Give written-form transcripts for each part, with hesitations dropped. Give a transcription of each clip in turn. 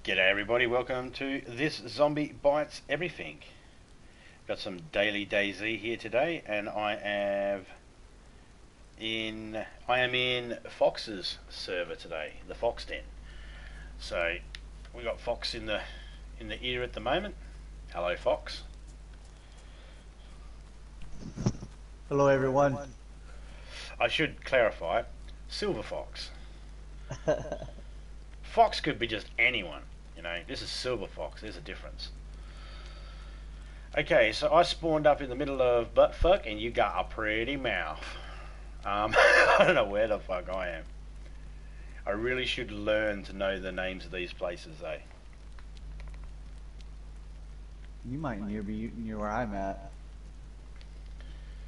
G'day everybody, welcome to This Zombie Bites Everything. Got some daily DayZ here today, and I am in Fox's server today, the Fox Den. So we got Fox in the ear at the moment. Hello Fox. Hello everyone. I should clarify, Silver Fox. Fox could be just anyone, you know. This is Silver Fox. There's a difference. Okay, so I spawned up in the middle of buttfuck, and you got a pretty mouth. I don't know where the fuck I am. I really should learn to know the names of these places, though. You might be near where I'm at.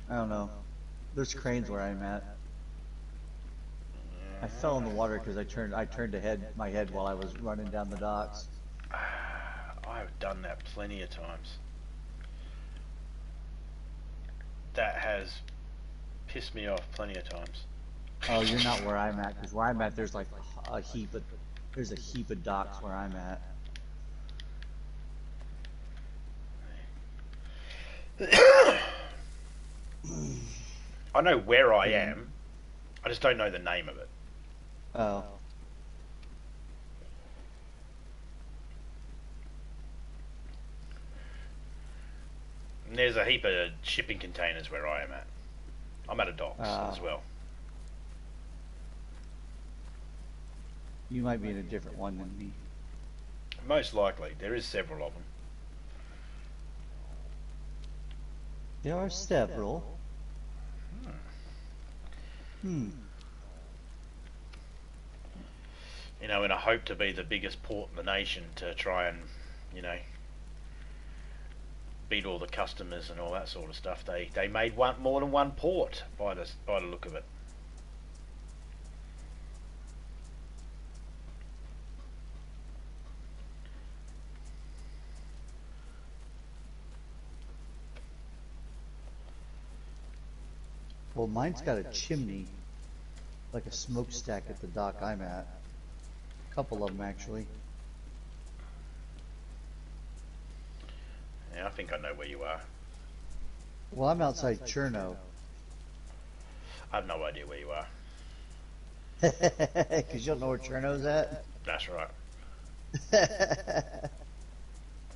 I don't know. There's cranes where I'm at. I fell in the water because I turned my head while I was running down the docks. I've done that plenty of times. That has pissed me off plenty of times. Oh, you're not where I'm at, because where I'm at there's like a heap of docks where I'm at. I know where I am. I just don't know the name of it. Oh. And there's a heap of shipping containers where I am at. I'm at a docks as well. You might be in a different one than me. Most likely. There is several of them. There are several. You know, in a hope to be the biggest port in the nation, to try and, you know, beat all the customers and all that sort of stuff. They made more than one port by the look of it. Well, mine's got a chimney, like a smokestack at the dock I'm at. A couple of them actually. Yeah, I think I know where you are. Well, I'm outside Cherno. I have no idea where you are. Because you don't know where Cherno's at? That's right.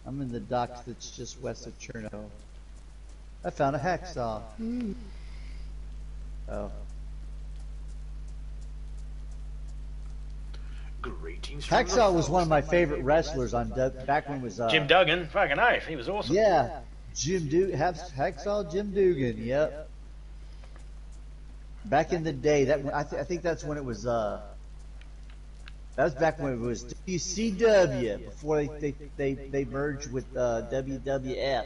I'm in the docks that's just west of Cherno. I found a hacksaw. Oh. Greetings from Hacksaw was one of my favorite wrestlers on back when it was Jim Duggan, fucking oath, he was awesome. Yeah, Hacksaw Jim Dugan. Yep. Back in the day, I think that's when it was. That was back when it was WCW before they merged with WWF.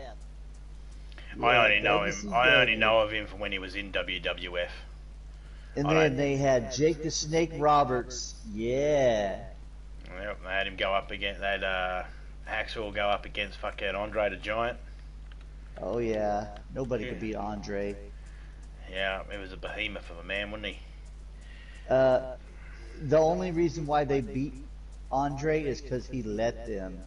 I only know him. I only know of him from when he was in WWF. And then they had Jake the Snake Roberts. Yeah. Yep, they had him go up against Hacksaw go up against fucking Andre the Giant. Oh yeah, nobody could beat Andre. Yeah, he was a behemoth of a man, wasn't he? The only reason why they beat Andre is because he let them.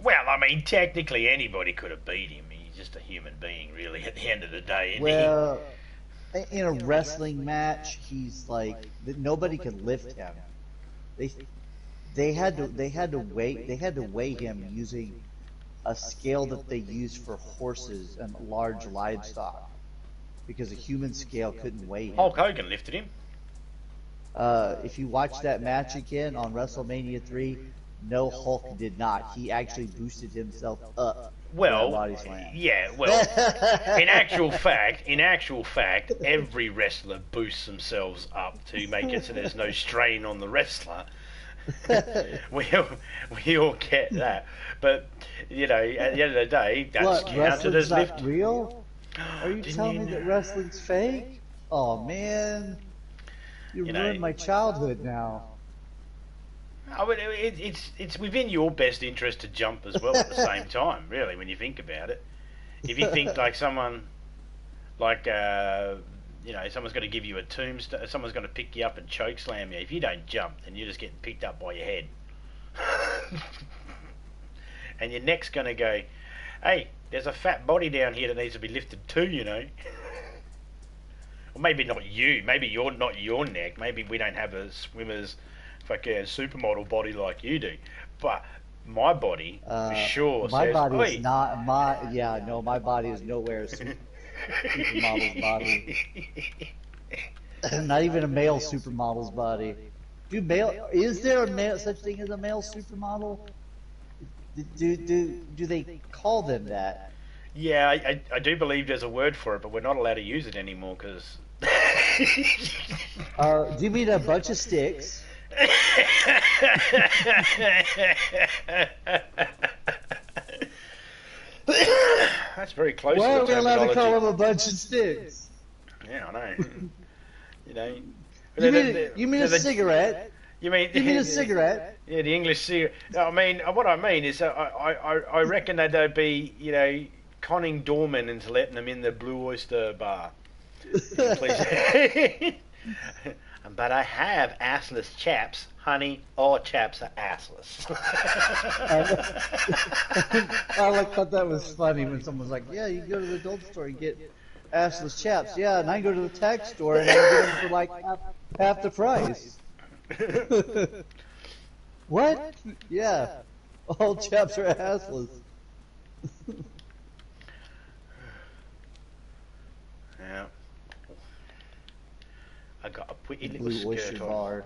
Well, I mean, technically anybody could have beat him. He's just a human being, really, at the end of the day, isn't well, in a wrestling match, he's like nobody could lift him. They had to weigh him using a scale that they used for horses and large livestock, because a human scale couldn't weigh him. Hulk Hogan lifted him. If you watch that match again on WrestleMania 3, no, Hulk did not. He actually boosted himself up. Well, body slam. Yeah, well, in actual fact, every wrestler boosts themselves up to make it so there's no strain on the wrestler. we all get that, but you know, at the end of the day, that's counted as lift. Real? Are you telling me that wrestling's fake? Oh man, you ruined my childhood now. I mean, it's within your best interest to jump as well at the same time, really, when you think about it. If you think like someone like you know, someone's got to give you a tombstone, someone's going to pick you up and choke slam you. If you don't jump, then you're just getting picked up by your head. And your neck's going to go, hey, there's a fat body down here that needs to be lifted too, you know. Or maybe not you, maybe you're not your neck, maybe we don't have a swimmer's fucking supermodel body like you do. But my body sure my says, body is oi. not my yeah no my body is nowhere supermodel's body. Not even a male supermodel's body. Is there a male such thing as a male supermodel? Do they call them that? Yeah, I do believe there's a word for it, but we're not allowed to use it anymore because. Do you mean a bunch of sticks? That's very close Why to are the we allowed to call terminology. them a bunch of sticks? Yeah, I know. You know. You mean a cigarette? You mean a cigarette? Yeah, the English cigarette. I mean, what I mean is, I reckon that they'd be, you know, conning doormen into letting them in the Blue Oyster Bar. Please. But I have assless chaps, honey. All chaps are assless. I thought that was funny when someone was like, "Yeah, you go to the adult store and get assless chaps." Yeah, and I go to the tech store and I get them for like half the price. What? Yeah, all chaps are assless. Yeah. I got a pretty little Blue Oyster skirt on. Bar.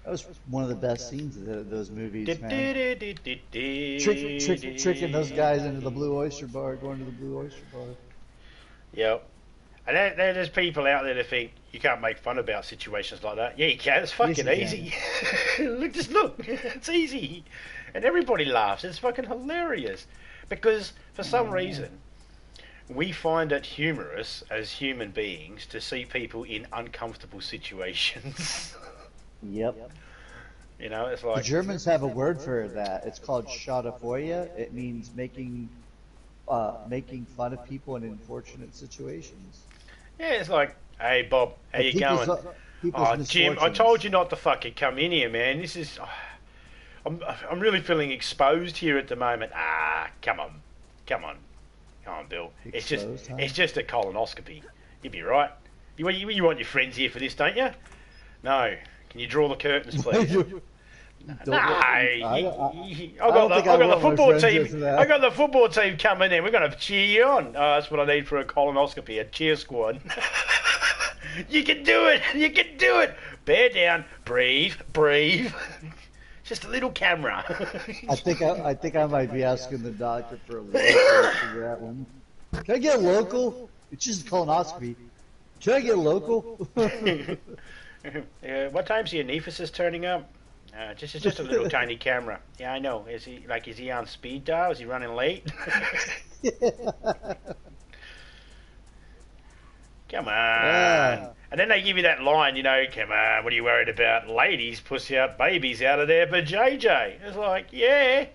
That was one of the best scenes of those movies, man. Tricking those guys into the Blue Oyster Bar, going to the Blue Oyster Bar. Yep. And there's people out there that think you can't make fun about situations like that. Yeah, you can. It's fucking easy. Look, it's easy, and everybody laughs. It's fucking hilarious because for some reason we find it humorous as human beings to see people in uncomfortable situations. Yep. You know, it's like The Germans have a word for that. It's called Schadenfreude. It means making fun of people in unfortunate situations. yeah, it's like, hey Bob, how you going? Oh, Jim, I told you not to fucking come in here, man. This is, I'm really feeling exposed here at the moment. Come on, Bill. Exposed, It's just a colonoscopy. You'll be right. You want your friends here for this, don't you? No. Can you draw the curtains, please? I got the football team. I got the football team coming in. We're gonna cheer you on. Oh, that's what I need for a colonoscopy. A cheer squad. You can do it. You can do it. Bear down. Breathe. Just a little camera. I think I might be asking the doctor for a local for that one. Can I get a local? It's just a colonoscopy. Can I get a local? What time's your anephysis turning up? Just a little tiny camera. Yeah, I know. Is he on speed dial? Is he running late? Come on. Yeah. And then they give you that line, you know, come on, what are you worried about? Ladies pussy out babies out of there for JJ. It's like, yeah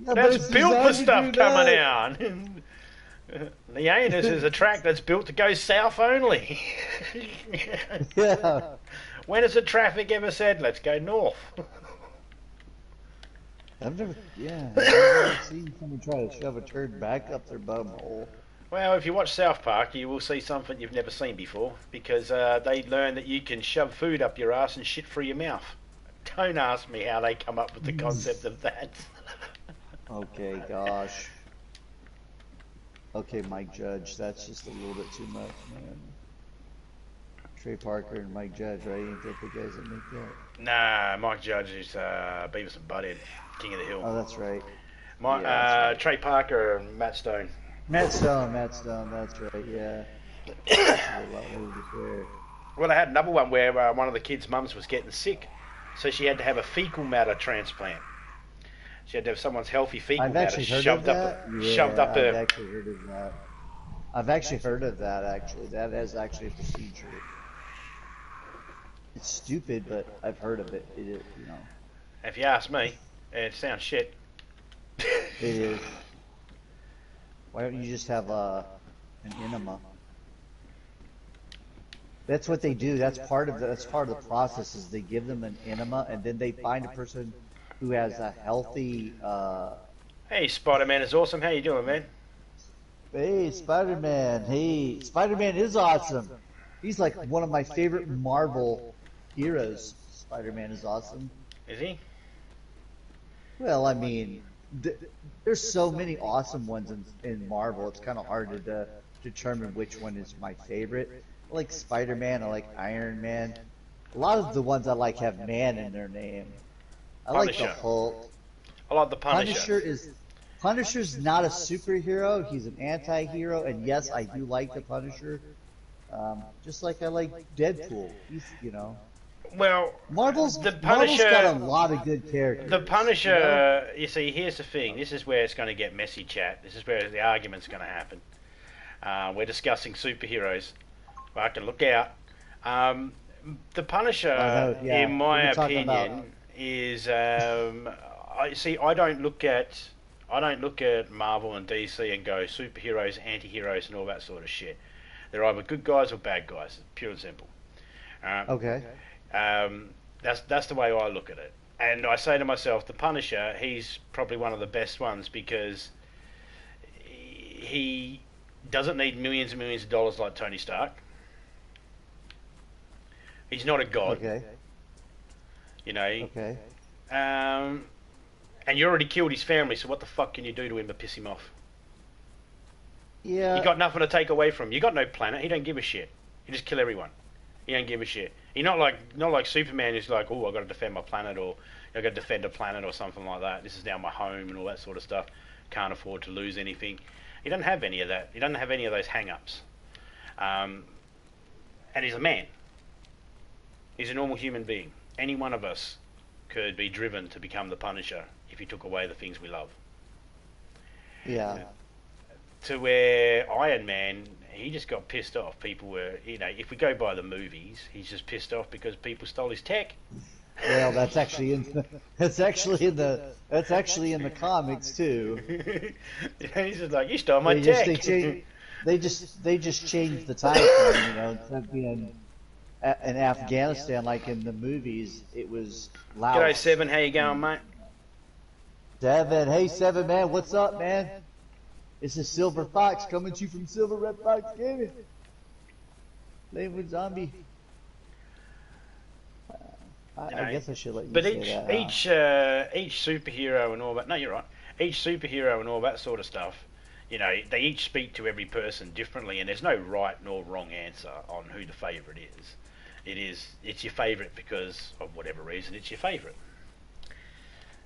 that's built for stuff coming out. The anus is a track that's built to go south only. Yeah. When has the traffic ever said, let's go north? I've never seen someone try to shove a turd back up their bum hole. Well, if you watch South Park, you will see something you've never seen before, because they learn that you can shove food up your ass and shit through your mouth. Don't ask me how they come up with the concept of that. Okay, gosh. Okay, Mike Judge, that's just a little bit too much, man. Trey Parker and Mike Judge, right? Ain't that the guys that make that? Nah, Mike Judge is Beavis and Butthead, King of the Hill. Oh, that's right. That's right. Trey Parker and Matt Stone. Matt Stone, that's right, yeah. Well, they had another one where one of the kids' mums was getting sick, so she had to have a fecal matter transplant. She had to have someone's healthy fecal matter shoved up her. I've actually heard of that. I've actually heard of that, actually. That is actually a procedure. It's stupid, but I've heard of it. It is, you know. If you ask me, it sounds shit. It is. Why don't you just have an enema? That's what they do. That's part of the process. Is they give them an enema, and then they find a person who has a healthy. Hey, Spider-Man is awesome. How you doing, man? Hey, Spider-Man. Hey, Spider-Man is awesome. He's like one of my favorite Marvel heroes. Spider-Man is awesome. Is he? Well, I mean, there's so many awesome ones in Marvel. It's kind of hard to determine which one is my favorite. I like Spider-Man. I like Iron Man. A lot of the ones I like have man in their name. I like the Hulk. I like the Punisher. Punisher's not a superhero. He's an anti-hero, and yes, I do like the Punisher. Just like I like Deadpool. He's, you know. Well, Marvel's got a lot of good characters. The Punisher, you see, here's the thing. This is where it's going to get messy, chat. This is where the argument's going to happen. We're discussing superheroes. Fucking look out. The Punisher, in my opinion, is. I don't look at Marvel and DC and go superheroes, anti-heroes, and all that sort of shit. They're either good guys or bad guys, pure and simple. Okay. That's the way I look at it. And I say to myself, the Punisher, he's probably one of the best ones because he doesn't need millions and millions of dollars like Tony Stark. He's not a god. Okay. You know. Okay. And you already killed his family, so what the fuck can you do to him to piss him off? Yeah. You got nothing to take away from him. You got no planet. He don't give a shit. He just kill everyone. He don't give a shit. He's not like Superman who's like, oh, I got to defend my planet, or I got to defend a planet or something like that. This is now my home and all that sort of stuff. Can't afford to lose anything. He doesn't have any of that. He doesn't have any of those hang-ups. And he's a man. He's a normal human being. Any one of us could be driven to become the Punisher if he took away the things we love. Yeah. To where Iron Man, he just got pissed off. People were, you know, if we go by the movies, he's just pissed off because people stole his tech. Well, that's actually in the comics too. He's just like, you stole my tech. They just changed the time frame, you know, instead of being in Afghanistan like in the movies, it was Laos. G'day, Seven. How you going, mate? Devin, hey Seven, man, what's up, man? This is Silver Fox coming to you from Silver Red Fox Gaming. Playing with Zombie. I guess I should let you say that. Each superhero and all that. No, you're right. Each superhero and all that sort of stuff. You know, they each speak to every person differently, and there's no right nor wrong answer on who the favourite is. It's your favourite because of whatever reason. It's your favourite.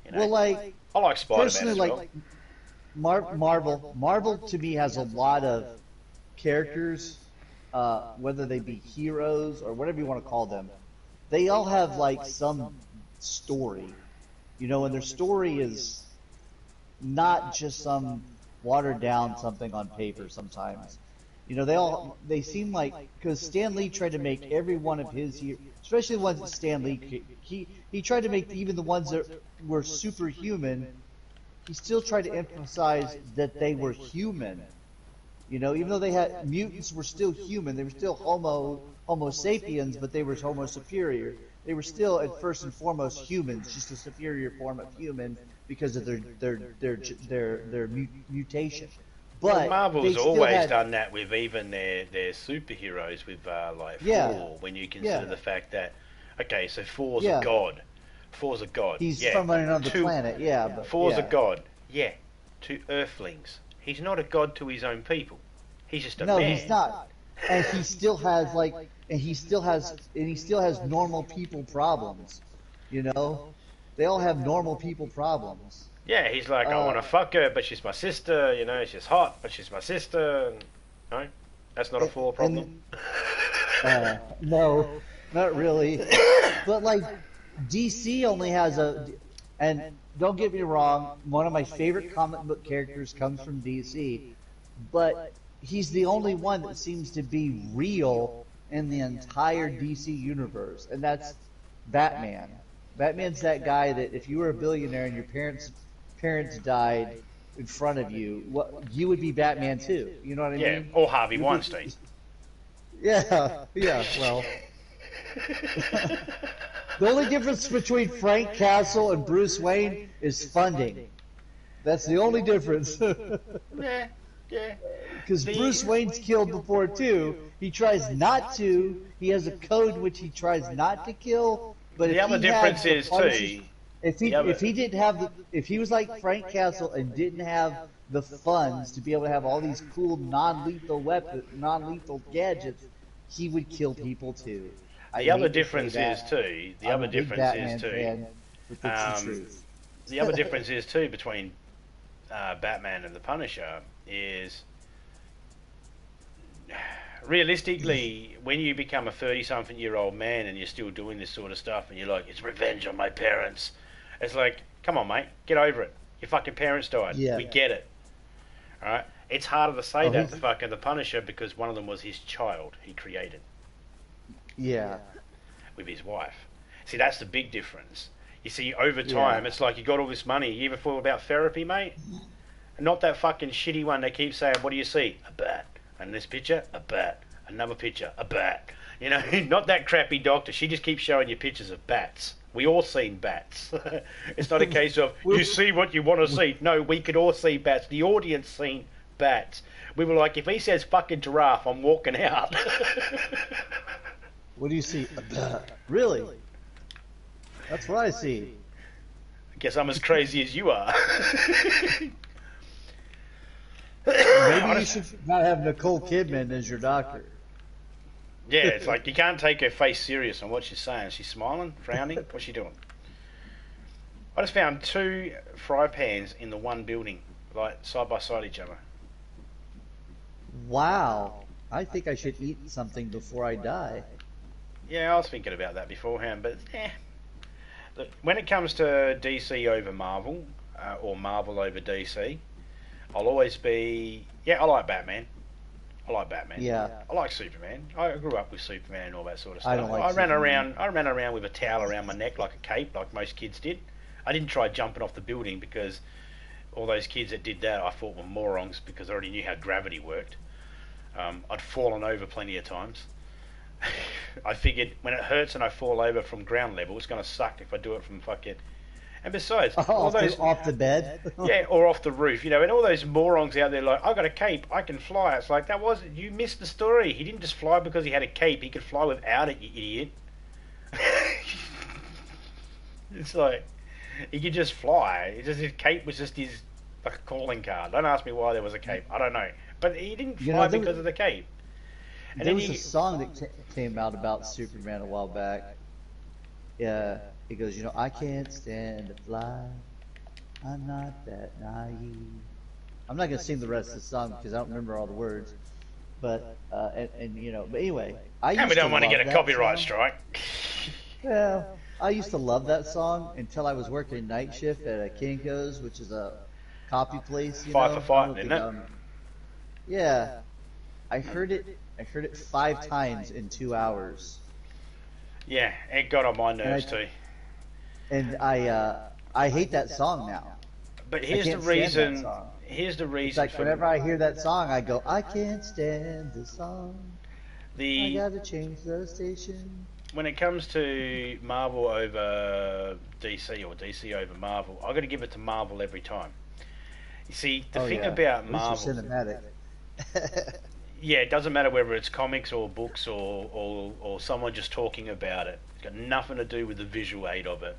You know? Well, like I like Spider-Man personally, as well. like Marvel to me has a lot of characters, whether they be heroes or whatever you want to call them. They all have like some story, you know, and their story is not just some watered down something on paper sometimes. You know, they seem like, because Stan Lee tried to make every one of his, especially the ones that Stan Lee, he tried to make even the ones that were superhuman, he still tried to emphasize that they were human. You know, even though they had, mutants were still human, they were still Homo sapiens, but they were Homo superior. They were still, at first and foremost, humans, just a superior form of human because of their mutation. But Marvel's always done that with even their superheroes, with like Thor. When you consider the fact that, okay, so Thor's a god. Thor's a god. He's from another planet. But Thor's a god. Yeah, to Earthlings. He's not a god to his own people. He's just a man. No, he's not. And he still has he still has normal people problems. You know, they all have normal people problems. Yeah, he's like, I want to fuck her, but she's my sister. You know, she's hot, but she's my sister. No, that's not a Thor problem. No, not really. But like, DC only has and don't get me wrong, one of my favorite comic book characters comes from DC, but he's the only one that seems to be real in the entire DC universe, and that's Batman. Batman's that guy that if you were a billionaire and your parents died in front of you, you would be Batman too. You know what I mean? Yeah, or Harvey Weinstein. Yeah, yeah. Well, the only difference between Frank Castle and Bruce Wayne is funding. That's the only difference. Yeah, yeah. Because Bruce The Wayne's killed before too. He tries not to. He has a code which he tries not to kill. But the if other he had difference the is punches, too. if The he didn't have if he was like Frank Castle and didn't have the funds to be able to have all these cool non-lethal weapons, non-lethal gadgets, he would kill people too. I The other hate to say difference is that. too. The I'm other a big difference is Batman too. fan, but it's the Um, truth. the other difference is too between Batman and the Punisher is realistically when you become a 30-something-year-old man and you're still doing this sort of stuff and you're like, it's revenge on my parents. It's like, come on, mate, get over it. Your fucking parents died. Yeah. We get it. All right. It's harder to say Oh, that to fucking the Punisher because one of them was his child he created. Yeah. With his wife. See, that's the big difference. You see, over time, it's like you got all this money. You ever thought about therapy, mate? Not that fucking shitty one they keep saying, what do you see? A bat. And this picture, a bat. Another picture, a bat. You know, not that crappy doctor. She just keeps showing you pictures of bats. We all seen bats. It's not a case of, you see what you want to see. No, we could all see bats. The audience seen bats. We were like, if he says fucking giraffe, I'm walking out. What do you see? Really? That's what I see. I guess I'm as crazy as you are. Maybe you should not have Nicole Kidman as your doctor. Yeah, it's like you can't take her face serious on what she's saying. She's smiling, frowning. What's she doing? I just found 2 fry pans in the one building, like side by side each other. Wow. I think I should eat something before I die. Yeah, I was thinking about that beforehand, but Look, when it comes to DC over Marvel, or Marvel over DC, I'll always be... Yeah, I like Batman. Yeah. I like Superman. I grew up with Superman and all that sort of stuff. I don't like I ran Superman. around with a towel around my neck like a cape, like most kids did. I didn't try jumping off the building because all those kids that did that I thought were morons because I already knew how gravity worked. I'd fallen over plenty of times. I figured when it hurts and I fall over from ground level, it's going to suck if I do it from fucking... And besides, all those off the bed. yeah, or off the roof, you know, and all those morons out there like, I got a cape, I can fly. It's like, that wasn't, you missed the story. He didn't just fly because he had a cape. He could fly without it, you idiot. It's like, he could just fly. It's just, his cape was just his like a calling card. Don't ask me why there was a cape. I don't know, but he didn't fly because of the cape. And there then was a song that came out about Superman a while back. Yeah, he goes, you know, I can't stand to fly. I'm not that naive. I'm not gonna sing the rest of the song because I don't remember all the words. But and you know, but anyway, and we don't want to get a copyright song. strike. Well, I used to love that song until I was working night shift at a Kinko's, which is a copy place. You Fight know? for fighting, isn't it? Yeah, I heard it 5 times in 2 hours. Yeah, it got on my nerves too. And I hate that song now. But I here's the can't stand that reason. song. Here's the It's reason like for whenever I hear that song, I go, I can't stand the song. I the gotta change the station. when it comes to Marvel over DC or DC over Marvel, I've got to give it to Marvel every time. You see, the thing about At least Marvel, you're cinematic. yeah, it doesn't matter whether it's comics or books or someone just talking about it. It's got nothing to do with the visual aid of it.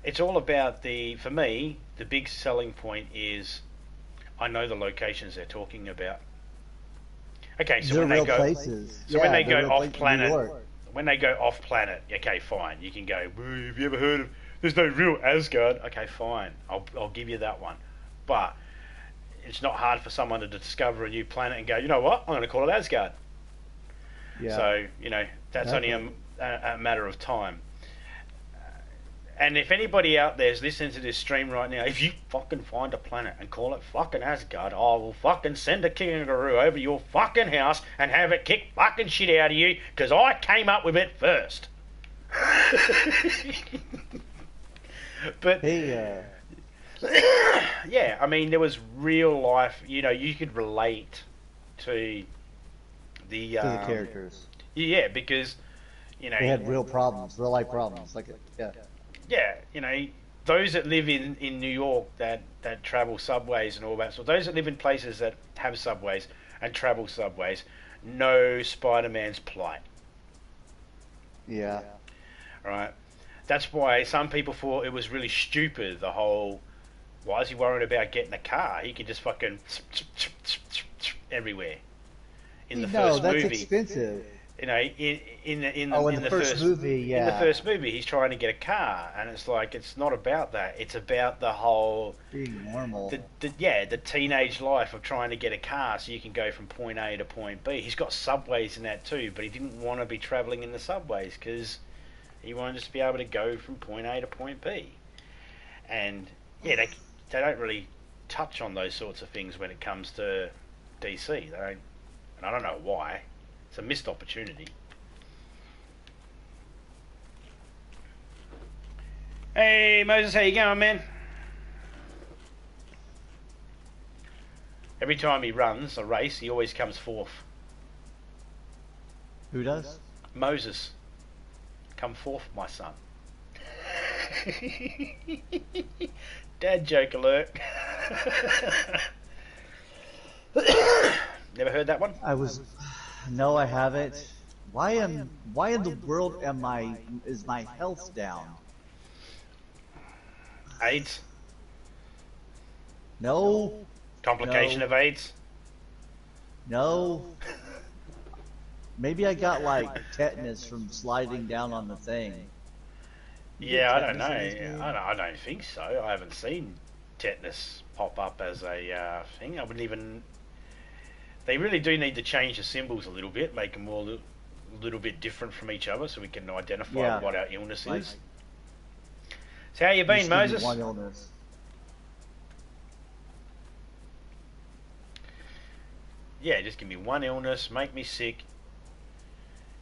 It's all about for me, the big selling point is I know the locations they're talking about. Okay, so They're when they real go, places. so when they they're go real off places in New planet, York. when they go off planet, okay, fine. You can go, "Well, have you ever heard of, there's no real Asgard. Okay, fine. I'll give you that one. But it's not hard for someone to discover a new planet and go, you know what, I'm going to call it Asgard. Yeah. So, you know, that's only a matter of time. And if anybody out there is listening to this stream right now, if you fucking find a planet and call it fucking Asgard, I will fucking send a kangaroo over to your fucking house and have it kick fucking shit out of you because I came up with it first. But Hey, yeah, I mean, there was real life, you know, you could relate to The To the characters. yeah, because They had real problems, real life problems. Like, yeah. yeah, those that live in New York that travel subways and all that. So those that live in places that have subways and travel subways know Spider-Man's plight. Yeah. Right. That's why some people thought it was really stupid. The whole, why is he worried about getting a car? He can just fucking everywhere. In the No, first that's movie, expensive. in the first movie, yeah. in the first movie, he's trying to get a car, and it's like it's not about that. It's about the whole Being normal. the teenage life of trying to get a car so you can go from point A to point B. He's got subways in that too, but he didn't want to be traveling in the subways because he wanted us to be able to go from point A to point B. And yeah, they don't really touch on those sorts of things when it comes to DC. They don't, and I don't know why. It's a missed opportunity. Hey Moses, how you going, man? Every time he runs a race, he always comes fourth. Who does? Moses, come forth, my son. Dad joke alert. Never heard that one? No, I haven't. Why in the world is my health down? AIDS? No. Complication No. of AIDS? No. Maybe I got like tetanus from sliding down on the thing. Yeah, I don't know. I don't think so. I haven't seen tetanus pop up as a thing. I wouldn't even. They really do need to change the symbols a little bit, make them all a little bit different from each other, so we can identify what our illness is. So how you been, Moses? One illness. Yeah, just give me one illness, make me sick.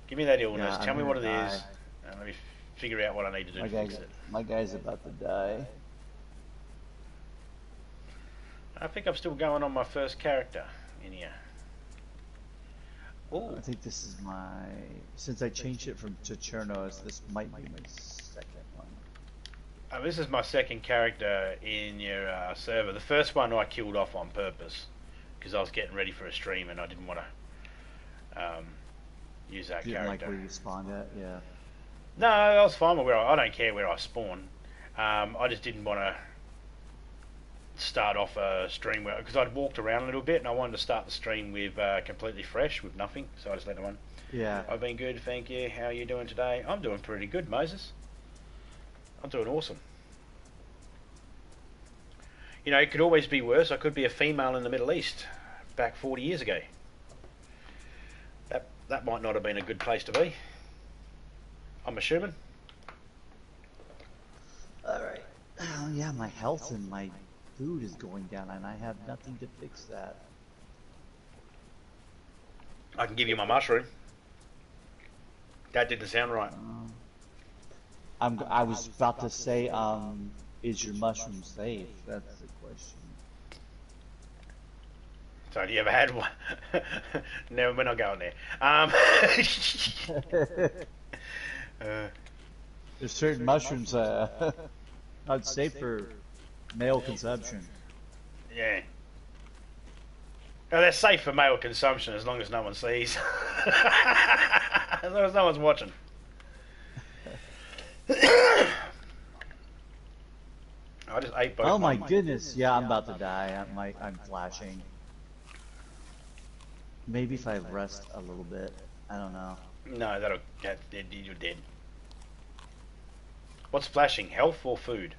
Give me that illness, tell me what it is, and let me figure out what I need to do to fix it. My guy's about to die. I think I'm still going on my first character in here. Ooh. I think this is since I changed it to Chernos, this might be my second one. This is my second character in your server. The first one I killed off on purpose because I was getting ready for a stream and I didn't want to use that character. Like where you spawned at, yeah. No, I was fine with I don't care where I spawn. I just didn't want to start off a stream because I'd walked around a little bit and I wanted to start the stream with completely fresh with nothing, so I just let them on. Yeah. I've been good, thank you. How are you doing today? I'm doing pretty good, Moses. I'm doing awesome. You know, it could always be worse. I could be a female in the Middle East back 40 years ago. That might not have been a good place to be. I'm assuming. Alright. Oh yeah, my health and my food is going down and I have nothing to fix that. I can give you my mushroom. That didn't sound right. I was about to say, is your mushroom safe? That's the question. So have you ever had one? No, we're not going there. There's certain mushrooms not safe for male consumption. Yeah. No, they're safe for male consumption as long as no one sees. As long as no one's watching. I just ate both. Oh my goodness! Yeah, I'm about to die. I'm flashing. Maybe if I rest a little bit. I don't know. No, you're dead. What's flashing? Health or food?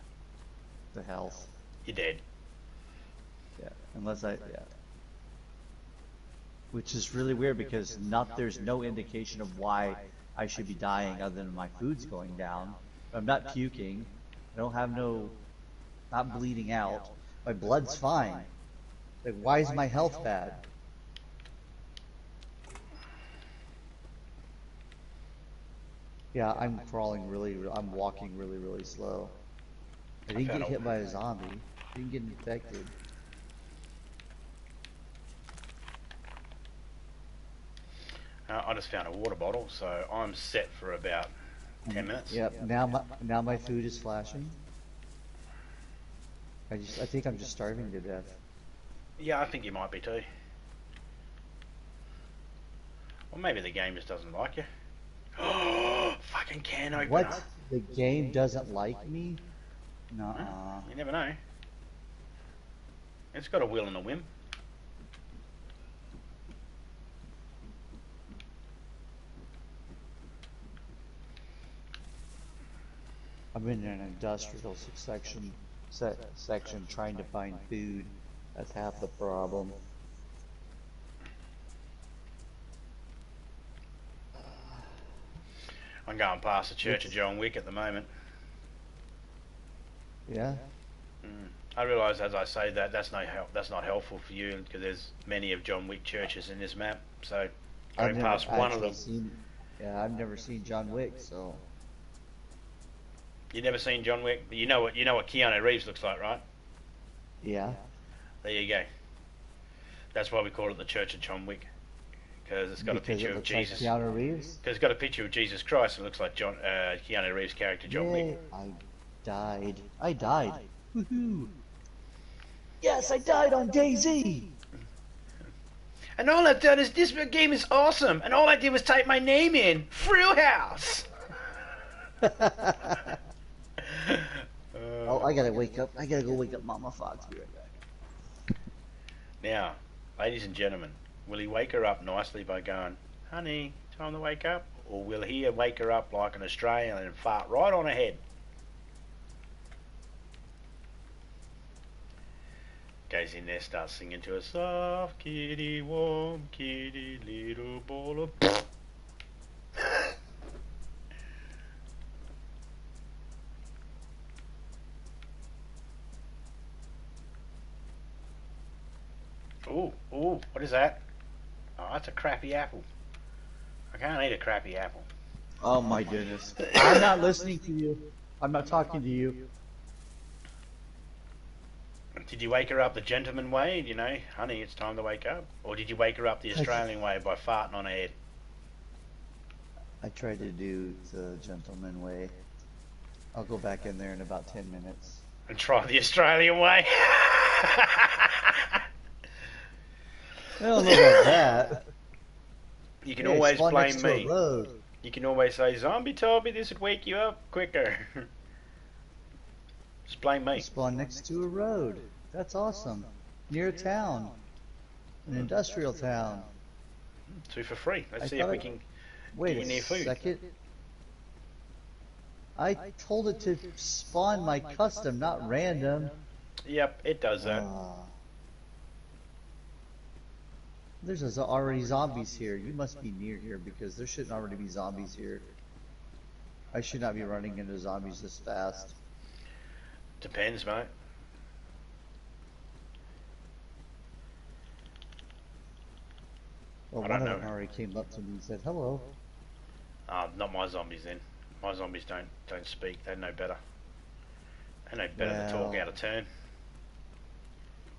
The health. You're dead. Yeah, yeah. Which is really weird because there's no indication of why I should be dying other than my food's going down. I'm not puking. I don't have not bleeding out. My blood's fine. Like, why is my health bad? Yeah, I'm walking really slow. I didn't get hit by a zombie. Didn't get infected. I just found a water bottle, so I'm set for about 10 minutes. Yep. Now my food is flashing. I think I'm just starving to death. Yeah, I think you might be too. Or maybe the game just doesn't like you. Oh, fucking can opener. What? The game doesn't like me? Nuh-uh. You never know. It's got a will and a whim. I'm in an industrial section trying to find food. That's half the problem. I'm going past the Church of John Wick at the moment. Yeah. I realise as I say that that's not helpful for you because there's many of John Wick churches in this map. So going past one of them. Yeah, I've never seen John Wick, so. You never seen John Wick? You know what Keanu Reeves looks like, right? Yeah. There you go. That's why we call it the Church of John Wick, because it's got a picture of Jesus. Like Keanu Reeves. Because it's got a picture of Jesus Christ and it looks like Keanu Reeves' character John Wick. I died. Woohoo! Yes, I died on DayZ. And all I've done is this game is awesome, and all I did was type my name in, Frill House. Oh, I gotta wake up. I gotta go wake up Mama Fox. Be right back. Now, ladies and gentlemen, will he wake her up nicely by going, honey, time to wake up? Or will he wake her up like an Australian and fart right on her head? Goes in there, starts singing to a soft kitty, warm kitty, little ball of... Ooh, what is that? Oh, that's a crappy apple. I can't eat a crappy apple. Oh my goodness. I'm not listening to you. I'm not talking to you. Did you wake her up the gentleman way? You know, honey, it's time to wake up? Or did you wake her up the Australian way by farting on her head? I tried to do the gentleman way. I'll go back in there in about 10 minutes. And try the Australian way? I don't know about that. You can always blame me. Road. You can always say, Zombie told me this would wake you up quicker. Just blame me. Spawn next to a road. That's awesome. Near a town. An industrial town. 2 for free. Let's see if we can Wait get you near food. Second. I told it to spawn my custom, not random. Yep, it does that. There's already zombies here. You must be near here because there shouldn't already be zombies here. I should not be running into zombies this fast. Depends, mate. Well, one of them already came up to me and said hello. Not my zombies then. My zombies don't speak. They know better. They know better to talk out of turn.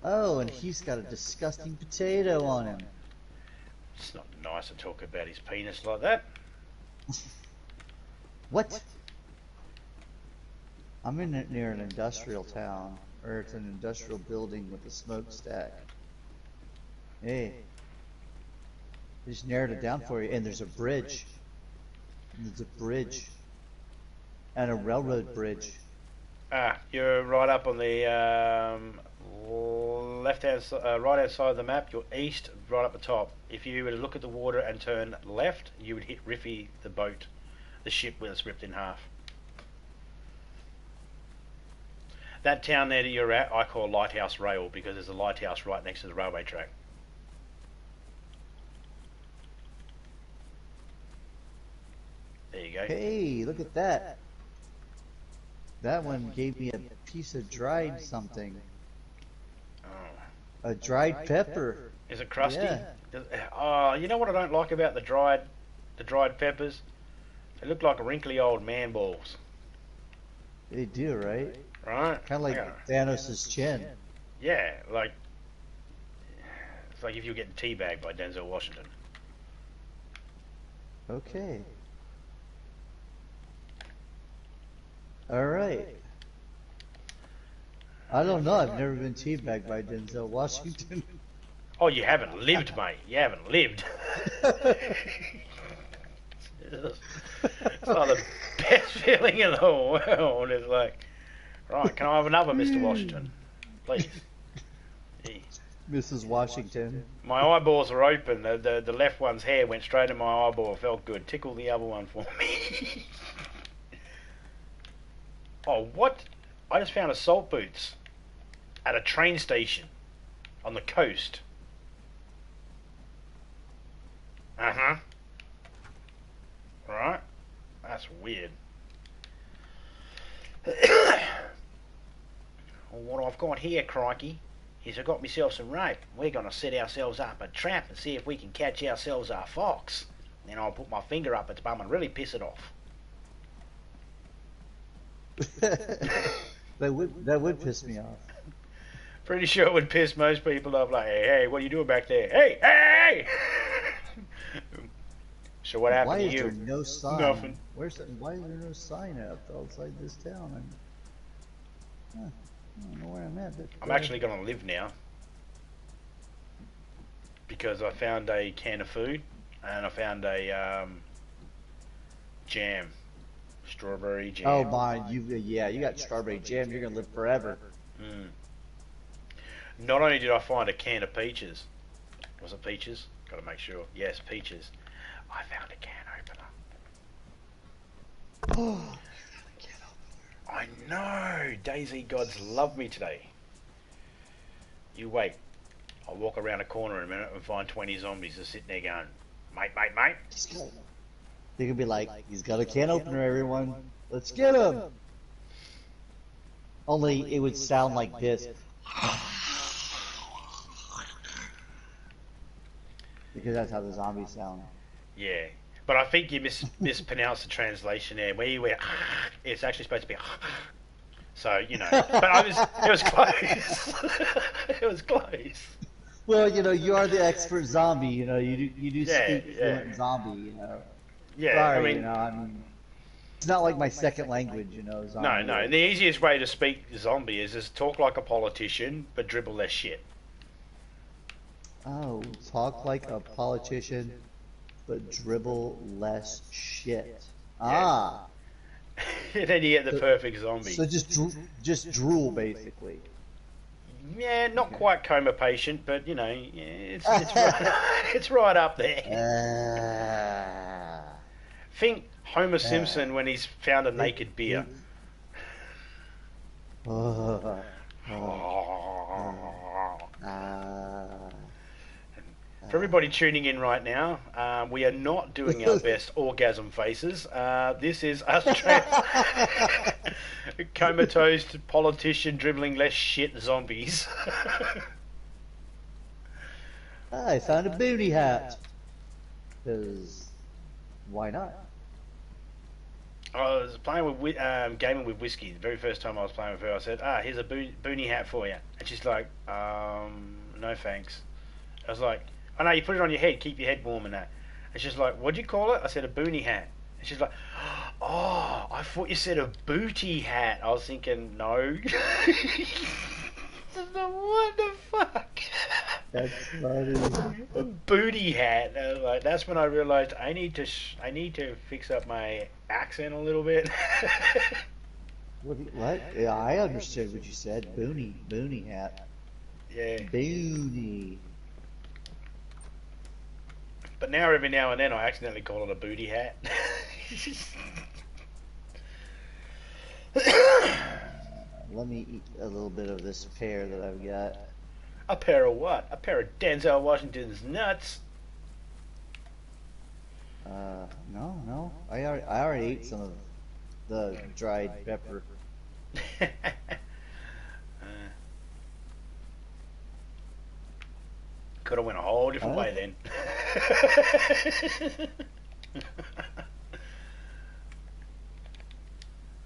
Oh, and he's got a disgusting potato on him. It's not nice to talk about his penis like that. What? I'm near an industrial town, or it's an industrial building with a smokestack. Hey, I just narrowed it down for you, and there's a bridge. There's a bridge, and a railroad bridge. You're right up on the right-hand side of the map. You're east, right up the top. If you were to look at the water and turn left, you would hit Riffy, the boat, the ship where it's ripped in half. That town there that you're at, I call Lighthouse Rail because there's a lighthouse right next to the railway track. There you go. Hey, look at that. That one gave me a piece of dried something. Oh. A dried pepper. Is it crusty? Yeah. Oh, you know what I don't like about the dried peppers? They look like wrinkly old man balls. They do, right? Right? Kind of like Thanos' chin. Yeah, like it's like if you were getting teabagged by Denzel Washington. Okay. Alright. I don't know, I've never been teabagged by Denzel Washington. Oh, you haven't lived, mate. You haven't lived. It's like the best feeling in the whole world. It's like, right, can I have another, Mr. Washington? Please. Jeez. Mrs. Washington. My eyeballs are open. The left one's hair went straight in my eyeball. It felt good. Tickle the other one for me. Oh, what? I just found assault boots at a train station on the coast. Uh-huh. Right. That's weird. Well, what I've got here, crikey, is I've got myself some rope. We're going to set ourselves up a trap and see if we can catch ourselves a fox. Then I'll put my finger up its bum and really piss it off. That would piss me off. Pretty sure it would piss most people off. Like, hey, what are you doing back there? Hey, hey! So what happened to you? Why is there no sign? Nothing. Why is there no sign up outside this town? I don't know where I'm at. I'm actually going to live now because I found a can of food and I found a jam, strawberry jam. Oh my, you got strawberry jam. You're gonna live forever. Mm. Not only did I find a can of peaches, was it peaches? Got to make sure. Yes, peaches. I found a can opener. Oh, I know. DayZ gods love me today. You wait. I'll walk around a corner in a minute and find 20 zombies just sitting there going, mate, mate, mate. They could be like, he's got a can opener, everyone. Let's get him. Only it would sound like this. Because that's how the zombies sound. Yeah. But I think you mispronounced the translation there. Where you went, it's actually supposed to be. So, you know. But it was close. It was close. Well, you know, you are the expert zombie. You know, you do speak fluent zombie. You know. Yeah, Sorry, I mean, you know, it's not like my second language. You know, zombie. No. And the easiest way to speak zombie is just talk like a politician, but dribble less shit. Oh, talk like a politician, but dribble less shit. Yeah. Ah. And then you get the perfect zombie. So just drool, basically. Yeah, not quite coma patient, but you know, it's right, it's right up there. Think Homer Simpson when he's found a naked beer. For everybody tuning in right now, we are not doing our best orgasm faces. This is us comatose politician dribbling less shit zombies. I found a booty hat. 'Cause why not? I was playing with gaming with whiskey. The very first time I was playing with her, I said, here's a boonie hat for you. And she's like, no thanks. I was like, oh no, you put it on your head, keep your head warm and that. And she's like, what'd you call it? I said, a boonie hat. And she's like, oh, I thought you said a booty hat. I was thinking, no. What the fuck? That's funny. A booty hat. I was like, that's when I realized I need to fix up my accent a little bit. What? Yeah, I understood what you said. Boonie hat. Yeah. Boonie. But now every now and then I accidentally call it a booty hat. Let me eat a little bit of this pear that I've got. A pair of what? A pair of Denzel Washington's nuts. No. I already ate some of the dried pepper. Could have went a whole different way then.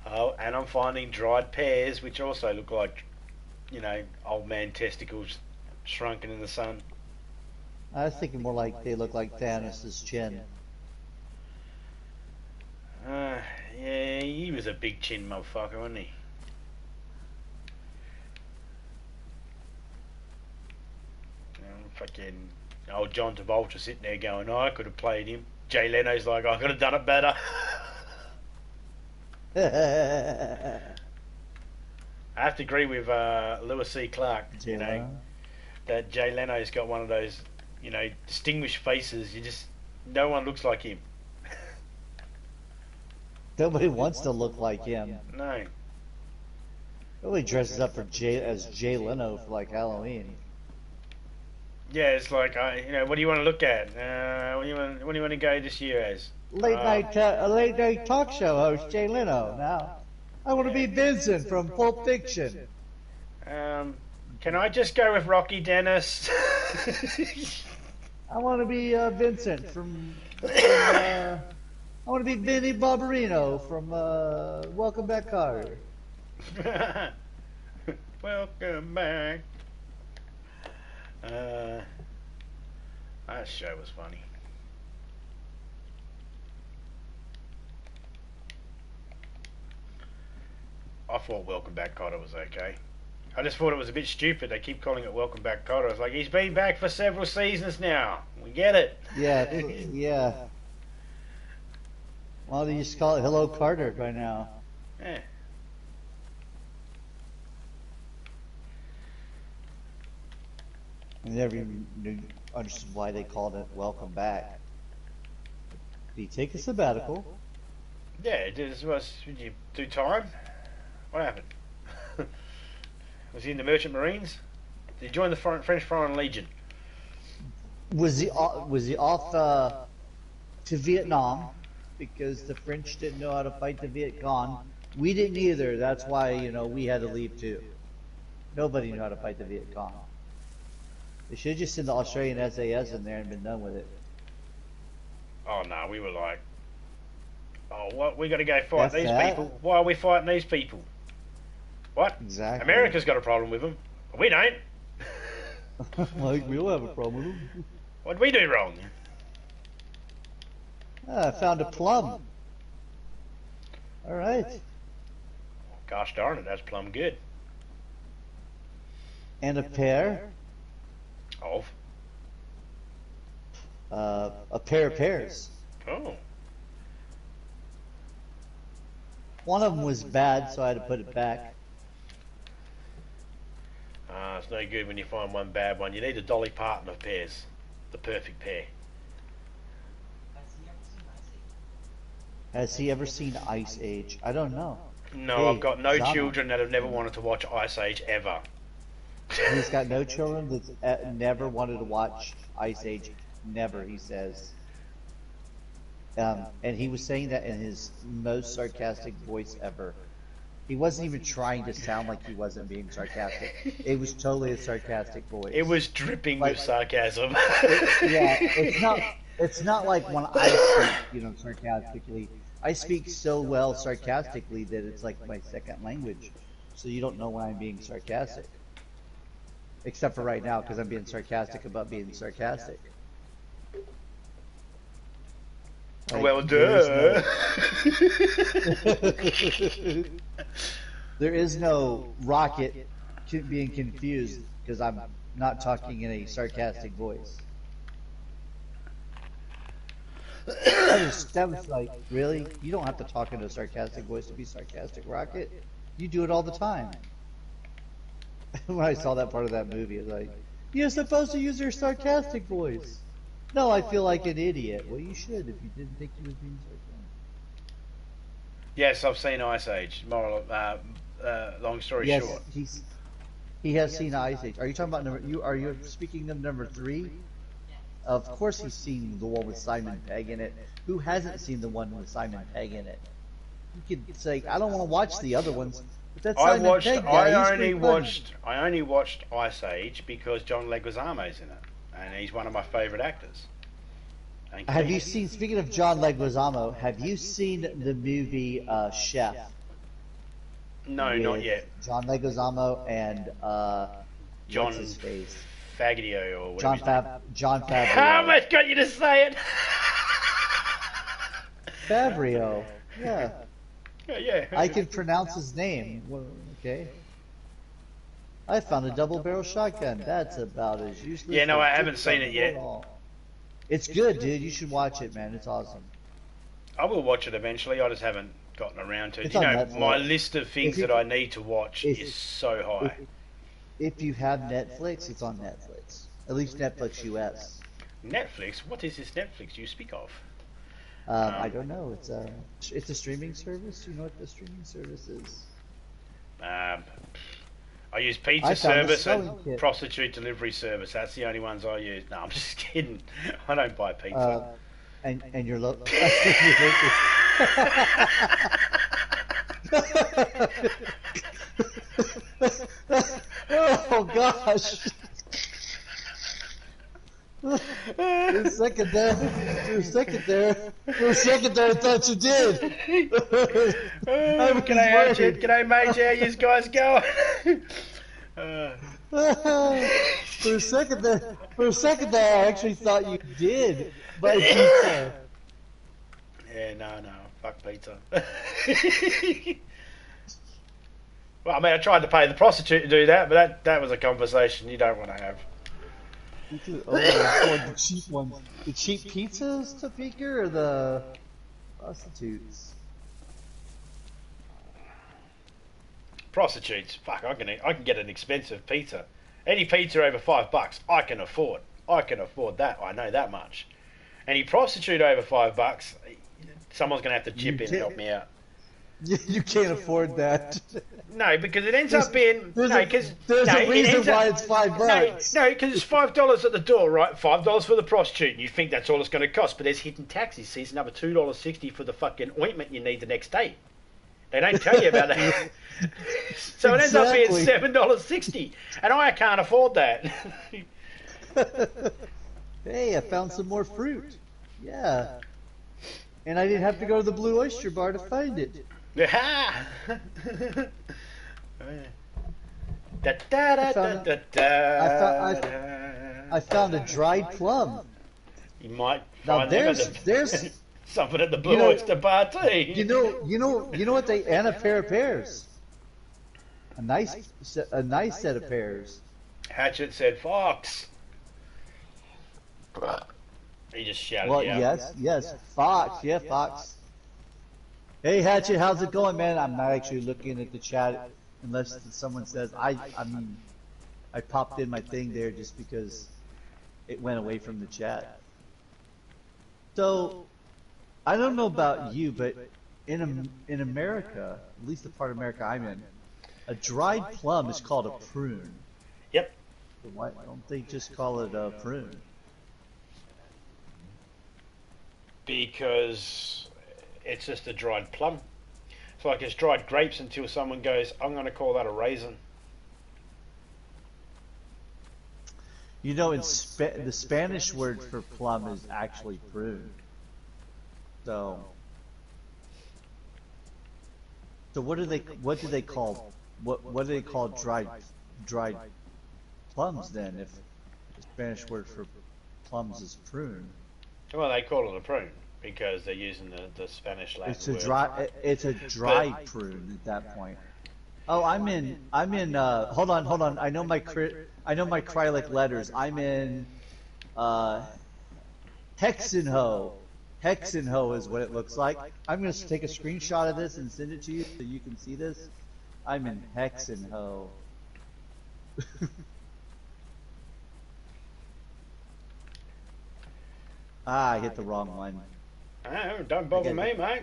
Oh, and I'm finding dried pears, which also look like, you know, old man testicles shrunken in the sun. I was thinking more like they look like Thanos' chin. Yeah, he was a big chin motherfucker, wasn't he? Fucking old John Travolta sitting there going, oh, I could have played him. Jay Leno's like, I could have done it better. I have to agree with Lewis C. Clark, you know, that Jay Leno's got one of those, you know, distinguished faces. No one looks like him. Nobody wants to look like him. No. Nobody dresses up as Jay Leno for like Halloween. Yeah, it's like, you know, what do you want to look at? What do you want to go this year as? Late night talk show host Jay Leno. Now, I want to be Vincent from Pulp Fiction. Can I just go with Rocky Dennis? I want to be Vincent from I want to be Vinny Barbarino from Welcome Back, Kotter. Welcome back. That show was funny. I thought Welcome Back Kotter was okay. I just thought it was a bit stupid. They keep calling it Welcome Back Kotter. It's like, he's been back for several seasons now. We get it. Yeah, yeah. Why don't you just call it Hello Carter by now? Yeah. I never even understood why they called it Welcome Back. Did he take a sabbatical? Yeah, did you do time? What happened? Was he in the Merchant Marines? Did he join the French Foreign Legion? Was he off to Vietnam because the French didn't know how to fight the Viet Cong? We didn't either. That's why, you know, we had to leave too. Nobody knew how to fight the Viet Cong. They should have just sent the Australian SAS in there and been done with it. Oh no, we were like, oh, what? We got to go fight these people. Why are we fighting these people? What? Exactly. America's got a problem with them. We don't. Like, we don't have a problem with them. What did we do wrong? I found a plum. All right. Gosh darn it, that's plumb good. And a pair. Of? A pair of pears. Oh. One of them was bad, so I had to put it back. It's no good when you find one bad one. You need a Dolly Parton of pears. The perfect pair. Has he ever seen Ice Age? I don't know. No, Hey, I've got no Zama. children that have never wanted to watch Ice Age ever. He's got no children that's never wanted to watch Ice Age. Never, he says. And he was saying that in his most sarcastic voice ever. He wasn't even trying to sound like he wasn't being sarcastic. It was totally a sarcastic voice. It was dripping with sarcasm. Yeah, it's not like when I speak, you know, sarcastically. I speak so well sarcastically that it's like my second language. So you don't know when I'm being sarcastic. Except for right now, because I'm being sarcastic about being sarcastic. Like, Well, duh. There is no Rocket being confused because I'm not talking in a sarcastic voice. That was like, really? You don't have to talk in a sarcastic voice to be sarcastic, Rocket. You do it all the time. When I saw that part of that movie, I was like, you're supposed to use your sarcastic voice. No, I feel like an idiot. Well, you should if you didn't think you was being sarcastic. Yes, I've seen Ice Age. Moral, long story Yes, short. he has seen Ice Age. Are you talking about are you speaking of number 3? Of course he's seen the one with Simon Pegg in it. Who hasn't seen the one with Simon Pegg in it? You could say, I don't want to watch the other ones. But that's Simon Pegg guy. I only watched Ice Age because John Leguizamo's in it, and he's one of my favourite actors. Have you seen? Speaking of John Leguizamo, have you seen the movie Chef? No, not yet. John Leguizamo and John what's his face? Faggio or whatever. John Favreau. How much got you to say it? Favreau. Yeah. Yeah. I can pronounce his name. Well, okay. I found a double barrel shotgun. That's about as useless Yeah, no, as I haven't chips seen on it a yet. ball. It's good, dude. You should watch it, man. It's awesome. I will watch it eventually. I just haven't gotten around to it. It's You on know, my Netflix. list of things If you that I need to watch if is so if high. if you have Netflix, it's on Netflix. At least Netflix US. Netflix? What is this Netflix you speak of? I don't know. It's a streaming service. You know what the streaming service is? I use pizza I found a service sewing and kit. prostitute delivery service. That's the only ones I use. No, I'm just kidding. I don't buy pizza. And your your oh gosh. For a second there, I thought you did. G'day, Archie. G'day, mate. How you guys going? For a second there, I actually thought you did buy pizza. Yeah, no, fuck pizza. Well, I mean, I tried to pay the prostitute to do that, but that was a conversation you don't want to have. You could afford the cheap ones. The cheap pizzas, Topeka, or the prostitutes? Prostitutes, fuck! I can get an expensive pizza. Any pizza over $5, I can afford. I can afford that. I know that much. Any prostitute over $5, someone's gonna have to chip in and help me out. You can't afford that. No, because it ends up being there's a reason why it's $5. No, because it's $5 at the door, right? $5 for the prostitute, and you think that's all it's going to cost, but there's hidden taxes. See, it's another $2.60 for the fucking ointment you need the next day. They don't tell you about that. So it ends up being $7.60, and I can't afford that. Hey, I found some more fruit. Yeah, and I didn't have to go to the Blue Oyster Bar to find it. I found a dried plum. You might Now find there's something at the Blue Oyster Bar too. You know what and a pair of pears. A nice set of pears. Hatchet said fox. He just shouted Well, out. yes, fox, yeah, fox. Hey, Hatchet, how's it going, man? I'm not actually looking at the chat unless someone says I mean, I popped in my thing there just because it went away from the chat. So, I don't know about you, but in America, at least the part of America I'm in, a dried plum is called a prune. Yep. So why don't they just call it a prune? Because it's just a dried plum. It's like it's dried grapes until someone goes, I'm going to call that a raisin. You know, the Spanish word for plum is actually prune. So what do they call dried plums then? If the Spanish word for plums is prune. Well, they call it a prune because they're using the Spanish Latin word. It's a dried prune at that point. Oh, I'm in. Hold on. I know my Krylic letters. I'm in. Hexenho. Hexenho is what it looks like. I'm gonna take a screenshot of this and send it to you so you can see this. I'm in Hexenho. I hit the wrong one. Oh, don't bother me, mate.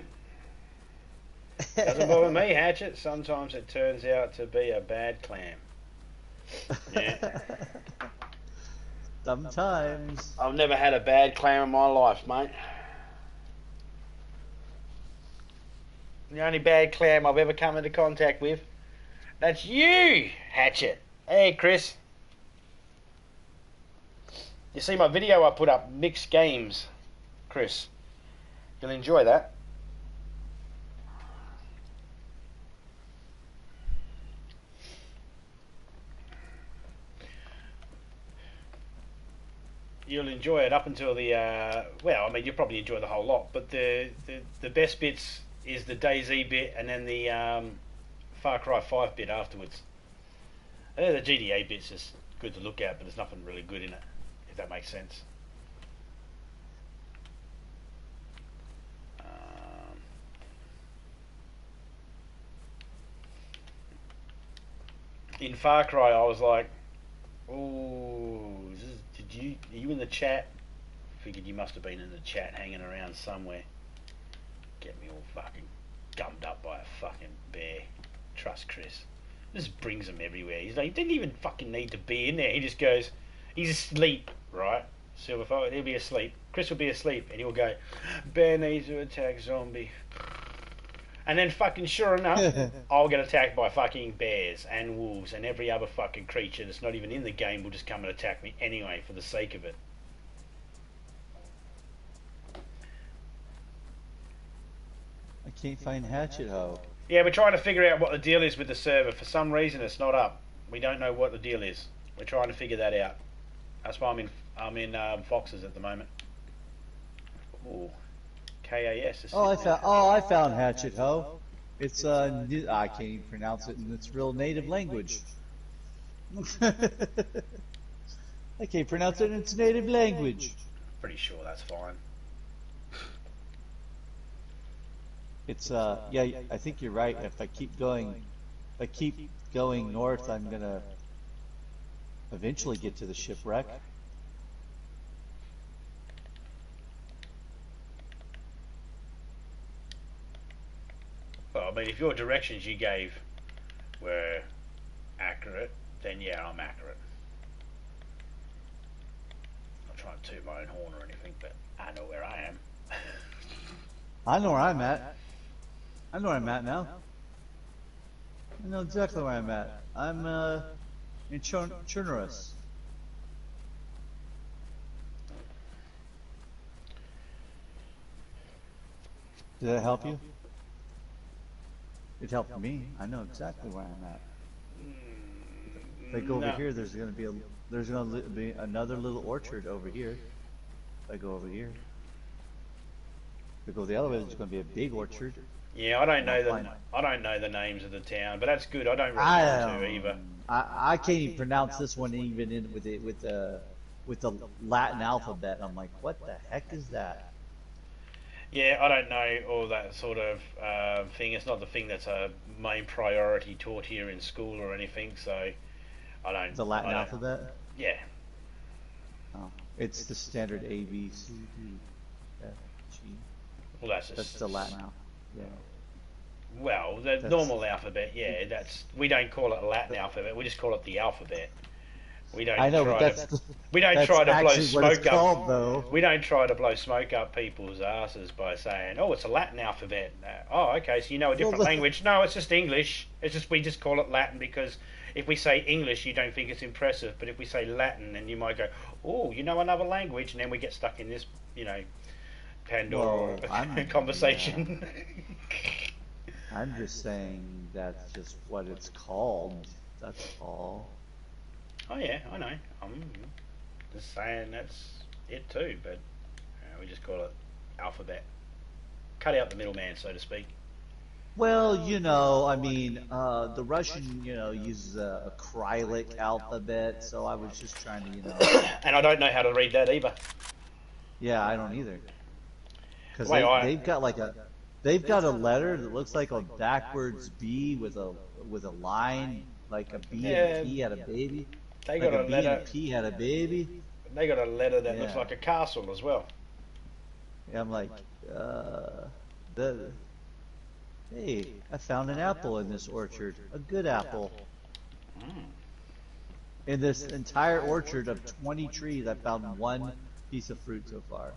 Doesn't bother me, Hatchet. Sometimes it turns out to be a bad clam. Yeah. Sometimes. I've never had a bad clam in my life, mate. The only bad clam I've ever come into contact with, that's you, Hatchet. Hey, Chris. You see my video I put up, Mixed Games, Chris. You'll enjoy that. You'll enjoy it up until the well, I mean, you'll probably enjoy the whole lot, but the best bits is the DayZ bit and then the Far Cry 5 bit afterwards. I think the GTA bit's just good to look at, but there's nothing really good in it, if that makes sense. In Far Cry, I was like, "Oh, are you in the chat?" Figured you must have been in the chat, hanging around somewhere. Get me all fucking gummed up by a fucking bear. Trust Chris. Just brings him everywhere. He's like, he didn't even fucking need to be in there. He just goes, he's asleep, right? Silverfox, he'll be asleep. Chris will be asleep, and he'll go, bear needs to attack zombie. And then fucking sure enough, I'll get attacked by fucking bears and wolves and every other fucking creature that's not even in the game will just come and attack me anyway for the sake of it. I can't find Hatchet Hoe. Yeah, we're trying to figure out what the deal is with the server. For some reason, it's not up. We don't know what the deal is. We're trying to figure that out. That's why I'm in Foxes at the moment. Ooh, KAS. I found Hatchet Hoe. It's I can't even pronounce it in its real native language. I can't pronounce it in its native language. Pretty sure that's fine. It's yeah, I think you're right. If I keep going north, I'm gonna eventually get to the shipwreck. Well, I mean, if your directions you gave were accurate, then yeah, I'm accurate. I'm not trying to toot my own horn or anything, but I know where I am. I know where I'm at. I know where I'm at now. I know exactly where I'm at. I'm in Chernarus. Did that help you? It helped me. I know exactly where I'm at. If I go over here, there's gonna be another little orchard over here. If I go over here. If I go the other way, there's gonna be a big orchard. Yeah, I don't know the names of the town, but that's good. I don't really want to either. I can't even pronounce this one even with the Latin alphabet. I'm like, what the heck is that? Yeah, I don't know all that sort of thing. It's not the thing that's a main priority taught here in school or anything, so I don't. The Latin alphabet? Yeah. Oh, it's the standard A, B, C, D, F, G. Well, that's the Latin alphabet. Yeah. Well, the normal alphabet, yeah. We don't call it a Latin alphabet. We just call it the alphabet. We don't. I know, try but to, we don't try to blow smoke up. Though. We don't try to blow smoke up people's asses by saying, "Oh, it's a Latin alphabet." Oh, okay, so you know a different language. No, it's just English. It's just we just call it Latin because if we say English, you don't think it's impressive. But if we say Latin, then you might go, "Oh, you know another language," and then we get stuck in this, Pandora conversation. I'm just saying that's just what it's called. That's all. Oh yeah, I know. I'm just saying that's it too, but we just call it alphabet. Cut out the middleman, so to speak. Well, I mean, the Russian, uses a Cyrillic alphabet, so I was just trying to, And I don't know how to read that either. Yeah, I don't either. Because they've got a letter that looks like a backwards B with a line, like a B and a P had a baby. They got a letter. And a P had a baby. They got a letter that looks like a castle as well. Yeah, I'm like, hey, I found an apple in this orchard. A good apple. In this entire orchard of 20 trees, I found one piece of fruit so far.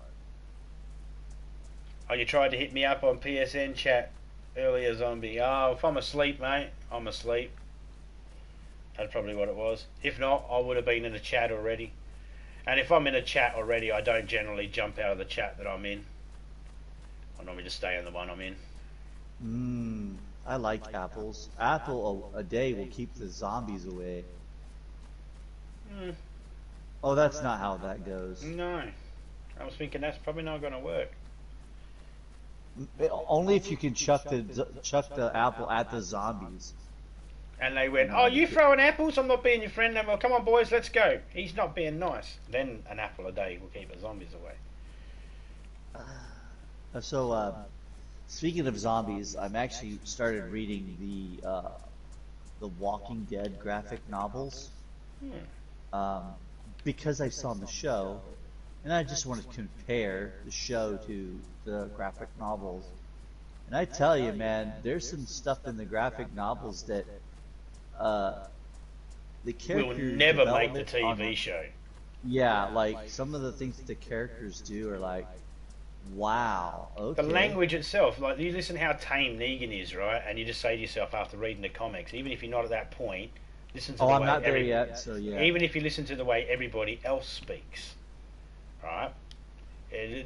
Oh, you tried to hit me up on PSN chat earlier, zombie. Oh, if I'm asleep, mate, I'm asleep. That's probably what it was. If not, I would have been in the chat already. And if I'm in a chat already, I don't generally jump out of the chat that I'm in. I normally just stay in the one I'm in. I like apples. Apple a day will keep the zombies away. Oh, that's not how that goes. No. I was thinking that's probably not going to work. Only if you can chuck the apple at the zombies. And they went, "Oh, you throwing apples? I'm not being your friend no more. Come on, boys, let's go." He's not being nice. Then an apple a day will keep the zombies away. So, speaking of zombies, I'm actually started reading the Walking Dead graphic novels. Because I saw the show, and I just want to compare the show to the graphic novels. And I tell you, man, there's some stuff in the graphic novels that the characters will never make the TV show. Yeah, like some of the things that the characters do are like, wow. Okay. The language itself, like you listen how tame Negan is, right? And you just say to yourself after reading the comics, even if you're not at that point, listen to the way I'm not there yet, so yeah. Even if you listen to the way everybody else speaks, right?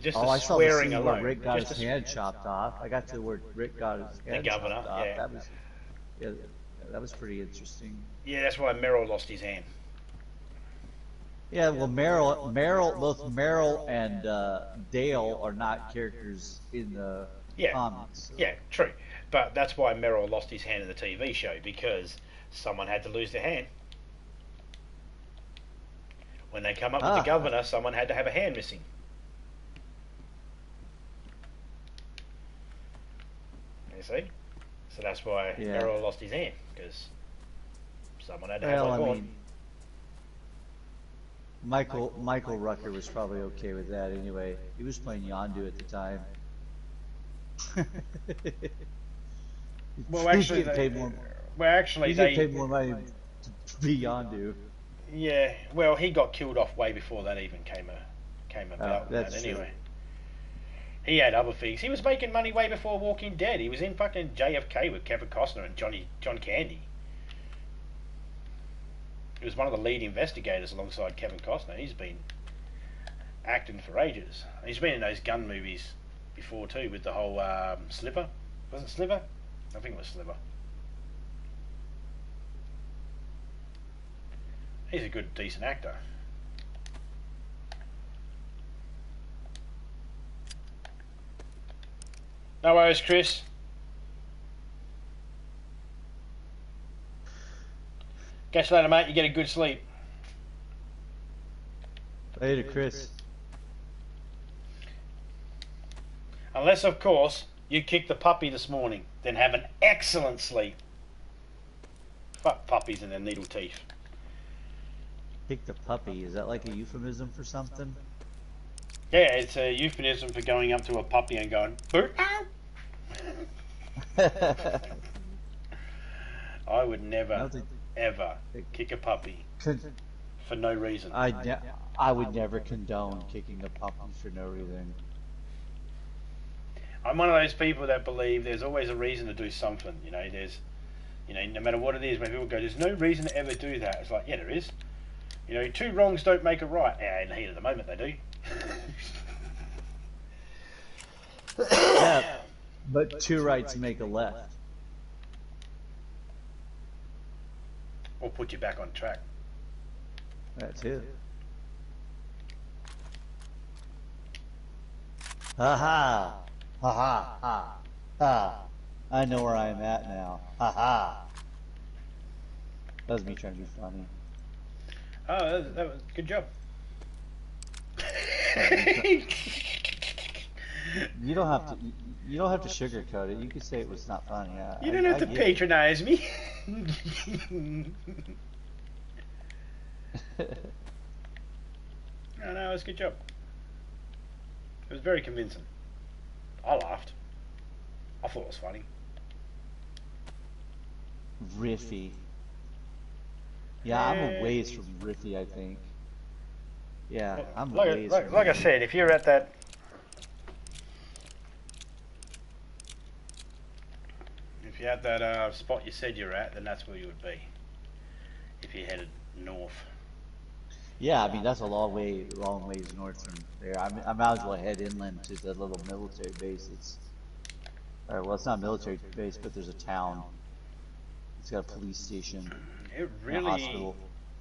Just I the saw the swearing scene alone. where Rick got his head chopped off. I got to where Rick got his head chopped off. Yeah. That was pretty interesting. Yeah, that's why Merrill lost his hand. Yeah, well, both Merrill and Dale are not characters in the comics. So. Yeah, true. But that's why Merrill lost his hand in the TV show, because someone had to lose their hand. When they come up with the governor, someone had to have a hand missing. You see? So that's why Merrill lost his hand, because someone had to have one born. Michael Rucker was probably okay with that anyway. He was playing Yondu at the time. Well, actually, they paid more money to be Yondu. Yeah, well, he got killed off way before that even came about. That's anyway. True. He had other things. He was making money way before Walking Dead. He was in fucking JFK with Kevin Costner and John Candy. He was one of the lead investigators alongside Kevin Costner. He's been acting for ages. He's been in those gun movies before too, with the whole Sliver. Was it Sliver? I think it was Sliver. He's a good, decent actor. No worries, Chris. Catch you later, mate. You get a good sleep. Later, Chris. Unless, of course, you kicked the puppy this morning. Then have an excellent sleep. Fuck puppies and their needle teeth. Kick the puppy. Is that like a euphemism for something? Yeah, it's a euphemism for going up to a puppy and going, "Boot." I would never, ever kick a puppy for no reason. I would never condone kicking a puppy for no reason. I'm one of those people that believe there's always a reason to do something. No matter what it is, when people go, "There's no reason to ever do that." It's like, yeah, there is. Two wrongs don't make a right. Yeah, in the heat of the moment, they do. Yeah, but two rights make a left. Or put you back on track. That's it. Ha ha. Ha ha ha. Ha. I know where I'm at now. Ha ha. That was me trying to be funny. Oh, that was good job. You don't have to. You don't have to sugarcoat it. You could say it was not funny. You don't have to patronize me. No, it was a good job. It was very convincing. I laughed. I thought it was funny. Riffy. Yeah, I'm a ways from riffy, I think. Yeah, I'm a ways from like I said, if you're at that... If you're at that spot you said you're at, then that's where you would be. If you headed north. Yeah, I mean, that's a long ways north from there. I might as well head inland to the little military base. Well, it's not a military base, but there's a town. It's got a police station. It really... A hospital.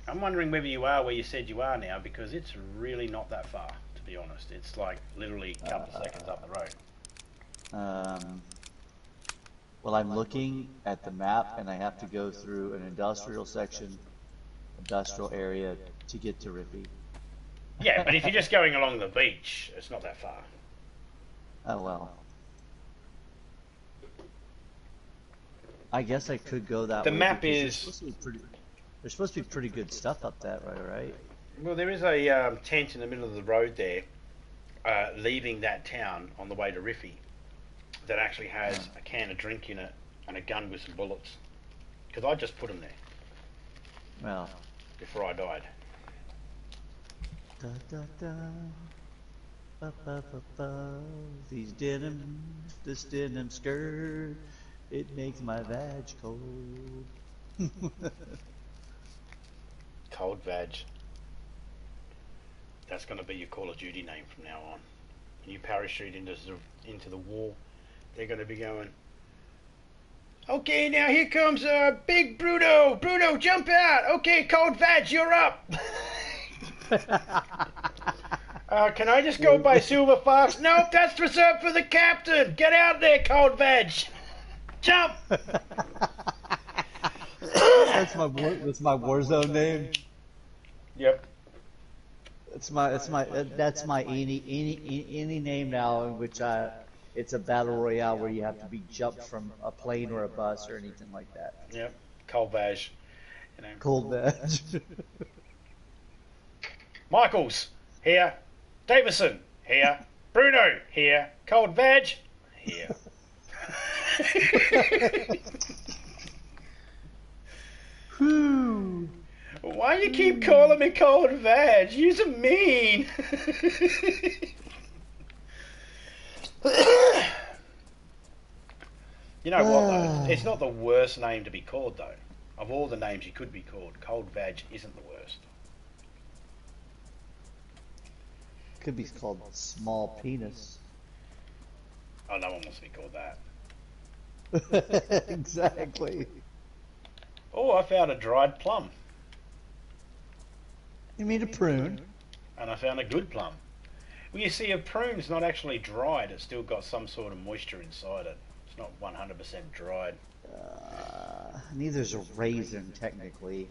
I'm wondering whether you are where you said you are now, because it's really not that far, to be honest. It's like literally a couple of seconds up the road. Well, I'm looking at the map, and I have to go through an industrial section, industrial area to get to Rippy. Yeah, but if you're just going along the beach, it's not that far. Oh well. I guess I could go that way. The map because is... There's supposed to be pretty good stuff up that way, right? Well, there is a tent in the middle of the road there, leaving that town on the way to Riffy, that actually has a can of drink in it and a gun with some bullets. Because I just put them there. Well. Before I died. Da, da, da. Ba, ba, ba, ba. This denim skirt, it makes my vag cold. Cold vag. That's going to be your Call of Duty name from now on. When you parachute into the war, they're going to be going, okay, now here comes Big Bruno. Bruno, jump out. Okay, Cold Vag, you're up. Can I just go by Silver Fox? Nope, that's reserved for the captain. Get out there, Cold Vag. Jump. That's my Warzone name. Yep. That's my any name now in which it's a battle royale where you have to be jumped from a plane or a bus or anything like that. Yep. Cold Vag. You know. Cold Vag. Michaels here. Davison here. Bruno here. Cold Vag here. Whew. Why you keep calling me Cold Vag? You're mean. You know what though? It's not the worst name to be called though. Of all the names you could be called, Cold Vag isn't the worst. Could be called Small Penis. Oh, no one wants to be called that. Exactly. Oh, I found a dried plum. You mean a prune? And I found a good plum. Well, you see, a prune's not actually dried. It's still got some sort of moisture inside it. It's not 100% dried. Neither's a raisin, technically.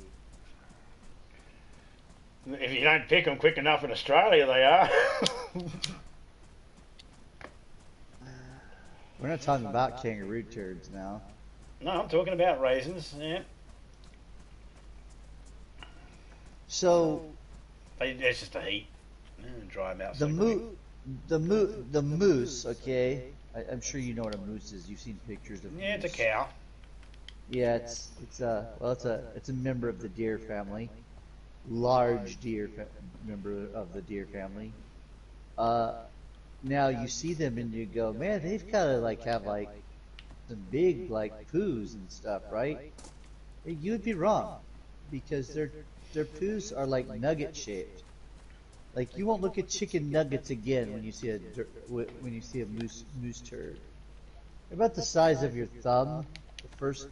If you don't pick them quick enough in Australia, they are. We're not talking about kangaroo turds now. No, I'm talking about raisins, yeah. So... It's just the heat. Dry them out. The moose, okay? I'm sure you know what a moose is. You've seen pictures of yeah, moose. It's a cow. Yeah, it's a member of the deer family. Large deer member of the deer family. Now you see them and you go, man, they've gotta have some big poos and stuff, right? You would be wrong, because their poos are nugget shaped. Like, you won't look at chicken nuggets again when you see a moose turd. They're about the size of your thumb, the first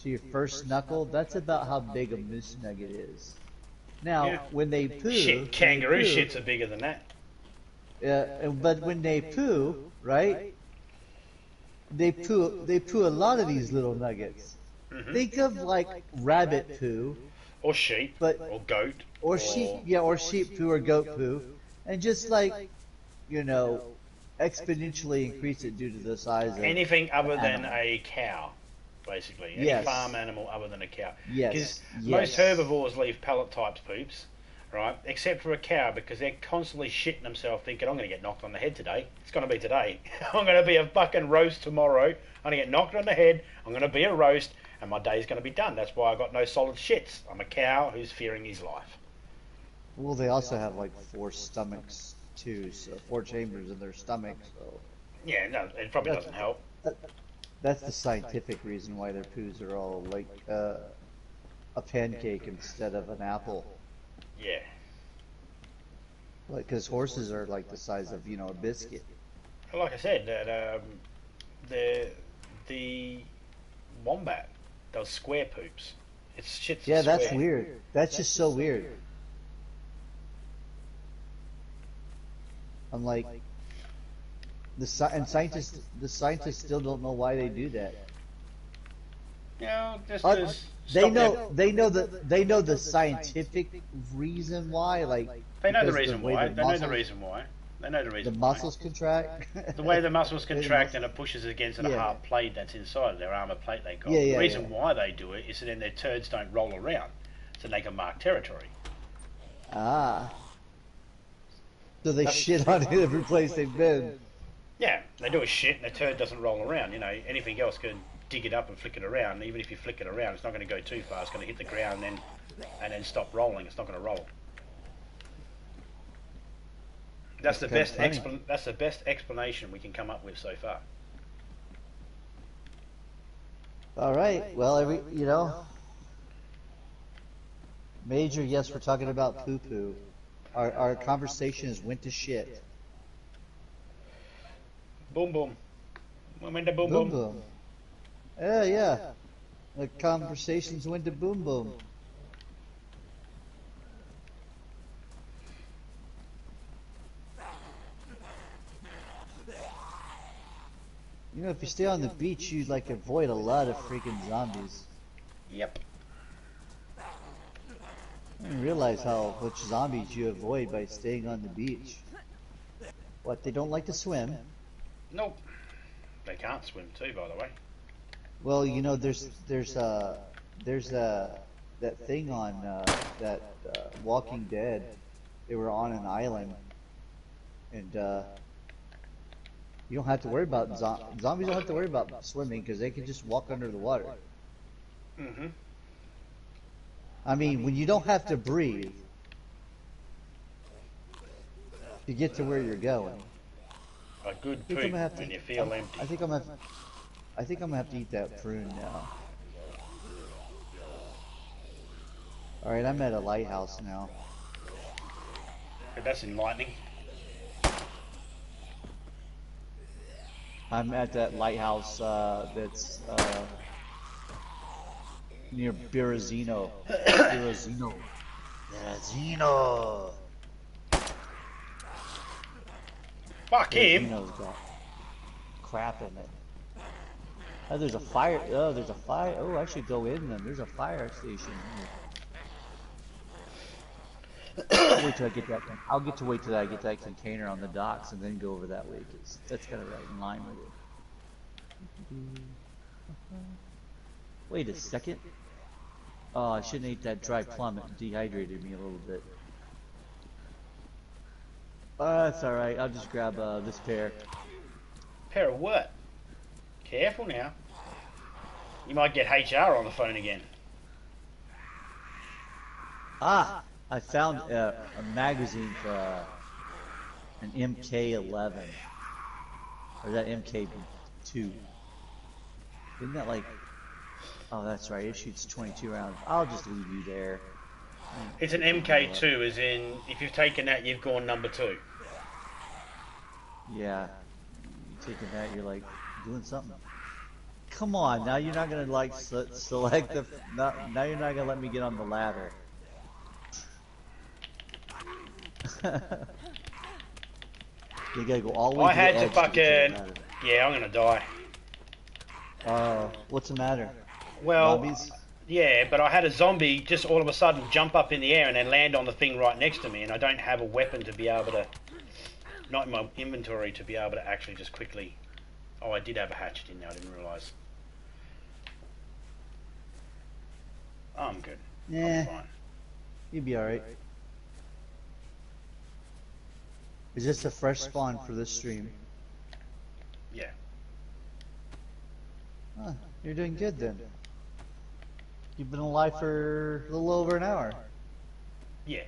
to your first knuckle. That's about how big a moose nugget is. Now, when they poo, kangaroo shits are bigger than that. But when they poo, right? They poo a lot of these little nuggets. Mm-hmm. Think of rabbit poo, or sheep, or goat, or sheep poo or goat poo, and just exponentially increase it due to the size of anything other than a cow, basically. Any farm animal other than a cow. Yes. Because most herbivores leave pellet types poops, right? Except for a cow, because they're constantly shitting themselves thinking, I'm going to get knocked on the head today. It's going to be today. I'm going to be a fucking roast tomorrow. I'm going to get knocked on the head. I'm going to be a roast. And my day's going to be done. That's why I got no solid shits. I'm a cow who's fearing his life. Well, they also have 4 stomachs too, so 4 chambers in their stomach. So yeah, no, it probably doesn't help. That's the scientific reason why their poos are all like a pancake instead of an apple. Yeah. Because horses are the size of a biscuit. Like I said, that the wombat. Those square poops. It's shit's yeah, square. That's weird. That's just so weird. I'm like, the scientists still don't know why they do that. You know, just Uh, to they stop them. know the scientific reason why, like They know the because reason why. They know the reason why. They know the the reason why. muscles contract. The way the muscles The contract and it pushes against the Yeah. hard plate that's inside of their armor plate they got. Yeah, The yeah, reason yeah. why they do it is so then their turds don't roll around, so they can mark territory. Ah. So they That's- shit on every place they've been. Yeah, they do a shit and the turd doesn't roll around. You know, anything else can dig it up and flick it around. Even if you flick it around, it's not going to go too far. It's going to hit the ground and then stop rolling. It's not going to roll. That's the best. That's the best explanation we can come up with so far. All right. Well, Major. Yes, we're talking about poo poo. Our conversation has went to shit. Boom boom. We went to boom Boom boom. boom. Yeah, yeah. The conversations went to boom boom. You know, if you stay on the beach, you'd like avoid a lot of freaking zombies. Yep. I didn't realize how much zombies you avoid by staying on the beach. What, they don't like to swim? Nope. They can't swim too, by the way. Well, you know, there's that thing on that Walking Dead. They were on an island, and you don't have to worry about zombies. Don't have to worry about swimming because they can just walk under the water. Mm-hmm. I mean, when you don't have to breathe to get to where you're going. A good I think I'm poop gonna have to, when you feel empty. I think I'm gonna have to eat that prune now. All right, I'm at a lighthouse now. But that's enlightening. I'm at that lighthouse that's near Berezino. Berezino. Berezino. Fuck him. Berezino's got crap in it. Oh, there's a fire. Oh, there's a fire. Oh, I should go in then. There's a fire station here. I'll wait till I get that. I'll get to wait till I get that container on the docks and then go over that way because that's kind of right in line with it. Wait a second. Oh, I shouldn't eat that dry plum. It dehydrated me a little bit. That's all right. I'll just grab this pear. Pair of what? Careful now. You might get HR on the phone again. Ah, I found a magazine for an MK11. Or that MK2. Isn't that like... Oh, that's right. It shoots 22 rounds. I'll just leave you there. It's an MK2, as in, if you've taken that, you've gone number 2. Yeah. You're taking that, you're like doing something. Come on, now you're not gonna like select the... Now you're not gonna let me get on the ladder. You gotta go all the way I to the had to edge get to the fucking... ladder. Yeah, I'm gonna die. What's the matter? Well, Zombies? yeah, but I had a zombie just all of a sudden jump up in the air and then land on the thing right next to me, and I don't have a weapon to be able to... Not in my inventory to be able to actually just quickly... Oh, I did have a hatchet in there, I didn't realise. I'm good. Nah. I'm fine. You'll be alright. Is this a fresh spawn for this stream? Yeah. Huh, you're doing good then. You've been alive for a little over an hour. Yeah.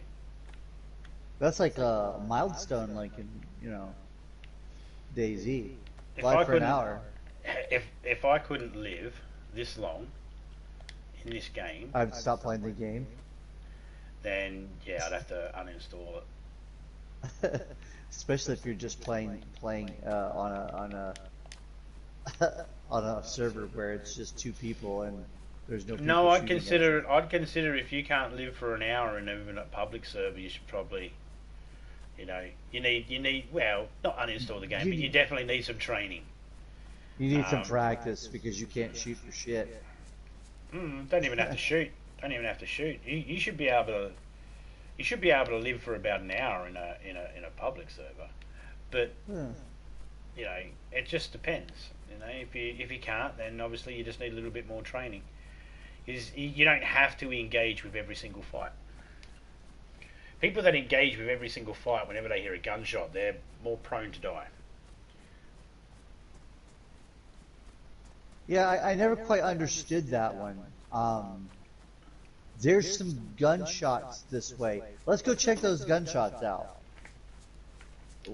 That's like a milestone, like in, DayZ. If Live I for an couldn't- hour. If I couldn't live this long in this game, I'd stop playing the game. then yeah, I'd have to uninstall it. Especially if you're just playing on a on a server where it's just 2 people and there's no people No, I'd shooting at consider if you can't live for an hour in even a public server, you should probably You know, you need well, not uninstall the game, but you definitely need some training. You need some practice because you can't shoot for shit. Don't even have to shoot. Don't even have to shoot. You should be able to. You should be able to live for about an hour in a public server, but you know it just depends. You know, if you can't, then obviously you just need a little bit more training. You don't have to engage with every single fight. People that engage with every single fight, whenever they hear a gunshot, they're more prone to die. Yeah, I never quite understood that one. There's some gunshots this way. Let's go check those gunshots out.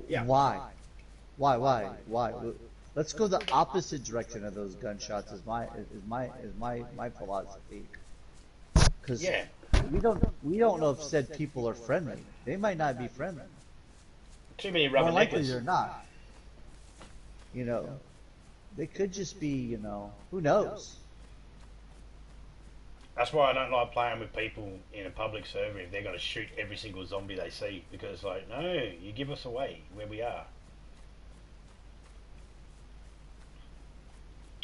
Yeah. Why? Why? Let's go the opposite direction of those gunshots. Is my philosophy. Because we don't know if said people are friendly. They might not be friendly. Too many More rubber likely nickers. they're not. You know, they could just be. You know, who knows? That's why I don't like playing with people in a public server if they're going to shoot every single zombie they see, because like, no, you give us away where we are.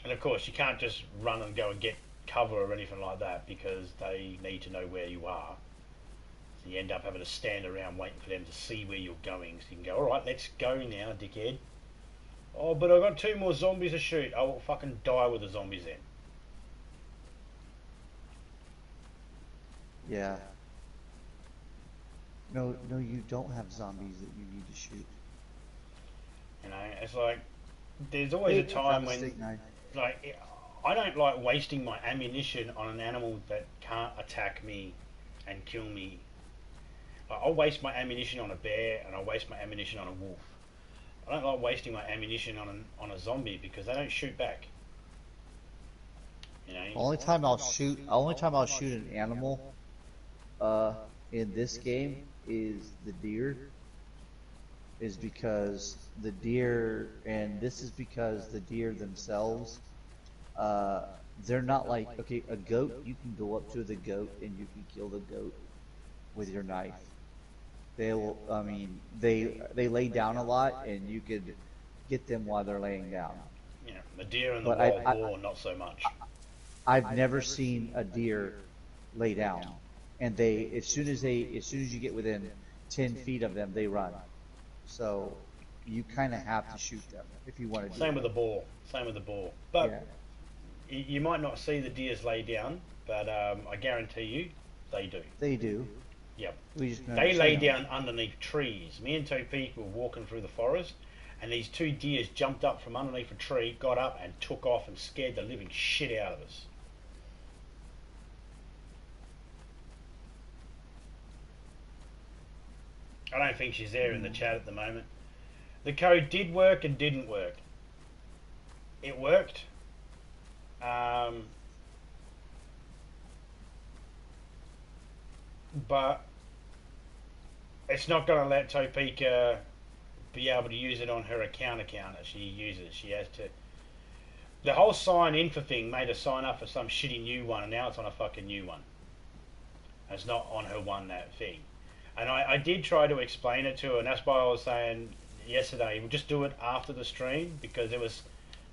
And of course, you can't just run and go and get cover or anything like that because they need to know where you are. So you end up having to stand around waiting for them to see where you're going. So you can go, all right, let's go now, dickhead. Oh, but I've got 2 more zombies to shoot. I will fucking die with the zombies then. Yeah. No, you don't have zombies that you need to shoot. You know, it's like there's always a time when, like, I don't like wasting my ammunition on an animal that can't attack me and kill me. Like, I'll waste my ammunition on a bear and I'll waste my ammunition on a wolf. I don't like wasting my ammunition on a zombie because they don't shoot back. You know. Only time I'll shoot an animal in this game is the deer. Is because the deer, and this is because the deer themselves, they're not like, okay, a goat, you can go up to the goat and you can kill the goat with your knife. They will, I mean, they lay down a lot and you could get them while they're laying down. Yeah, the deer and the wild boar, not so much. I've never seen a deer lay down, and as soon as you get within 10 feet of them, they run. So you kind of have to shoot them if you want to do Same with the boar. But yeah. You might not see the deers lay down, but I guarantee you, they do. They do. Yep. They lay down underneath trees. Me and 2 people were walking through the forest, and these 2 deers jumped up from underneath a tree, got up, and took off and scared the living shit out of us. I don't think she's there in the chat at the moment. The code did work and didn't work. It worked. But it's not going to let Topeka be able to use it on her account that she uses. She has to. The whole sign in for thing made her sign up for some shitty new one, and now it's on a fucking new one. It's not on her one that thing. And I did try to explain it to her, and that's why I was saying yesterday, we'll just do it after the stream, because there was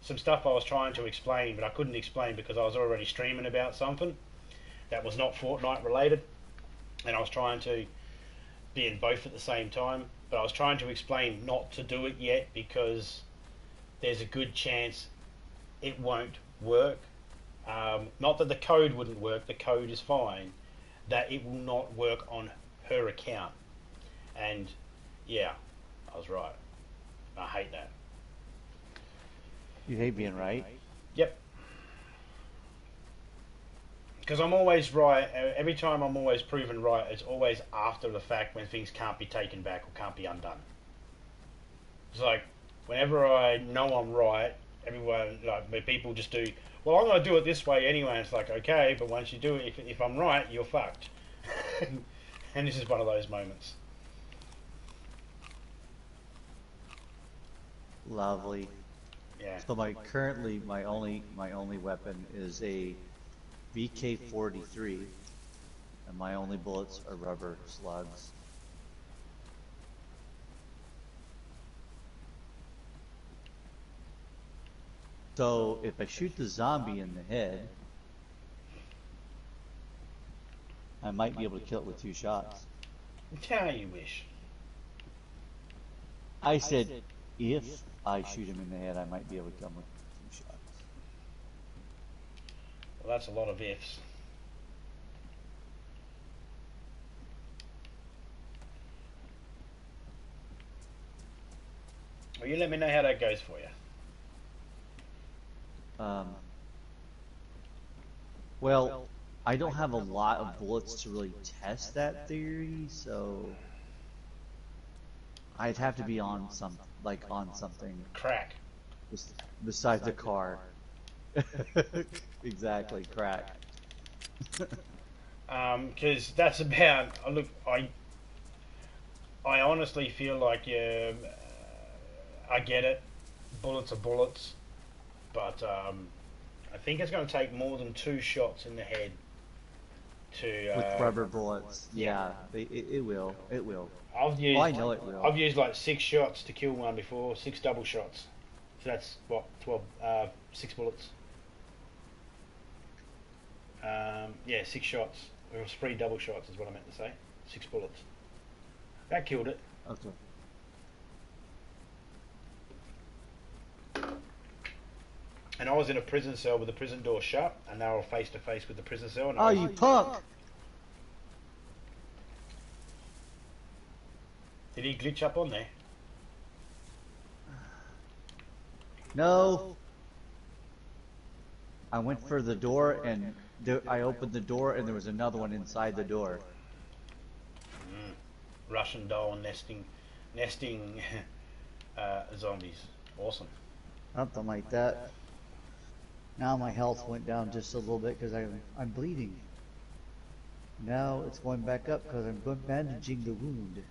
some stuff I was trying to explain, but I couldn't explain because I was already streaming about something that was not Fortnite related, and I was trying to be in both at the same time, but I was trying to explain not to do it yet because there's a good chance it won't work. Not that the code wouldn't work, the code is fine, that it will not work on her account. And yeah, I was right. I hate that. You hate being right? Yep. Because I'm always right. Every time I'm always proven right, it's always after the fact when things can't be taken back or can't be undone. It's like, whenever I know I'm right, everyone, like, people just do, well, I'm going to do it this way anyway. And it's like, okay, but once you do it, if I'm right, you're fucked. And this is one of those moments. Lovely. Yeah. So currently my only weapon is a VK-43, and my only bullets are rubber slugs. So if I shoot the zombie in the head, I might be able to kill it with 2 shots. How you wish. I said if I shoot him in the head, I might be able to kill him with 2 shots. Well, that's a lot of ifs. Well, you let me know how that goes for you. Well, I don't have a lot of bullets to really test that theory, so I'd have to be on something Crack. besides the car. Exactly, crack. Because that's about. Look, I honestly feel like I get it. Bullets are bullets, but I think it's going to take more than 2 shots in the head to. With rubber bullets, yeah, it will. It will. I know it will. I've used like 6 shots to kill one before, 6 double shots. So that's what 12, 6 bullets. Yeah, 6 shots. Or 3 double shots is what I meant to say. 6 bullets. That killed it. Okay. And I was in a prison cell with the prison door shut, and they were face to face with the prison cell. And Oh, you punk! Did he glitch up on there? No. I went for the door, and I opened the door, and there was another one inside the door. Russian doll nesting zombies. Awesome. Something like that. Now my health went down just a little bit because I'm bleeding. Now it's going back up because I'm bandaging the wound.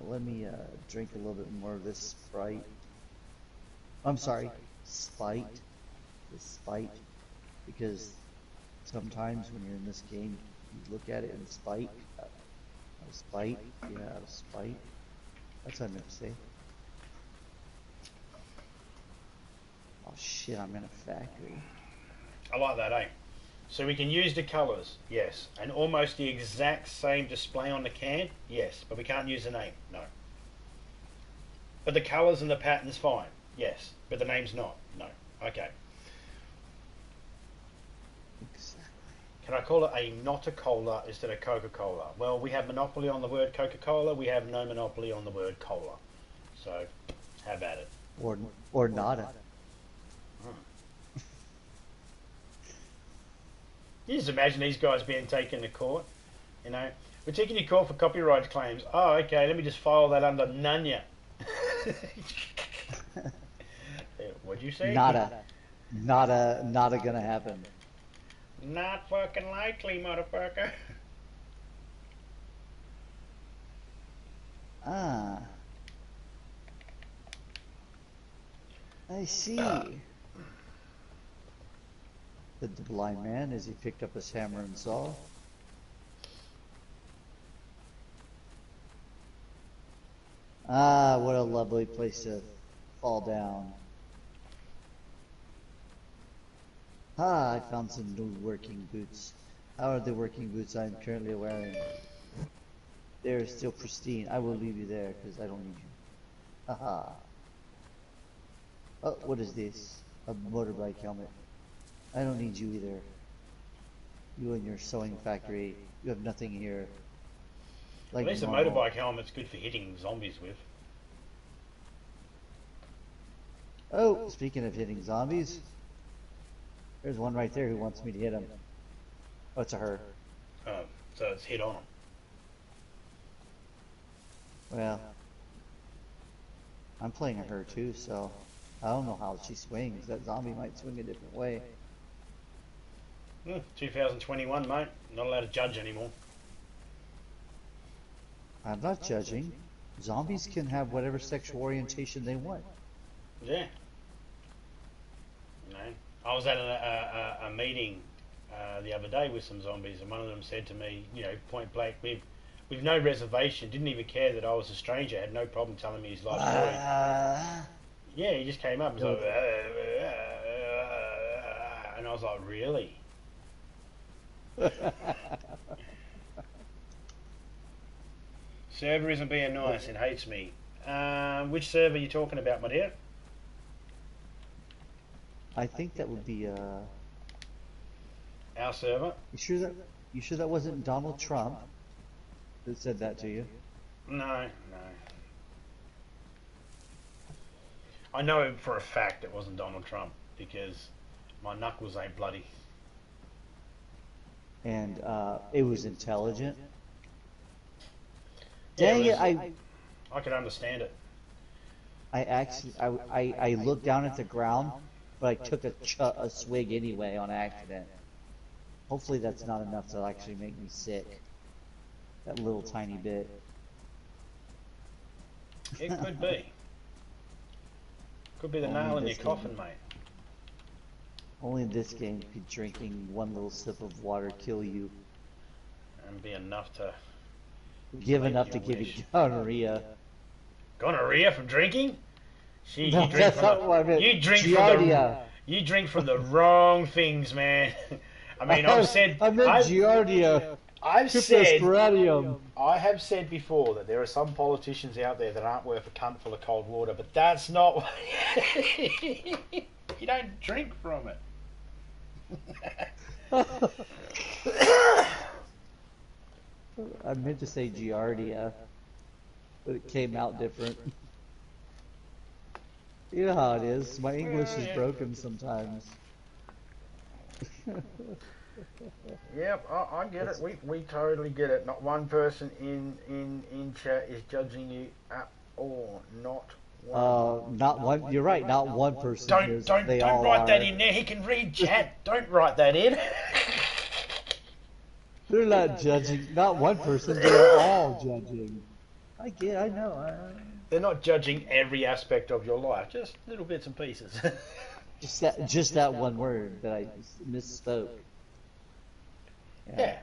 Let me drink a little bit more of this Sprite. I'm sorry, Spite. This Spite. Because sometimes when you're in this game, you look at it and spite. Spite? Yeah, spite. That's what I meant to say. Oh shit, I'm in a factory. I like that, eh? So we can use the colours, yes. And almost the exact same display on the can, yes. But we can't use the name, no. But the colours and the pattern's fine, yes. But the name's not, no. Okay. Exactly. Can I call it a not-a-cola instead of Coca-Cola? Well, we have monopoly on the word Coca-Cola. We have no monopoly on the word cola. So, how about it? Or nada. You just imagine these guys being taken to court. You know, we're taking you to court for copyright claims. Oh, okay, let me just file that under Nanya. What'd you say? Nada gonna happen. Not fucking likely, motherfucker. Ah. I see. Said the blind man as he picked up his hammer and saw. Ah, what a lovely place to fall down. Ah, I found some new working boots. How are the working boots I'm currently wearing? They're still pristine. I will leave you there because I don't need you. Haha. Oh, what is this? A motorbike helmet. I don't need you either. You and your sewing factory. You have nothing here. Like at least a motorbike helmet's good for hitting zombies with. Oh, speaking of hitting zombies, there's one right there who wants me to hit him. Oh, it's a her. Oh, so it's hit on them. Well, I'm playing a her too, so I don't know how she swings. That zombie might swing a different way. 2021, mate. Not allowed to judge anymore. I'm not judging. Zombies can have whatever sexual orientation they want. Yeah. You know, I was at a meeting the other day with some zombies, and one of them said to me, you know, point blank, with no reservation, didn't even care that I was a stranger, had no problem telling me his life story. Yeah, he just came up and was like, and I was like, really? Server isn't being nice, it hates me. Which server are you talking about, my dear? I think that would be Our server? You sure that wasn't Donald Trump that said that to you? No. I know for a fact it wasn't Donald Trump because my knuckles ain't bloody. And it was intelligent. Yeah, Dang it! I can understand it. I looked down at the ground, but I took a swig anyway on accident. Hopefully that's not enough to actually make me sick. That little tiny bit. It could be. Could be the nail in your coffin, mate. Only in this game could drinking one little sip of water kill you. And be enough to... Give enough to give you gonorrhea. Gonorrhea from drinking? Gee, No, that's not what I meant. You drink from the wrong things, man. I mean, I meant Giardia. I have said before that there are some politicians out there that aren't worth a cunt full of cold water, but that's not what... You don't drink from it. I meant to say Giardia, but it came out different. You know how it is. My English is broken sometimes. Yep, I get it. We totally get it. Not one person in chat is judging you at all. Not one. Not one. You're right. Not one person. Don't write that in there. He can read chat. Don't write that in. They're not judging. Not one person. They're all judging. I know. They're not judging every aspect of your life. Just little bits and pieces. just that one word that I misspoke. Yeah.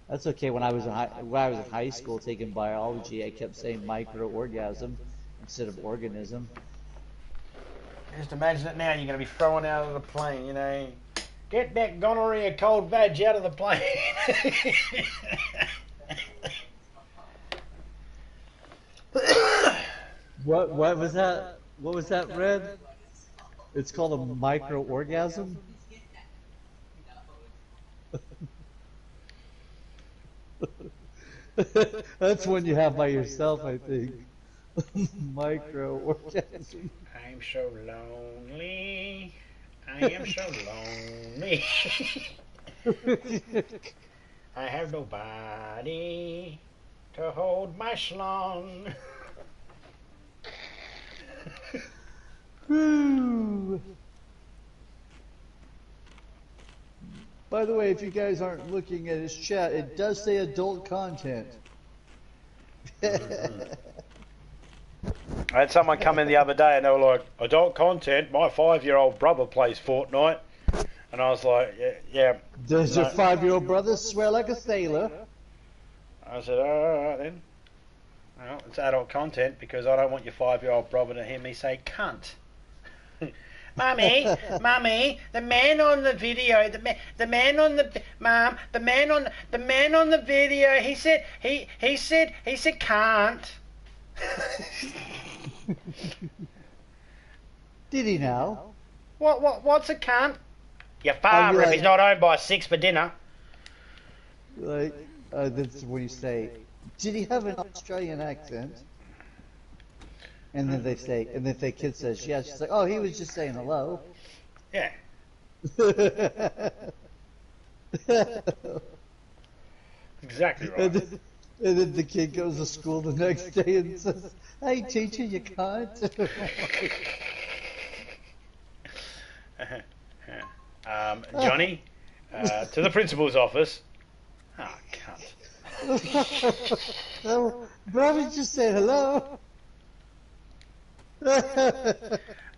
That's okay. When I was in high school taking biology, I kept saying microorgasm instead of organism. Just imagine it now. You're going to be thrown out of the plane. You know, get that gonorrhea cold vag out of the plane. What was that? What was that, Red? It's called a microorgasm. That's one you have by yourself, I think. Microorgasm. I'm so lonely. I am so lonely. I have nobody to hold my schlong. By the way, if you guys aren't looking at his chat, it does say adult content. I had someone come in the other day and they were like, adult content, my 5-year-old brother plays Fortnite. And I was like, yeah. Does your 5-year-old brother swear like a sailor? I said, alright then. Well, it's adult content because I don't want your 5-year-old brother to hear me say cunt. Mummy, the man on the video, the man on the video, he said can't. Did he now? What's a cunt? Your father, if he's not home by 6 for dinner. Like, that's when you say, did he have an Australian accent? And then they say, and if the kid says yes, she's like, oh, he was just saying hello. Yeah. Exactly right. And then the kid goes to school the next day and says, hey, teacher, you can't. Johnny, to the principal's office. Ah, cunt. Oh, brother just said hello.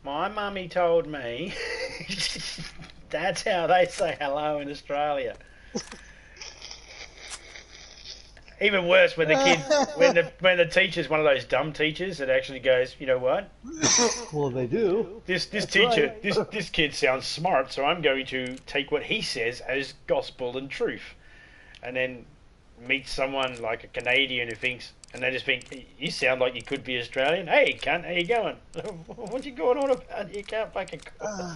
My mummy told me that's how they say hello in Australia. Even worse when the kid, when the teacher's one of those dumb teachers that actually goes, you know what? Well, they do. This That's teacher, right. this kid sounds smart, so I'm going to take what he says as gospel and truth. And then meet someone like a Canadian who thinks, and they just think, you sound like you could be Australian. Hey, cunt, how you going? What you going on about? You can't fucking call.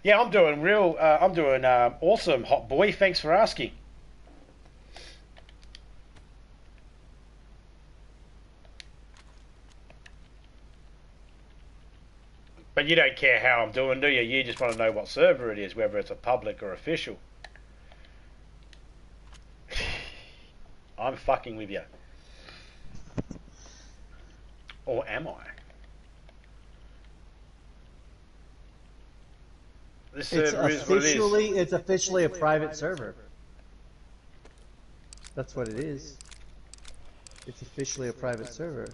Yeah, I'm doing real. I'm doing awesome, hot boy. Thanks for asking. But you don't care how I'm doing, do you? You just want to know what server it is, whether it's a public or official. I'm fucking with you. Or am I? This server is what it is. It's officially a private server. That's what it is. It's officially a private server.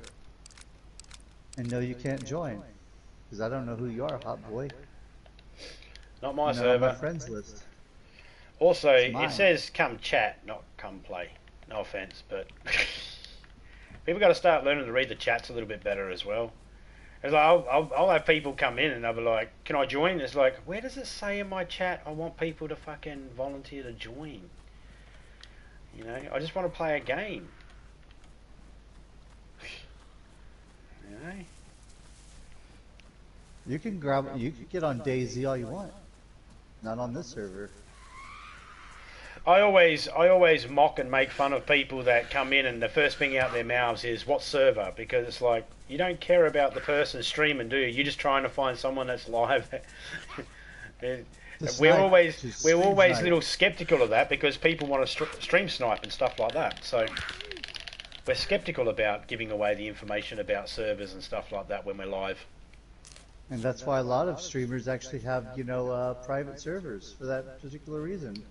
And no, you can't join. Because I don't know who you are, hot boy. Not my You're not server. on my friends list. Also, it says come chat, not come play. No offense, but people got to start learning to read the chats a little bit better as well. It's like I'll have people come in and they'll be like, "Can I join?" It's like, where does it say in my chat I want people to fucking volunteer to join? You know, I just want to play a game. You know. You can get on DayZ all you want. Not on this server. I always mock and make fun of people that come in and the first thing out their mouths is what server, because it's like you don't care about the person streaming, do you? You're just trying to find someone that's live. We're always a little skeptical of that because people want to stream snipe and stuff like that. So we're skeptical about giving away the information about servers and stuff like that when we're live. And that's why a lot of streamers actually have, private servers for that particular reason.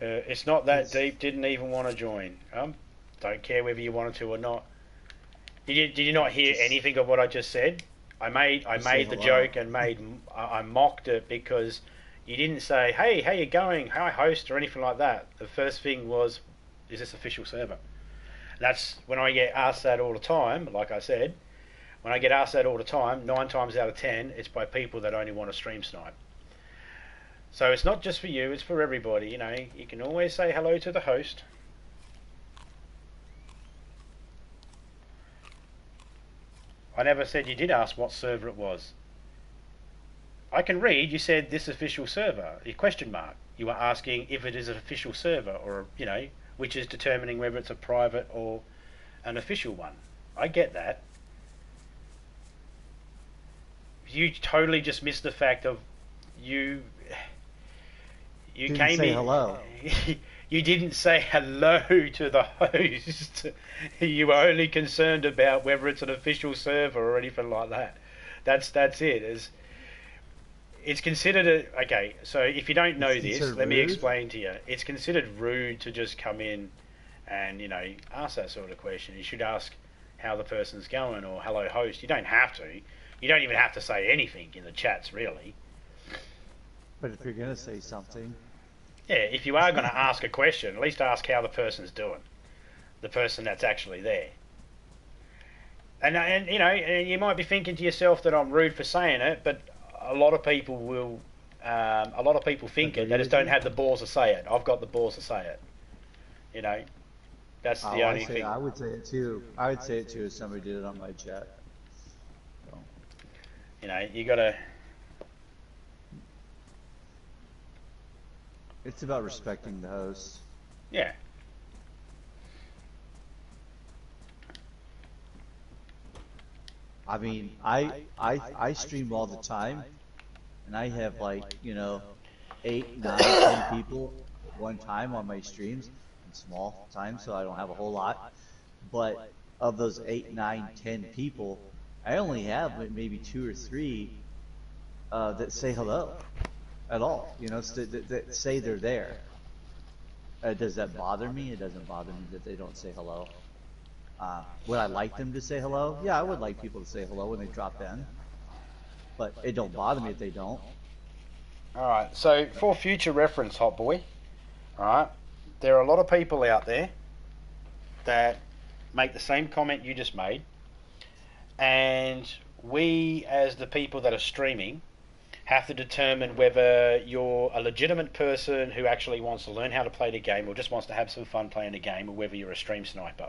It's not that deep. Didn't even want to join. Don't care whether you wanted to or not. Did you not hear anything of what I just said? I made the joke and I mocked it because you didn't say, "Hey, how you going? Hi, host," or anything like that. The first thing was, "Is this official server?" And that's when I get asked that all the time. Like I said, when I get asked that all the time, 9 times out of 10, it's by people that only want to stream snipe. So it's not just for you, it's for everybody, you know. You can always say hello to the host. I never said you did ask what server it was. I can read, you said this official server, a question mark. You were asking if it is an official server or, which is determining whether it's a private or an official one. I get that. You totally just missed the fact of you didn't came say in. Hello. You didn't say hello to the host. You were only concerned about whether it's an official server or anything like that. That's it. It's considered okay. So if you don't know this, let me explain to you. It's considered rude to just come in and ask that sort of question. You should ask how the person's going or hello host. You don't have to. You don't even have to say anything in the chats, really. But if you're going to say something... Yeah, if you are going to ask a question, at least ask how the person's doing. The person that's actually there. And you might be thinking to yourself that I'm rude for saying it, but a lot of people will... a lot of people think it. They just don't have the balls to say it. I've got the balls to say it. That's the only thing. I would say it too. I would say it too if somebody did it on my chat. So. You got to... It's about respecting the host. Yeah. I mean, I stream all the time, and I have 8, 9, 10 people one time on my streams. In small time, so I don't have a whole lot. But of those 8, 9, 10 people, I only have maybe 2 or 3 that say hello at all. That say they're there. Does that bother me? It doesn't bother me that they don't say hello. Would I like them to say hello? Yeah, I would like people to say hello when they drop in. But it don't bother me if they don't. Alright, so for future reference, Hot Boy, alright, there are a lot of people out there that make the same comment you just made, and we, as the people that are streaming, have to determine whether you're a legitimate person who actually wants to learn how to play the game or just wants to have some fun playing the game, or whether you're a stream sniper.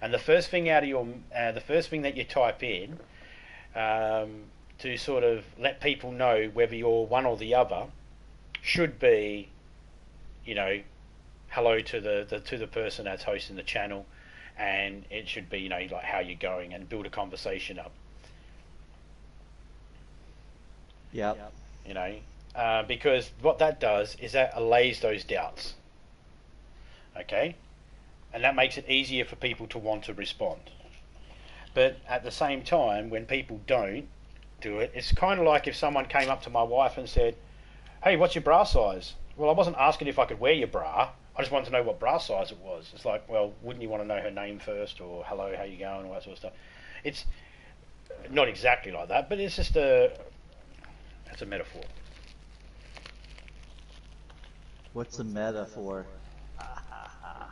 And the first thing that you type in to sort of let people know whether you're one or the other should be, you know, hello to the person that's hosting the channel, and it should be, you know, like how you're going, and build a conversation up. Yep. You know, because what that does is that allays those doubts. Okay, and that makes it easier for people to want to respond. But at the same time, when people don't do it, it's kind of like if someone came up to my wife and said, "Hey, what's your bra size?" Well, I wasn't asking if I could wear your bra. I just wanted to know what bra size it was. It's like, well, wouldn't you want to know her name first, or hello, how you going, all that sort of stuff. It's not exactly like that, but it's just that's a metaphor. What's the metaphor? I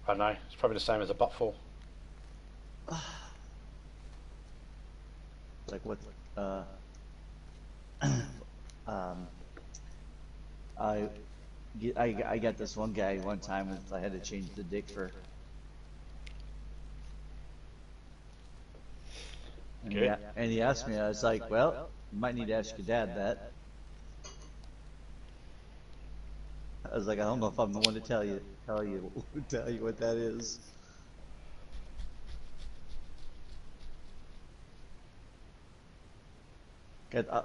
don't know. It's probably the same as a buttful. Like what? I got this one guy one time. I had to change the dick for. And he asked me. I was like, "Well, you might need to ask your dad that." I was like, "I don't know if I'm the one to tell you what that is."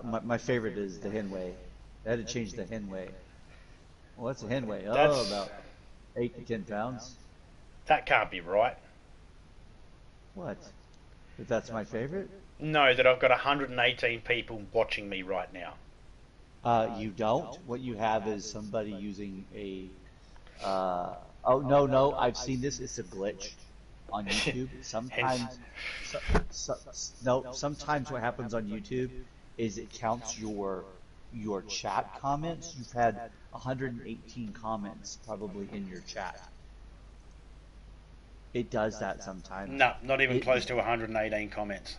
My favorite is the henway. I had to change the henway. Well, what's a henway? Oh, about 8 to 10 pounds. That can't be right. What? If that's my favorite? No, that I've got 118 people watching me right now. You don't. What you have is somebody using a. Oh no! I've seen this. It's a glitch on YouTube. Sometimes, Sometimes what happens on YouTube is it counts your chat comments. You've had 118 comments probably in your chat. It does that sometimes. No, not even close to 118 comments.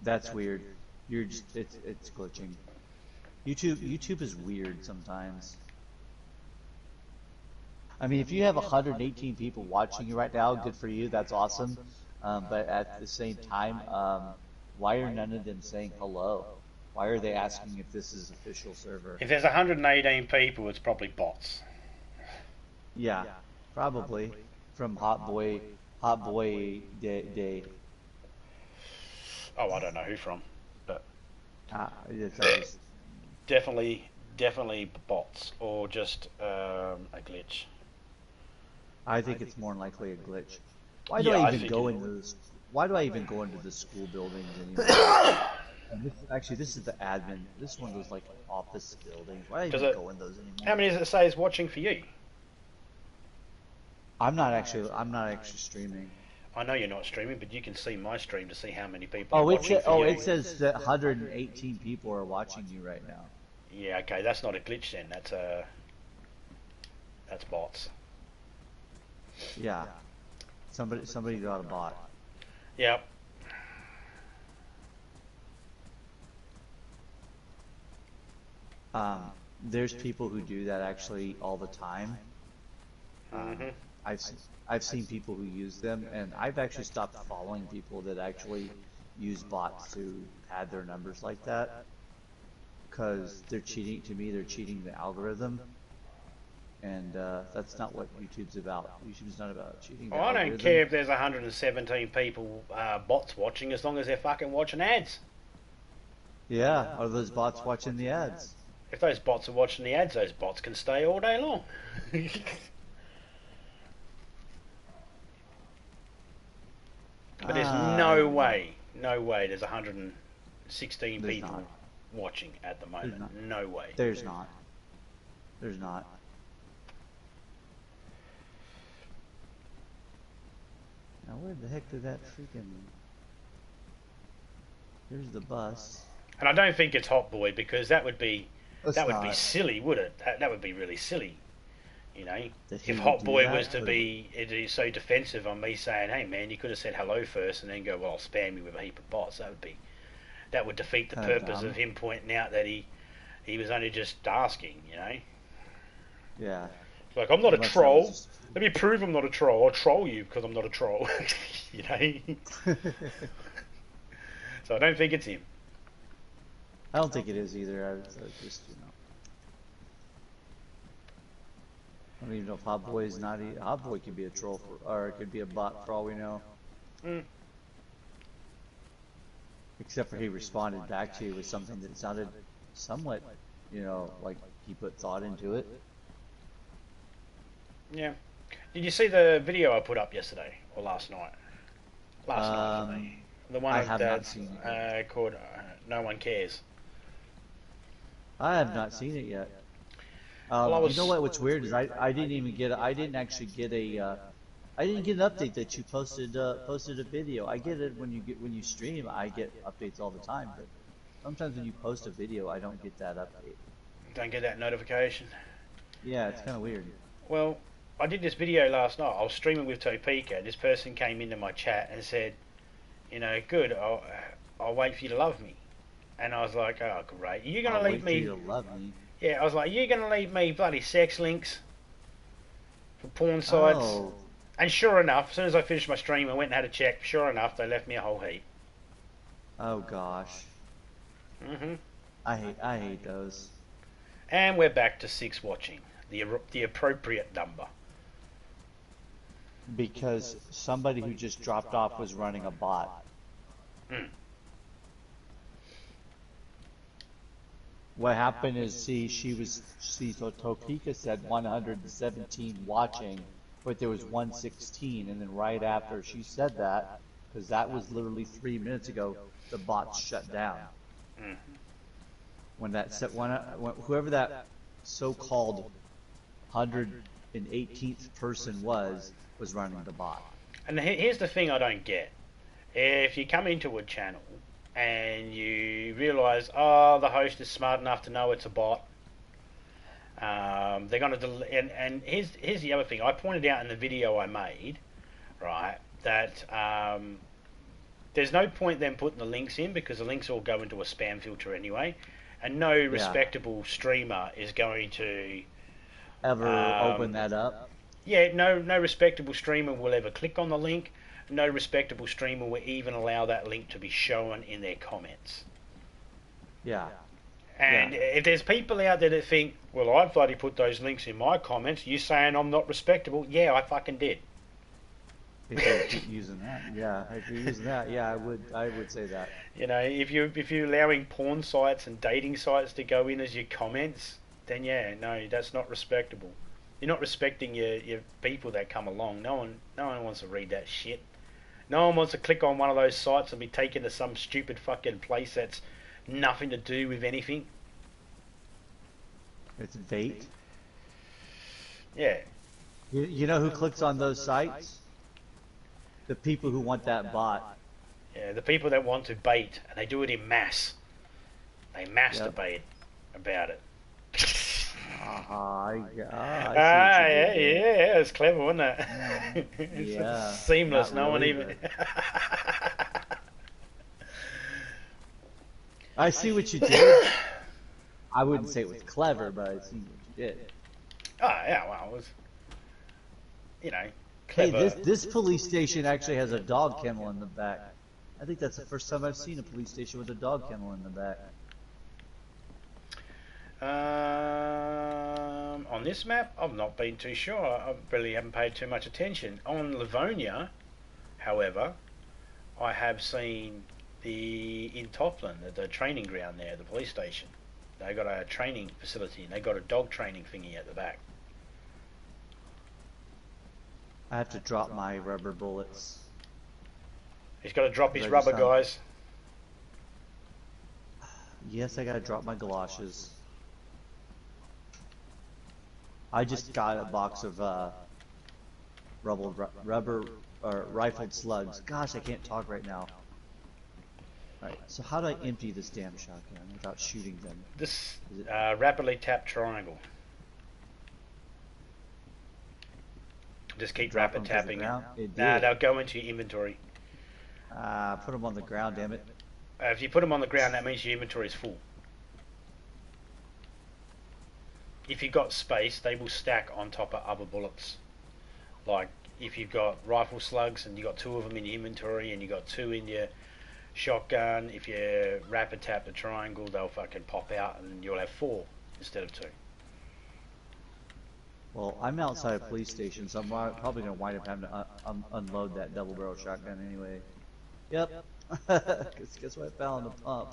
That's weird. You're just it's glitching. YouTube is weird sometimes. I mean, if you have 118 people watching you right now, good for you. That's awesome. But at the same time, why are none of them saying hello? Why are they asking if this is official server? If there's 118 people, it's probably bots. Yeah, probably from Hot Boy Day. Oh, I don't know who from, but it's definitely bots, or just a glitch. I think it's more likely a glitch. Why do I even go into this? Why do I even go into the school buildings anymore? This is the admin. This is one of those like office buildings. Why do I even go in those anymore? How many does it say is watching for you? I'm not actually streaming. I know you're not streaming, but you can see my stream to see how many people. It says that 118 people are watching you right now. Yeah, okay, that's not a glitch then. That's bots. Yeah, somebody got a bot. Yep. There's people who do that actually all the time. I've seen people who use them, and I've actually stopped following people that actually use bots to pad their numbers like that, because they're cheating. To me, they're cheating the algorithm, and that's not what YouTube's about. YouTube's not about cheating the algorithm. I don't care if there's 117 people, bots watching, as long as they're fucking watching ads. Yeah, are those bots watching the ads? If those bots are watching the ads, those bots can stay all day long. But there's no way there's 116 people watching at the moment. No way. There's not. There's not. Now where the heck did that freaking... Here's the bus. And I don't think it's Hot Boy, because that would be It's that would be not. silly, would it? That would be really silly. You know, That he if would Hot do Boy that? was to be it is so defensive on me saying, "Hey man, you could have said hello first and then go, well, I'll spam you with a heap of bots." That would defeat the Kinda purpose dumb. of him pointing out that he was only just asking. You know, Yeah. it's like, I'm not a Unless that troll. was Let me prove I'm not a troll. I'll troll you because I'm not a troll. You know. just... So I don't think it's him. I don't think it is either. I just, I don't even know if Hot Boy is not. Hot Boy could be a troll, or it could be a bot for all we know. Mm. Except for he responded back to you with something that sounded somewhat, like he put thought into it. Yeah. Did you see the video I put up yesterday or last night? Last night for me. The one I have not that's seen it. called "No One Cares." I have not seen it yet. Well, I was- You know what? What's weird is I didn't even get. I didn't actually get a. I didn't get an update that you posted a video. I get it when you stream. I get updates all the time, but sometimes when you post a video, I don't get that update. Don't get that notification. Yeah, it's kind of weird. Well, I did this video last night. I was streaming with Topeka. This person came into my chat and said, good, I'll wait for you to love me. And I was like, oh, great. Are you going to leave me... To love me. Yeah, I was like, you're going to leave me bloody sex links for porn sites? Oh, And sure enough, as soon as I finished my stream, I went and had a check. Sure enough, they left me a whole heap. oh gosh. Hmm I hate those. And we're back to 6 watching. The appropriate number. Because somebody who just dropped off was running a bot. Mm. What happened is, so Topeka said 117 watching, but there was 116, and then right after she said that, because that was literally 3 minutes ago, the bots shut down. Mm. When whoever that so-called 118th person was running the bot. And here's the thing I don't get. If you come into a channel and you realise, the host is smart enough to know it's a bot, they're going to and here's the other thing. I pointed out in the video I made, right, that there's no point them putting the links in, because the links all go into a spam filter anyway, and no respectable streamer is going to ever open that up. Yeah, no respectable streamer will ever click on the link. No respectable streamer will even allow that link to be shown in their comments. Yeah. And if there's people out there that think, well, I've bloody put those links in my comments, you saying I'm not respectable? Yeah, I fucking did. If you keep using that, yeah. If you're using that, yeah, I would say that. You know, if you're allowing porn sites and dating sites to go in as your comments, then yeah, no, that's not respectable. You're not respecting your people that come along. No one wants to read that shit. No one wants to click on one of those sites and be taken to some stupid fucking place that's nothing to do with anything. It's bait. Yeah. You know who clicks on those sites? The people who want that bot. Yeah, the people that want to bait, and they do it in mass. They masturbate about it. I see what yeah, you did. yeah, it's clever, wasn't it? It's Yeah, seamless. not No one really, even. I see what you did. I wouldn't say it was clever, but I see what you did. Oh yeah, well, it was, Hey, clever. this police station actually has a dog kennel in the back. I think that's the first time I've seen a police station with a dog kennel in the back. On this map, I've not been too sure. I really haven't paid too much attention. On Livonia, however, I have seen in Toplin, the training ground there, the police station. They got a training facility, and they got a dog training thingy at the back. I have to drop my rubber bullets. He's got to drop his Ready, rubber, son. guys. Yes, I gotta drop my galoshes. I just got a box of rubber or rifled slugs. Gosh, I can't talk right now. Alright, so how do I empty this damn shotgun without shooting them? This rapidly tap triangle. Just keep rapid tapping. Nah, they'll go into your inventory. Put them on the ground, damn it. If you put them on the ground, that means your inventory is full. If you've got space, they will stack on top of other bullets. Like, if you've got rifle slugs and you've got 2 of them in your inventory and you've got 2 in your shotgun, if you rapid tap the triangle, they'll fucking pop out and you'll have 4 instead of 2. Well, I'm outside a police station, so I'm probably going to wind up having to unload that double barrel shotgun anyway. Yep. Guess what I found in the pump?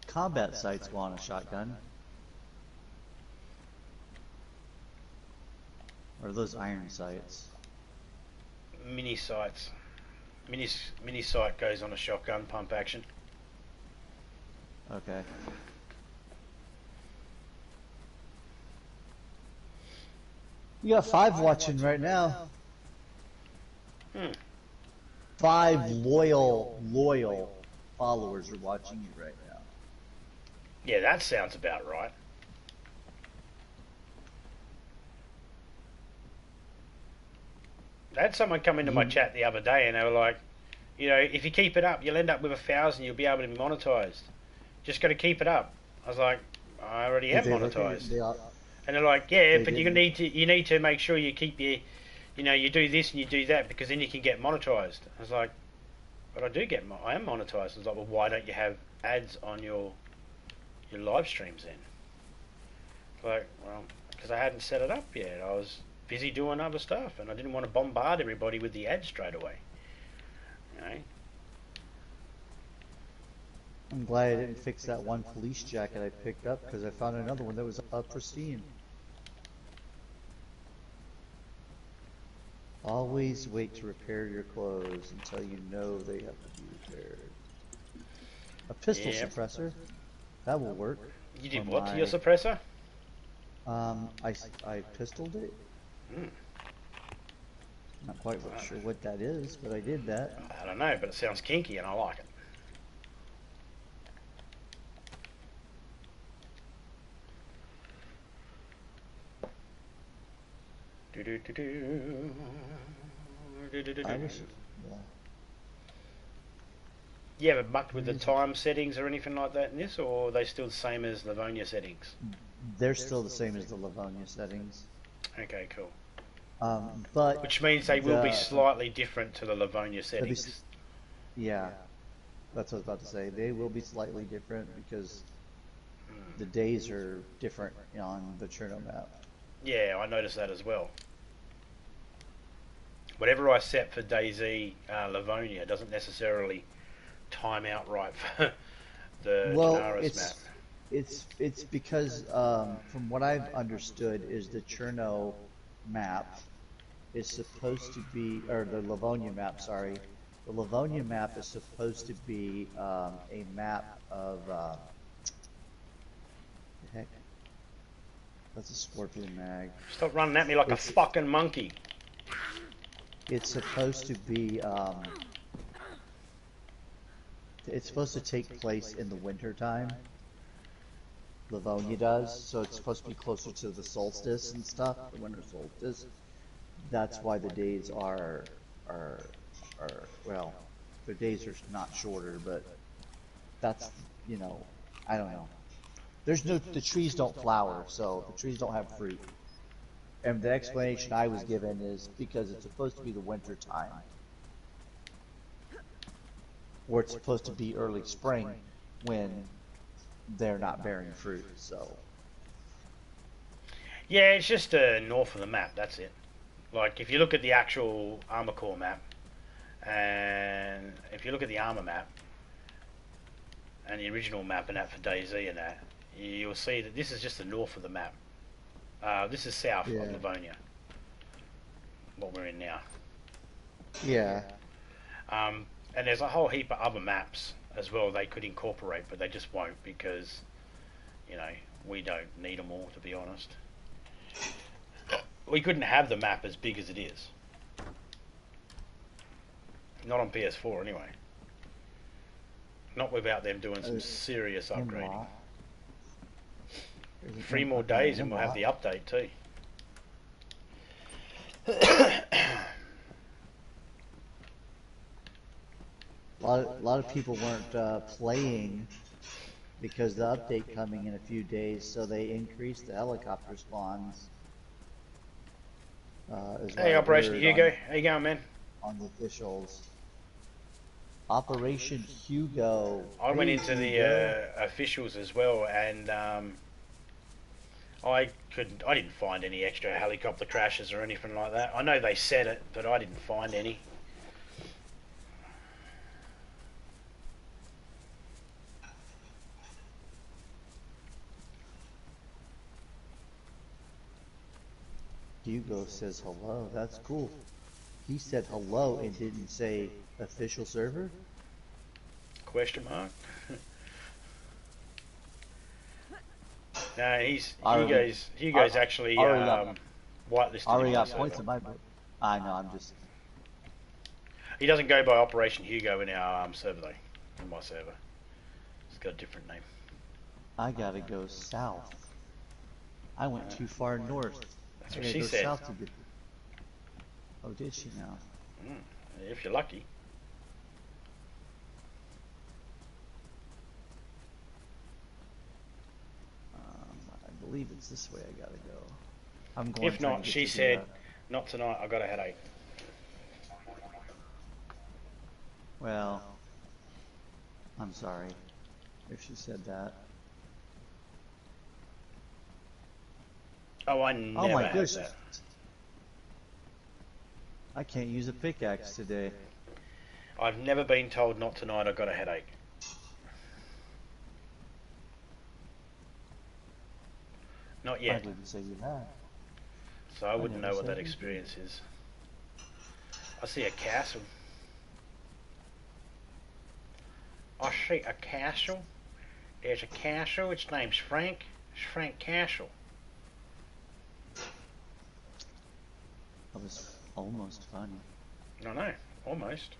Combat sights want a shotgun. Or are those iron sights? Mini sights. Mini sight goes on a shotgun pump action. Okay. You got 5 watching right now. 5 loyal followers are watching you right now. Yeah, that sounds about right. I had someone come into my chat the other day and they were like, you know, if you keep it up, you'll end up with 1,000, you'll be able to be monetized. Just got to keep it up. I was like, I already am monetized. And they're like, yeah, but you need to make sure you keep your, you know, you do this and you do that because then you can get monetized. I was like, but I am monetized. I was like, well, why don't you have ads on your live streams then? Like, well, because I hadn't set it up yet. I was busy doing other stuff and I didn't want to bombard everybody with the ads straight away. You know? I'm glad I didn't fix that one police jacket I picked up because I found another one that was pristine. Always wait to repair your clothes until you know they have to be repaired. A pistol suppressor, that will work. You did what to your suppressor? I pistoled it. Not quite sure what that is, but I did that. I don't know, but it sounds kinky and I like it. You ever mucked with the time settings or anything like that in this, or are they still the same as Livonia settings? They're still the same as the Livonia settings. Okay, cool. But which means they will be slightly different to the Livonia settings. Yeah, that's what I was about to say. They will be slightly different because the days are different on the Cherno map. Yeah, I noticed that as well. Whatever I set for DayZ Livonia doesn't necessarily time out right for the Daenerys map. It's because from what I've understood is the Cherno map is supposed to be, or the Livonia map, sorry. The Livonia map is supposed to be a map of the heck? That's a scorpion mag. Stop running at me like a fucking monkey. It's supposed to be it's supposed to take place in the winter time. Livonia does, so it's supposed to be closer to the solstice and stuff, the winter solstice. That's why the days are well, the days are not shorter, but that's, you know, I don't know. The trees don't flower, so the trees don't have fruit. And the explanation I was given is because it's supposed to be the winter time, or it's supposed to be early spring when they're not bearing fruit. So yeah, it's just north of the map. That's it. Like if you look at the actual Armor Core map, and if you look at the armor map, and the original map and that for DayZ and that, you'll see that this is just the north of the map. This is south of Livonia, what we're in now. Yeah. And there's a whole heap of other maps as well they could incorporate, but they just won't because, you know, we don't need them all, to be honest. We couldn't have the map as big as it is. Not on PS4 anyway. Not without them doing some serious upgrading. 3 more days and we'll have the update too. A lot of people weren't playing because the update coming in a few days, so they increased the helicopter spawns. Hey, Operation Hugo, how you going, man? On the officials. Operation Hugo. I went into the officials as well, and I didn't find any extra helicopter crashes or anything like that. I know they said it, but I didn't find any. Hugo says hello. That's cool. He said hello and didn't say official server? Question mark? No, Hugo's actually whitelisted. Already got points in my book. I know, I'm just... He doesn't go by Operation Hugo in our server though, in my server. It's got a different name. I gotta go south. I went too far north. That's what she said. South to get... Oh, did she now? If you're lucky. I believe it's this way I gotta go. I'm going. If not, she said, not tonight, I got a headache. Well, I'm sorry if she said that. Oh, I never oh my had goodness. that. I can't use a pickaxe today. I've never been told not tonight, I got a headache. Not yet. I didn't say you had. So I wouldn't know what that experience is. I see a castle. I see a castle. There's a castle. Its name's Frank. It's Frank Castle. That was almost funny. I know, almost.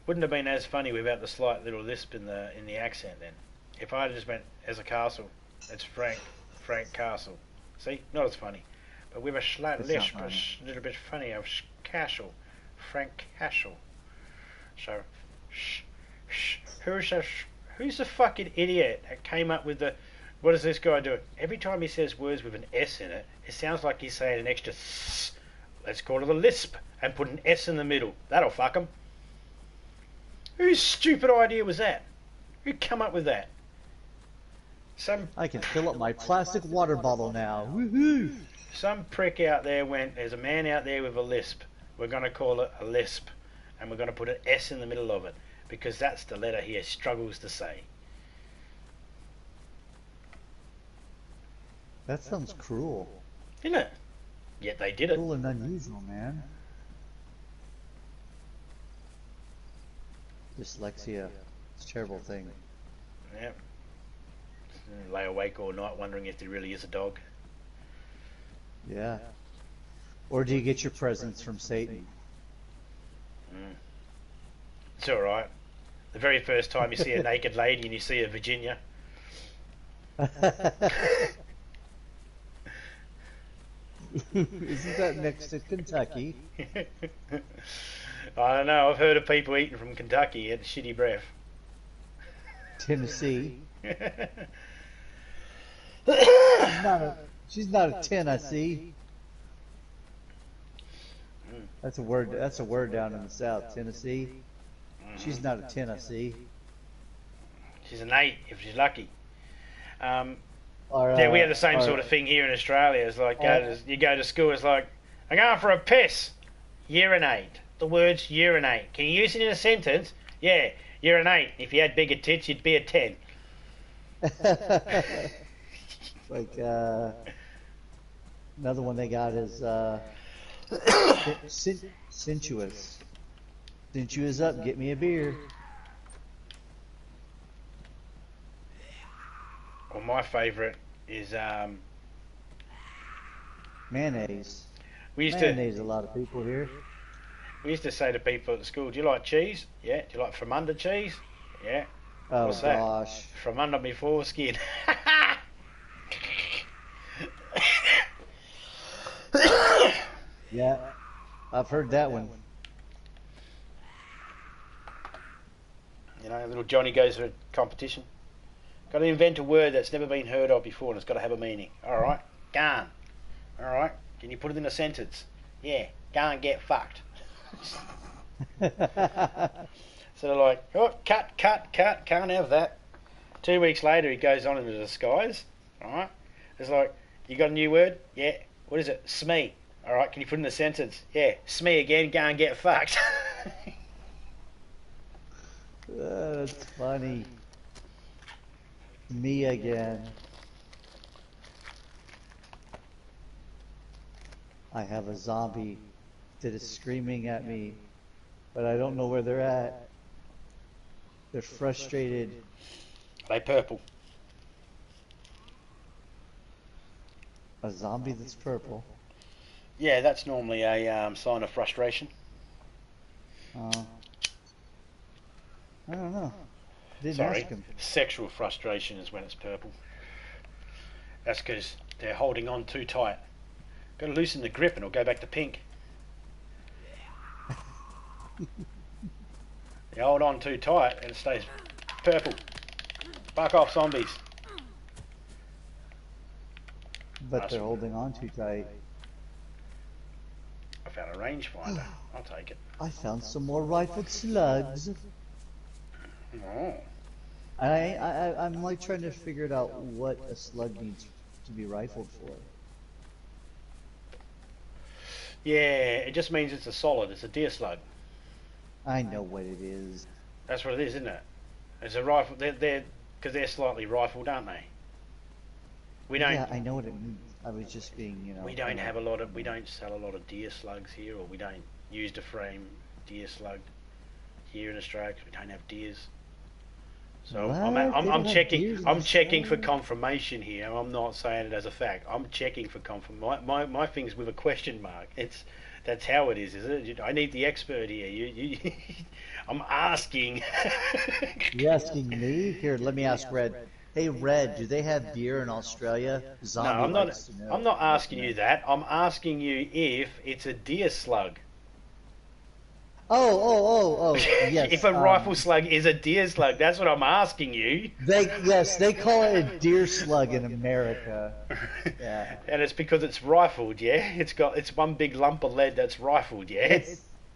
Wouldn't have been as funny without the slight little lisp in the accent then. If I had just went as a castle, it's Frank Castle. See, not as funny, but with a slight lisp, a little bit funny of Castle, Frank Castle. So, who's the fucking idiot that came up with the? What is this guy doing? Every time he says words with an S in it, it sounds like he's saying an extra S. Let's call it a lisp and put an S in the middle. That'll fuck him. Whose stupid idea was that? Who come up with that? I can fill up my plastic water bottle now. Woohoo! Some prick out there went, there's a man out there with a lisp. We're going to call it a lisp. And we're going to put an S in the middle of it. Because that's the letter he struggles to say. That sounds cruel. Isn't it? Yet they did it. Cruel and unusual, man. Dyslexia. It's a terrible thing. Yeah. Lay awake all night wondering if there really is a dog. Yeah. Or do you get your presents from Satan? It's alright. The very first time you see a naked lady and you see a Virginia. Isn't that next to Kentucky? I don't know. I've heard of people eating from Kentucky at shitty breath. Tennessee. She's not a Tennessee. That's a word. That's a word down in the South, Tennessee. She's not a Tennessee. She's an 8 if she's lucky. Yeah, we have the same sort of thing here in Australia. It's like you go to school. It's like, I'm going for a piss. Urinate. The words urinate. Can you use it in a sentence? Yeah. You're an 8. If you had bigger tits, you'd be a 10. Like another one they got is sensuous. Sensuous up, get me a beer. Well, my favourite is Mayonnaise. we used Mayonnaise, a lot of people here. we used to say to people at the school, "Do you like cheese? Yeah. Do you like from under cheese? Yeah. Oh What's that? gosh. From under me foreskin." Yeah, I've heard that one. You know, little Johnny goes for a competition. Got to invent a word that's never been heard of before, and it's got to have a meaning. All right, go. All right, can you put it in a sentence? Yeah, go and get fucked. So they're like, oh, cut, can't have that. 2 weeks later, he goes on into disguise. All right, it's like, you got a new word? Yeah. What is it? Smee. All right, can you put it in a sentence? Yeah, smee again, go and get fucked. That's funny. Me again. I have a zombie that is screaming at me, but I don't know where they're at. They're frustrated. They purple. A zombie that's purple. Yeah, that's normally a sign of frustration. I don't know. Didn't Sorry, ask him. sexual frustration is when it's purple. That's because they're holding on too tight. Got to loosen the grip and it'll go back to pink. You hold on too tight and it stays purple. Fuck off, zombies. But they're holding on too tight. I found a rangefinder. I'll take it. I found some more rifled slugs. Oh. I'm like trying to figure it out what a slug needs to be rifled for. Yeah, it just means it's a solid. It's a deer slug. I know what it is. That's what it is, isn't it? It's a rifle. They're because they're slightly rifled, aren't they? We don't. Yeah, I know what it means. I was just being, you know. We don't have a lot of. We don't sell a lot of deer slugs here, or we don't use to frame deer slug here in Australia. 'Cause we don't have deers. So I'm checking. I'm checking for confirmation here. I'm not saying it as a fact. I'm checking for confirmation. My thing's with a question mark. That's how it is it? I need the expert here. You I'm asking. You asking me? Here, let me ask Red. Hey, Red, do they have deer in Australia? No, I'm not. I'm not asking you that. I'm asking you if it's a deer slug. Oh, yes. If a rifle slug is a deer slug, that's what I'm asking you. They call it a deer slug in America. Yeah. And it's because it's rifled, yeah? It's one big lump of lead that's rifled, yeah?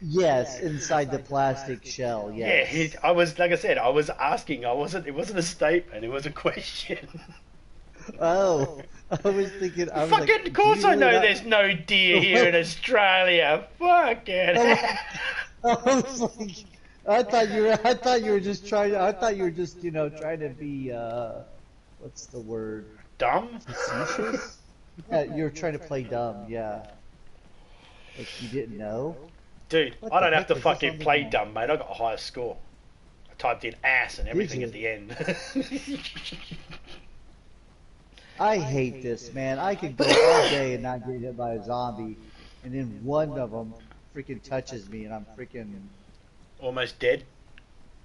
Yes, inside the plastic shell, yes. Yeah, I was, like I said, I was asking. It wasn't a statement, it was a question. Oh, I was thinking. I was Fucking, like, of course I know not... there's no deer here in Australia. Fuck it. I was like, I thought you were just trying to. I thought you were just, trying to be. What's the word? Dumb? Facetious? Yeah, you're trying to play dumb. Yeah. Like you didn't know. Dude, I don't have to fucking play dumb, mate. I got a higher score. I typed in ass and everything at the end. I hate this, man. I could go all day and not get hit by a zombie, and then one of them freaking touches me, and I'm freaking almost dead.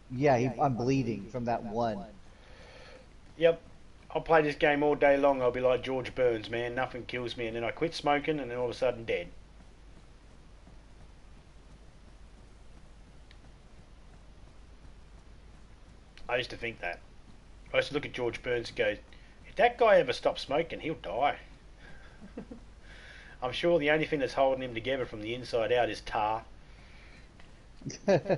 Yeah, I'm bleeding from that one. Yep. I'll play this game all day long. I'll be like George Burns, man. Nothing kills me, and then I quit smoking, and then all of a sudden dead. I used to think that. I used to look at George Burns and go, if that guy ever stops smoking, he'll die. I'm sure the only thing that's holding him together from the inside out is tar. It's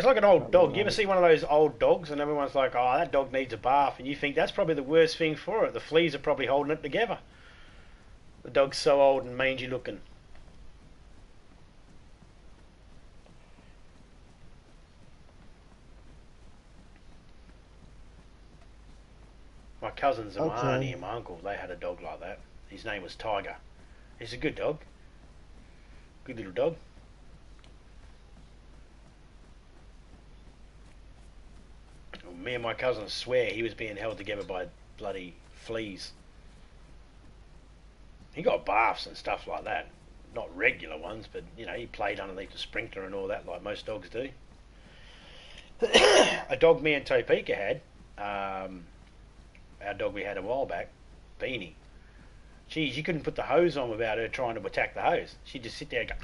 like an old dog. You ever see one of those old dogs and everyone's like, oh, that dog needs a bath, and you think that's probably the worst thing for it. The fleas are probably holding it together. The dog's so old and mangy looking. cousins and my auntie and my uncle, they had a dog like that. His name was Tiger. He's a good dog. Good little dog. Me and my cousins swear he was being held together by bloody fleas. He got baths and stuff like that. Not regular ones, but, you know, he played underneath the sprinkler and all that like most dogs do. A dog me and Topeka had, our dog we had a while back, Beanie. Geez, you couldn't put the hose on without her trying to attack the hose. She'd just sit there and go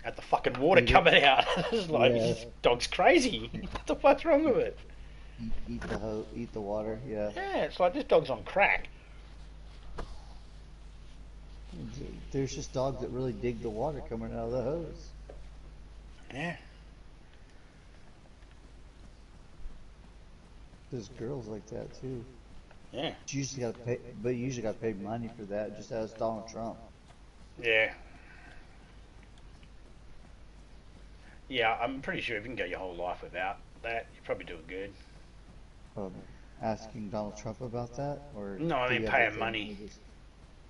at the fucking water coming out. It's like, this dog's crazy. What the fuck's wrong with it? Eat the water, yeah. Yeah, it's like this dog's on crack. There's just dogs that really dig the water coming out of the hose. Yeah. There's girls like that too. Yeah. You usually got to pay, but you usually got to pay money for that. Just as Donald Trump. Yeah. Yeah, I'm pretty sure if you can go your whole life without that, you probably do it good. Asking Donald Trump about that, or no, I mean paying money.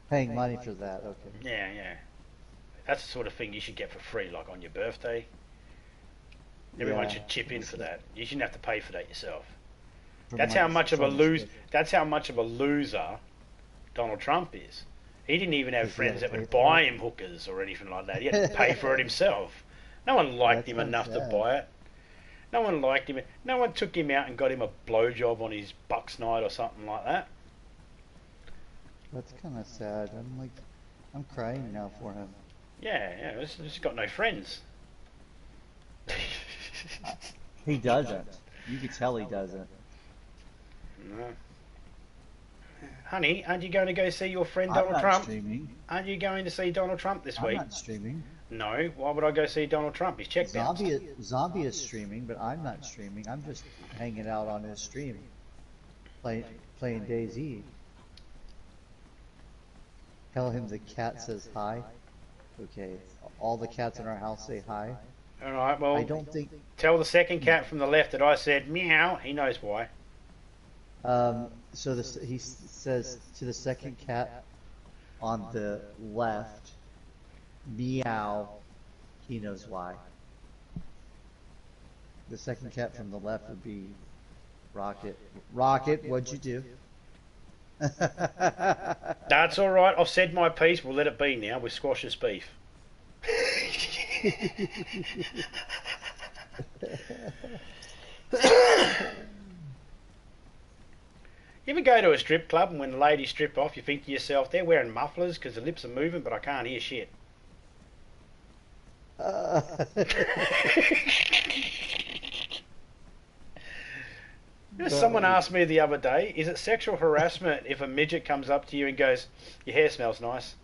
Paying money for that, okay. Yeah, yeah. That's the sort of thing you should get for free, like on your birthday. Everyone should chip in for that. You shouldn't have to pay for that yourself. That's how much of a loser Donald Trump is. He didn't even have friends that would buy him hookers or anything like that. He had to pay for it himself. No one liked him enough to buy it. No one liked him. No one took him out and got him a blowjob on his Bucks night or something like that. That's kind of sad. I'm crying now for him. Yeah, he's just got no friends. He doesn't. You can tell he doesn't. No. Honey, aren't you going to go see your friend Donald Trump? Streaming. Aren't you going to see Donald Trump this week? I'm not streaming. No, why would I go see Donald Trump? He's checked out. Zombie is streaming, but I'm not streaming. I'm just hanging out on his stream, playing DayZ. Tell him the cat says hi. Okay, all the cats in our house say hi. All right, well, I don't think. Tell the second cat from the left that I said meow. He knows why. So he says to the second cat on the left, meow. He knows why. The second cat from the left would be Rocket. Rocket, what'd you do? That's all right. I've said my piece. We'll let it be now. We squash this beef. You ever go to a strip club and when the ladies strip off, you think to yourself, they're wearing mufflers because the lips are moving, but I can't hear shit. Someone asked me the other day, is it sexual harassment if a midget comes up to you and goes, your hair smells nice?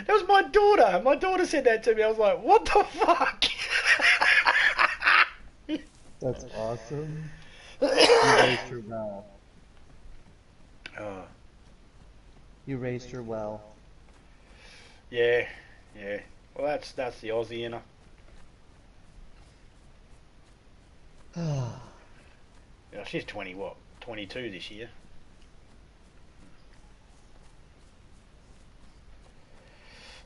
That was my daughter. My daughter said that to me. I was like, what the fuck? That's awesome. You raised her well. Oh. You raised her well. Yeah. Well, that's the Aussie in her. Yeah, she's 22 this year.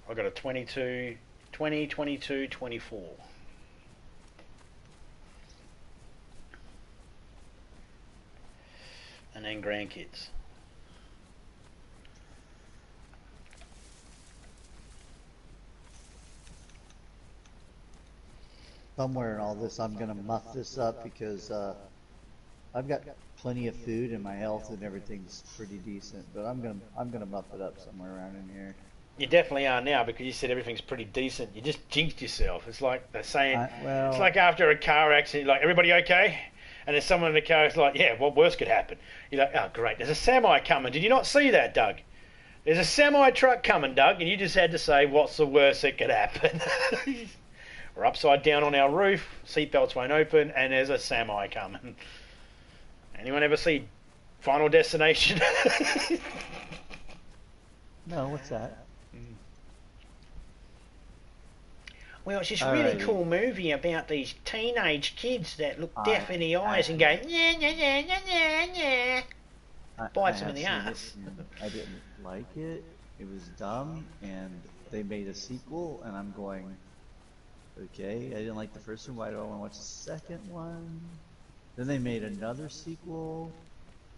I got a 22, 20, 22, 24. And then grandkids. Somewhere in all this, I'm gonna muff this up because I've got plenty of food and my health and everything's pretty decent. But I'm gonna muff it up somewhere around in here. You definitely are now because you said everything's pretty decent. You just jinxed yourself. It's like they're saying, it's like after a car accident, like, everybody okay? And there's someone in the car who's like, yeah, what worse could happen? You're like, oh, great, there's a semi coming. Did you not see that, Doug? There's a semi truck coming, Doug, and you just had to say, what's the worst that could happen? We're upside down on our roof, seatbelts won't open, and there's a semi coming. Anyone ever see Final Destination? No, what's that? well, it's this really Alrighty. cool movie about these teenage kids that look deaf in the I eyes and go, yeah, yeah, yeah, yeah, yeah, yeah. I Bites them in have the seen it ass. and I didn't like it. It was dumb, and they made a sequel, and I'm going, okay, I didn't like the first one. Why do I want to watch the second one? Then they made another sequel.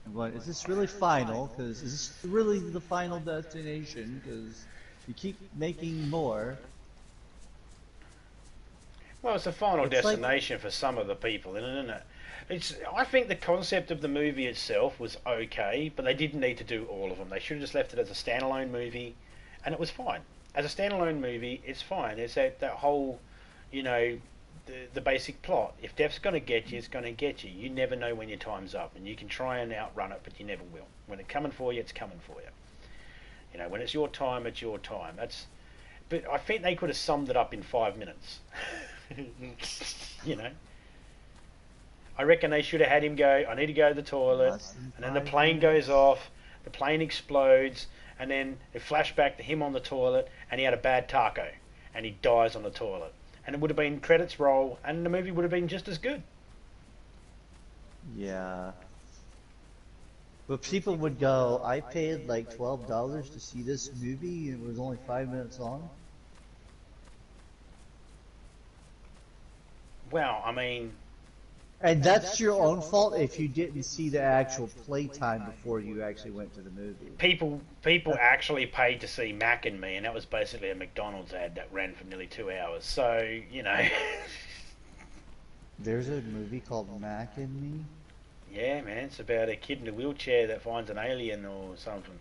I'm going, is this really final? Because is this really the final destination? Because you keep making more. Well, it's the final It's like, destination for some of the people, isn't it? I think the concept of the movie itself was okay, but they didn't need to do all of them. They should have just left it as a standalone movie, and it was fine. As a standalone movie, it's fine. It's that whole, you know, the basic plot. If death's going to get you, it's going to get you. You never know when your time's up, and you can try and outrun it, but you never will. When it's coming for you, it's coming for you. You know, when it's your time, it's your time. But I think they could have summed it up in 5 minutes. You know, I reckon they should have had him go, I need to go to the toilet, and then the plane goes off, the plane explodes, and then it flashed back to him on the toilet, and he had a bad taco, and he dies on the toilet. And it would have been credits roll, and the movie would have been just as good. yeah. But people would go, I paid like $12 to see this movie, and it was only 5 minutes long. Well, I mean, And that's your own fault if you didn't see the actual playtime before you actually went to the movie. people actually paid to see Mac and Me, and that was basically a McDonald's ad that ran for nearly 2 hours. So, you know, There's a movie called Mac and Me. yeah, man, it's about a kid in a wheelchair that finds an alien or something.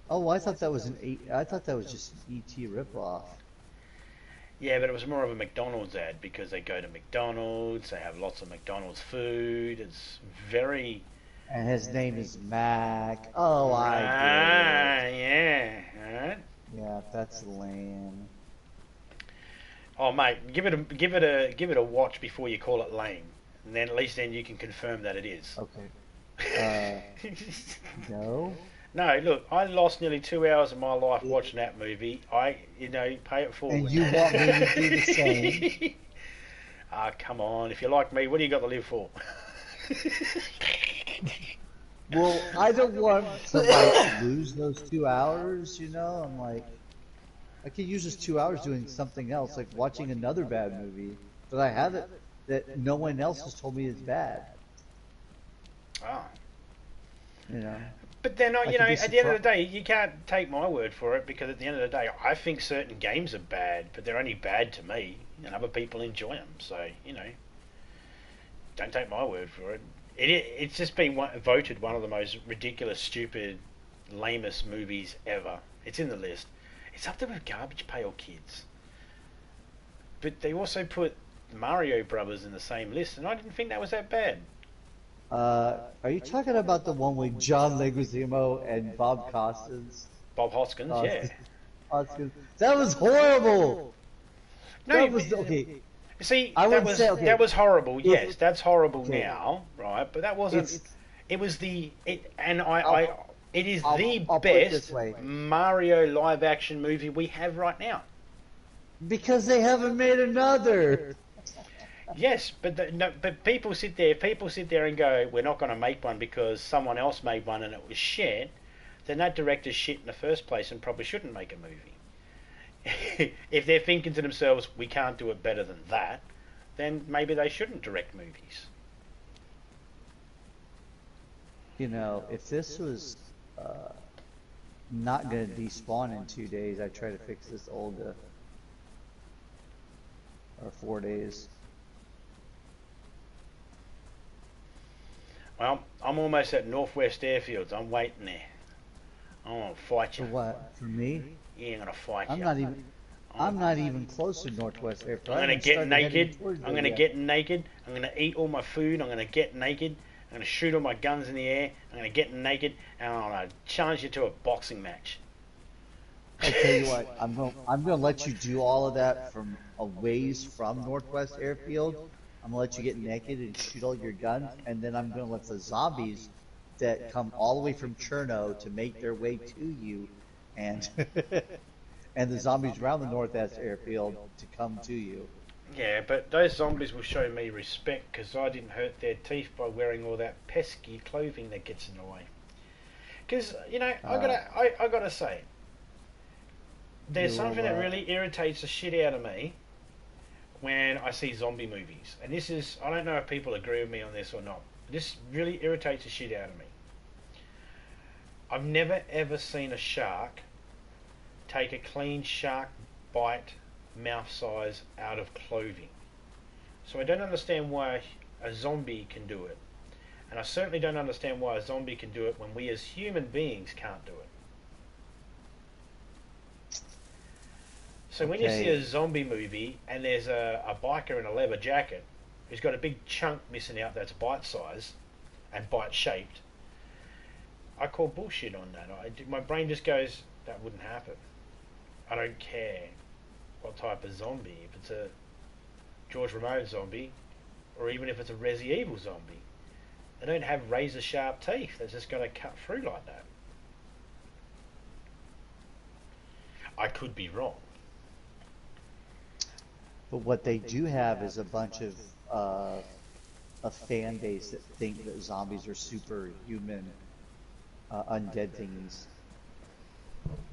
Oh, I thought that was I thought that was just an ET ripoff. Yeah, but it was more of a McDonald's ad because they go to McDonald's, they have lots of McDonald's food. It's very And his name is Mac. Oh, I yeah, alright. get it. Yeah, that's lame. Oh, mate, give it a watch before you call it lame, and then at least then you can confirm that it is. Okay. No. No, look, I lost nearly 2 hours of my life watching that movie. Pay it forward. And you want me to do the same? Ah, come on. If you're like me, what do you got to live for? Well, I don't want to like lose those 2 hours, you know? I'm like, I could use this 2 hours doing something else, like watching another bad movie. But I have it that no one else has told me is bad. Ah. You know? But then, I you know, could be at the end of the surprised. day, you can't take my word for it because at the end of the day, I think certain games are bad, but they're only bad to me, and other people enjoy them. So, you know, don't take my word for it. It's just been voted one of the most ridiculous, stupid, lamest movies ever. It's in the list. It's up there with Garbage Pail Kids. But they also put Mario Brothers in the same list, and I didn't think that was that bad. Are you talking about the one with John Leguizamo and Bob Costas? Bob Hoskins, yeah. Hoskins. That was horrible. No, That was okay. see, I that would was say, okay. that was horrible. Yes, that's horrible Okay. now, right? But that wasn't. It's- It was the it, and it is I'll- the I'll put it this best way. Mario live action movie we have right now. Because they haven't made another. Yes, but but people sit there and go, we're not going to make one because someone else made one and it was shit. Then that director's shit in the first place and probably shouldn't make a movie. If they're thinking to themselves, we can't do it better than that, then maybe they shouldn't direct movies. You know, if this was not going to despawn in 2 days, I'd try to fix this Olga. Or 4 days. Well, I'm almost at Northwest Airfields. I'm waiting there. I'm gonna fight For you. what? For me? Yeah, I'm gonna fight I'm you. not even. I'm not even close to Northwest Airport. I'm gonna get started naked. heading towards I'm it gonna yet. get naked. I'm gonna eat all my food. I'm gonna get naked. I'm gonna shoot all my guns in the air. I'm gonna get naked, and I'm gonna challenge you to a boxing match. I tell you what, I'm gonna let you do all of that from a ways from Northwest Airfield. I'm gonna let you get naked and shoot all your guns, and then I'm gonna let the zombies that come all the way from Cherno to make their way to you, and and the zombies around the North West airfield to come to you. Yeah, but those zombies will show me respect because I didn't hurt their teeth by wearing all that pesky clothing that gets in the way. Because I gotta say, there's something that really irritates the shit out of me when I see zombie movies, and this is, I don't know if people agree with me on this or not. This really irritates the shit out of me. I've never ever seen a shark take a clean shark bite mouth size out of clothing. So I don't understand why a zombie can do it. And I certainly don't understand why a zombie can do it when we as human beings can't do it. So when you see a zombie movie and there's a biker in a leather jacket who's got a big chunk missing out that's bite size and bite shaped, I call bullshit on that. My brain just goes, that wouldn't happen. I don't care what type of zombie, if it's a George Romero zombie or even if it's a Resident Evil zombie. They don't have razor sharp teeth that's just going to cut through like that. I could be wrong. But what they do have is a bunch of a fan base that think that zombies are superhuman, undead thingies.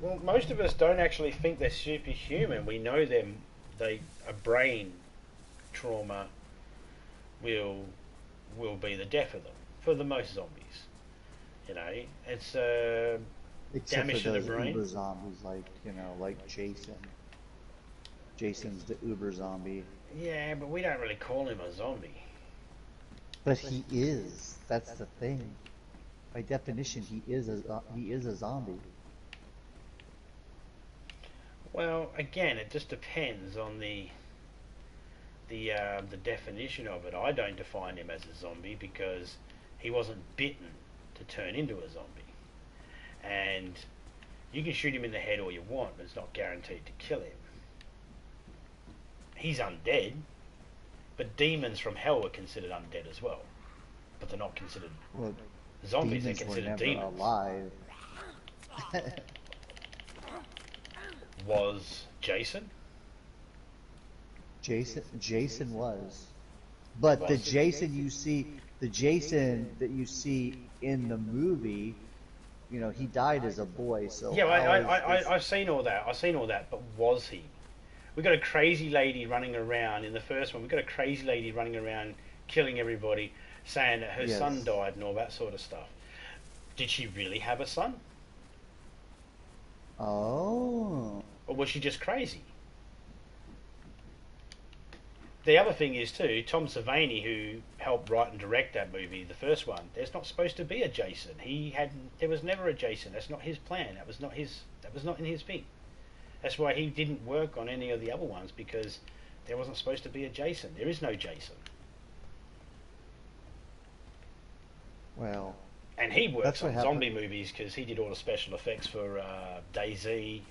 Well, most of us don't actually think they're superhuman. We know them. A brain trauma will be the death of them for the most zombies. You know, it's damage to the brain. Uber zombies, like Jason. Jason's the Uber zombie. Yeah, but we don't really call him a zombie. But he is. That's the thing. By definition, he is a zombie. Well, again, it just depends on the definition of it. I don't define him as a zombie because he wasn't bitten to turn into a zombie. And you can shoot him in the head all you want, but it's not guaranteed to kill him. He's undead, but demons from hell are considered undead as well. But they're not considered zombies, they're considered demons. Alive. Was Jason? Jason was. But the Jason that you see in the movie, he died as a boy, so yeah, I've seen all that. But was he? We got a crazy lady running around in the first one. We got a crazy lady running around killing everybody, saying that her son died and all that sort of stuff. Did she really have a son? Oh. Or was she just crazy? The other thing is too, Tom Savini, who helped write and direct that movie, the first one, there's not supposed to be a Jason. There was never a Jason. That's not his plan. That was not in his thing. That's why he didn't work on any of the other ones, because there wasn't supposed to be a Jason. There is no Jason. Well, and he works on zombie movies because he did all the special effects for DayZ,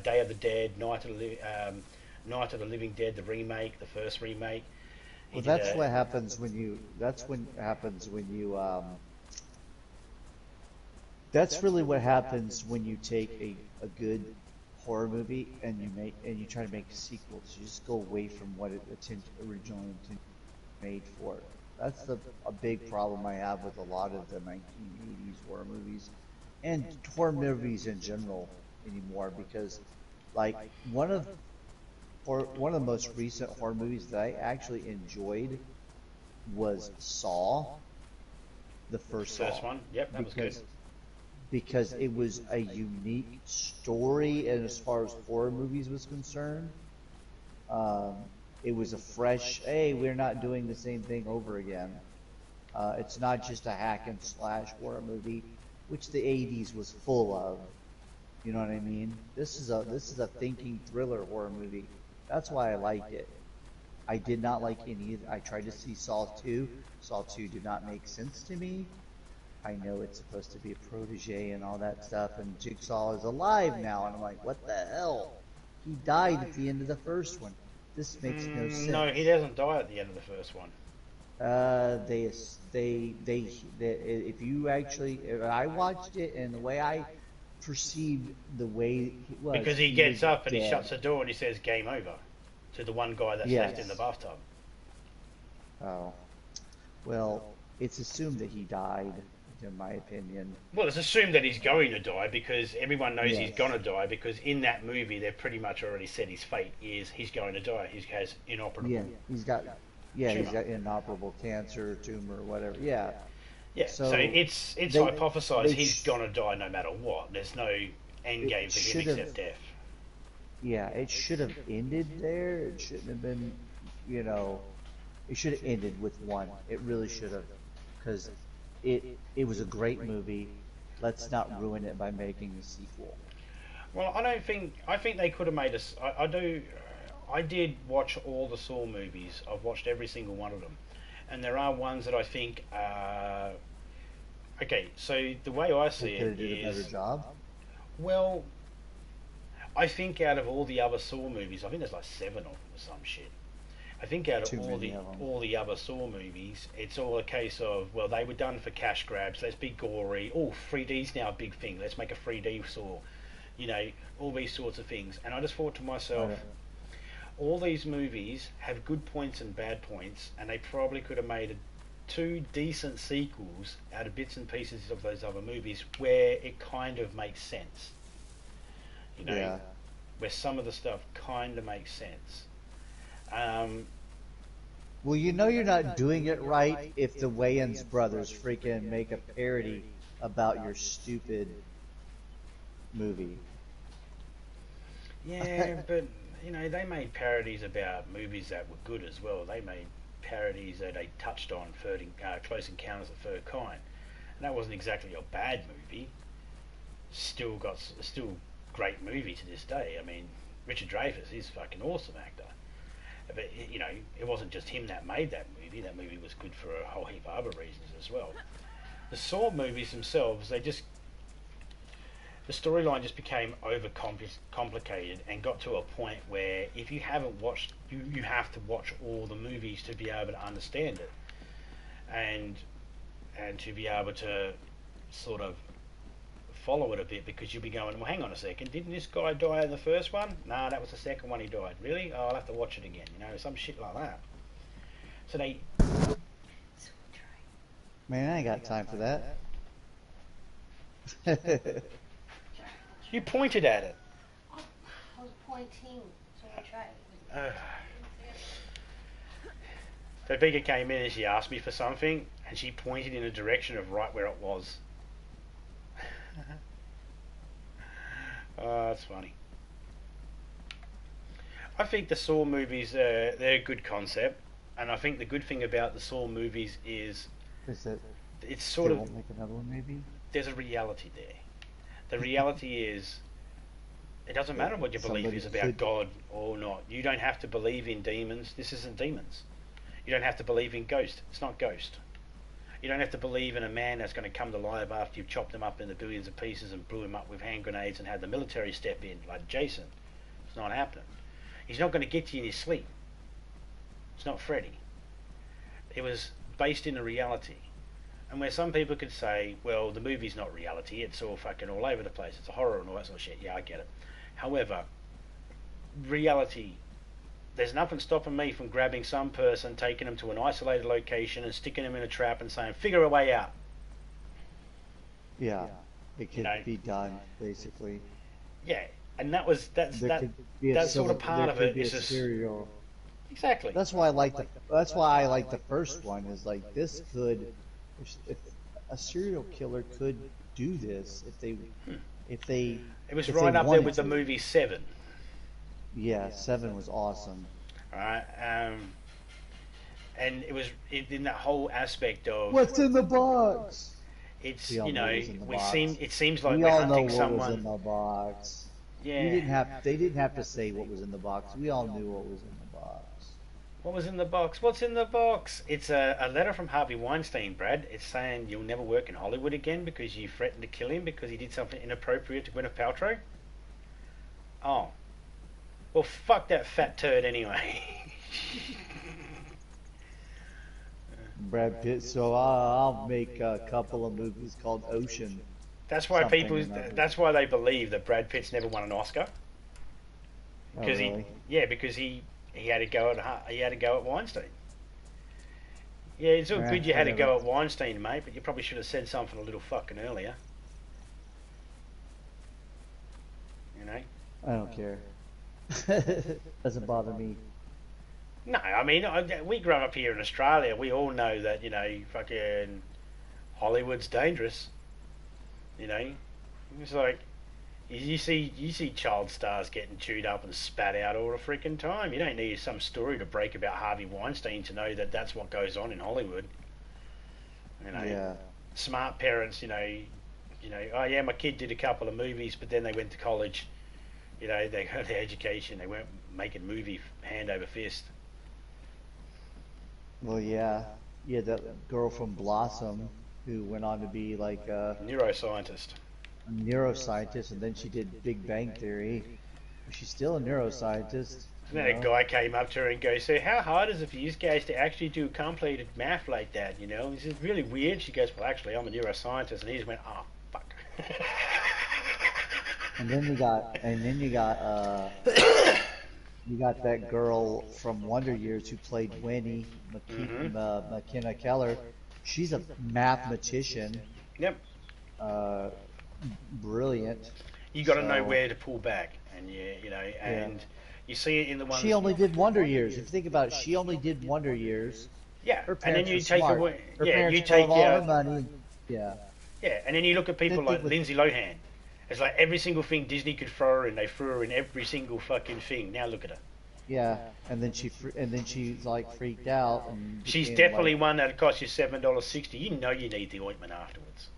Day of the Dead, Night of the Living Dead, the remake, the first remake. That's what happens when you. That's really what happens when you take a good horror movie and you try to make sequels. You just go away from what it originally made for. That's a big problem I have with a lot of the 1980s horror movies and horror movies in general anymore, because like one of the most recent horror movies that I actually enjoyed was Saw, the first one. Yep, that was good. Because it was a unique story, and as far as horror movies was concerned, it was a fresh, hey, we're not doing the same thing over again. It's not just a hack and slash horror movie, which the 80s was full of. You know what I mean? This is a thinking thriller horror movie. That's why I liked it. I did not like any. I tried to see Saw 2. Saw 2 did not make sense to me. I know it's supposed to be a protege and all that stuff, and Jigsaw is alive now, and I'm like, what the hell? He died at the end of the first one. This makes no sense. No, he doesn't die at the end of the first one. If I watched it, and the way I perceived the way he was. Because he gets was up and he dead. shuts the door and he says game over to the one guy that's Yes. left in the bathtub. Oh. Well, it's assumed that he died, in my opinion. Well, it's assumed that he's going to die because everyone knows he's Yes. going to die because in that movie they've pretty much already said his fate is he's going to die. He has inoperable. Yeah, he's got Tumor. inoperable cancer, tumor, whatever. Yeah. Yeah, So so it's they- hypothesized they he's sh- going to die no matter what. There's no end game for him should've- except death. Yeah, it should have ended there. It shouldn't have been, it should have ended with one. It really should have, because it was a great movie. Let's not ruin it by making a sequel. Well, I think they could have made us. I did watch all the Saw movies. I've watched every single one of them, and there are ones that I think. Okay, so the way I see They could have it did a better is, job. well, I think out of all the other Saw movies, I think there's like 7 of them or some shit. I think out Too of many of 'em. all the other Saw movies, it's all a case of, well, they were done for cash grabs. Let's be gory. Oh, 3D's now a big thing. Let's make a 3D Saw. All these sorts of things. And I just thought to myself, Right. all these movies have good points and bad points, and they probably could have made 2 decent sequels out of bits and pieces of those other movies where it kind of makes sense. Yeah. Where some of the stuff kind of makes sense. Well, you're not doing it right if the Wayans brothers freaking make a parody about your stupid movie. Yeah, but they made parodies about movies that were good as well. They made parodies that they touched on Close Encounters of the Third Kind, and that wasn't exactly a bad movie. Still great movie to this day. I mean, Richard Dreyfuss is a fucking awesome actor. But it wasn't just him that made that movie. That movie was good for a whole heap of other reasons as well. The Saw movies themselves, the storyline just became over complicated and got to a point where if you haven't watched, you have to watch all the movies to be able to understand it, and to be able to sort of follow it a bit, because you'll be going, well, hang on a second, didn't this guy die in the first one? Nah, that was the second one he died. Really? Oh, I'll have to watch it again. Some shit like that. So they. Man, I ain't got time for that. You pointed at it. I was pointing to the tray. So Vika came in and she asked me for something, and she pointed in a direction of right where it was. Oh, that's funny. I think the Saw movies, they're a good concept, and I think the good thing about the Saw movies is Is that it's sort they of, won't make another one, maybe? there's a reality there. The reality is, it doesn't matter what your belief Somebody is about could- God or not. You don't have to believe in demons. This isn't demons. You don't have to believe in ghost. It's not ghost. You don't have to believe in a man that's going to come to life after you've chopped him up into billions of pieces and blew him up with hand grenades and had the military step in, like Jason. It's not happening. He's not going to get you in his sleep. It's not Freddy. It was based in a reality. And where some people could say, well, the movie's not reality, it's all fucking all over the place, it's a horror and all that sort of shit. Yeah, I get it. However, reality, there's nothing stopping me from grabbing some person, taking them to an isolated location and sticking them in a trap and saying, figure a way out. Yeah, it could know. be done, basically. Yeah, and that's There could be a that sort of civil- part there of could it be is a just serial. exactly. That's why I like the first one. Is like this could, if a serial killer could do this, if they It was if right they up there wanted with the to. movie Seven. Yeah, 7 was awesome. Alright, and it was in that whole aspect of What's in the box? it's We all know what was in the box. it seems like We we're all know hunting what someone. was in the box. Yeah. They didn't have to say what was in the box. We all knew what was in the box. What was in the box? What's in the box? It's a letter from Harvey Weinstein, Brad. It's saying you'll never work in Hollywood again because you threatened to kill him because he did something inappropriate to Gwyneth Paltrow. Oh. Well, fuck that fat turd anyway. Brad Pitt. So I'll make a couple of movies called Ocean. That's why something people. or another. That's why they believe that Brad Pitt's never won an Oscar. Oh, Because really? because he had to go at Weinstein. Yeah, it's all good you had to go at Weinstein, mate, but you probably should have said something a little fucking earlier. You know? I don't care. Doesn't bother me. No, I mean, we grew up here in Australia. We all know that, fucking Hollywood's dangerous. You know? It's like, you see child stars getting chewed up and spat out all the freaking time. You don't need some story to break about Harvey Weinstein to know that that's what goes on in Hollywood. You know, Yeah. smart parents, oh yeah, my kid did a couple of movies, but then they went to college. They got their education. They weren't making movie hand over fist. Well, yeah. Yeah, that girl from Blossom who went on to be like a Neuroscientist. neuroscientist, and then she did Big Bang Theory. She's still a neuroscientist. And then a guy came up to her and goes, "So how hard is it for you guys to actually do complicated math like that? This is really weird." She goes, "Well, actually, I'm a neuroscientist," and he just went, "Oh, fuck." And then you got you got that girl from Wonder Years who played Winnie, McKenna Keller. She's a mathematician. Yep. Brilliant. You got to know where to pull back, and you see it in the ones. She only did Wonder Years. If you think about it, she only did Wonder Years. Yeah, Her and then parents you were take smart. away. Her Yeah, parents you take all her out. money. Yeah. Yeah, and then you look at people Think like with- Lindsay Lohan. It's like every single thing Disney could throw her in, they threw her in every single fucking thing. Now look at her. Yeah, and then she's like freaked out. And She's became, definitely like, one that cost you $7.60. You know you need the ointment afterwards.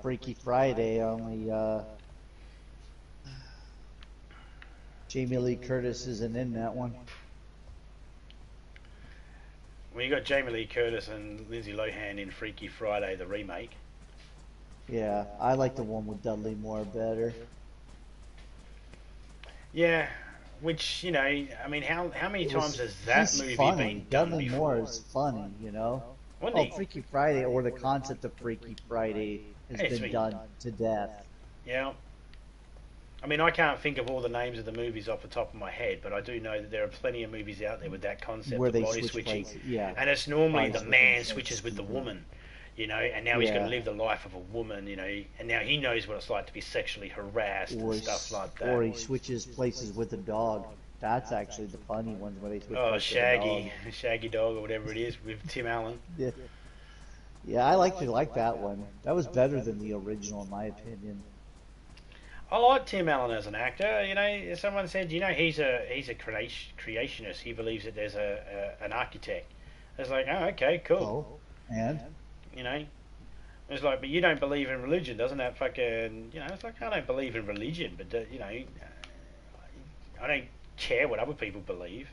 Freaky Friday. Only Jamie Lee Curtis isn't in that one. Well, you got Jamie Lee Curtis and Lindsay Lohan in Freaky Friday, the remake. Yeah, I like the one with Dudley Moore better. Yeah, which I mean, how many times has that He's movie funny. been done Dudley before? Moore is funny, Wasn't Oh, he? Freaky Friday, or the concept of Freaky Friday has It's been been- done to death. Yeah. I mean, I can't think of all the names of the movies off the top of my head, but I do know that there are plenty of movies out there with that concept Where of they body switch switching. places, yeah. And it's normally Body the switching man places. switches with the woman, and now he's going Yeah. to live the life of a woman, and now he knows what it's like to be sexually harassed Or and stuff like that. Or he switches places with the dog. That's actually the funny ones where they switch Oh, places with the dog. Shaggy Dog, or whatever it is, with Tim Allen. Yeah. Yeah, I like that one. That was better than the original, in my opinion. I like Tim Allen as an actor. Someone said, he's a creationist. He believes that there's an architect. It's like, oh, okay, cool. Oh, and It's like, but you don't believe in religion, doesn't that fucking? It's like, I don't believe in religion, but I don't care what other people believe.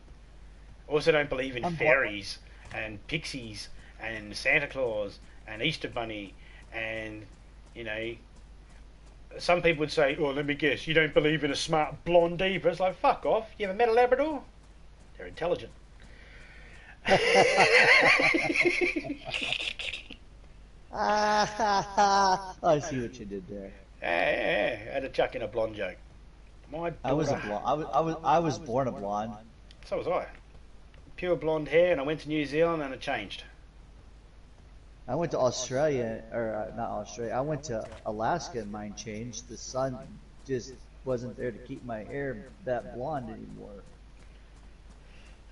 Also, don't believe in fairies and pixies and Santa Claus and Easter Bunny and some people would say, "Oh, let me guess, you don't believe in a smart blonde diva." It's like, fuck off. You ever met a Labrador? They're intelligent. I see what you did there. Yeah, I had to chuck in a blonde joke. My daughter, I was a blonde. I was born a blonde. So was I. Pure blonde hair, and I went to New Zealand and it changed. I went to Australia, or not Australia. I went to Alaska and mine changed. The sun just wasn't there to keep my hair that blonde anymore.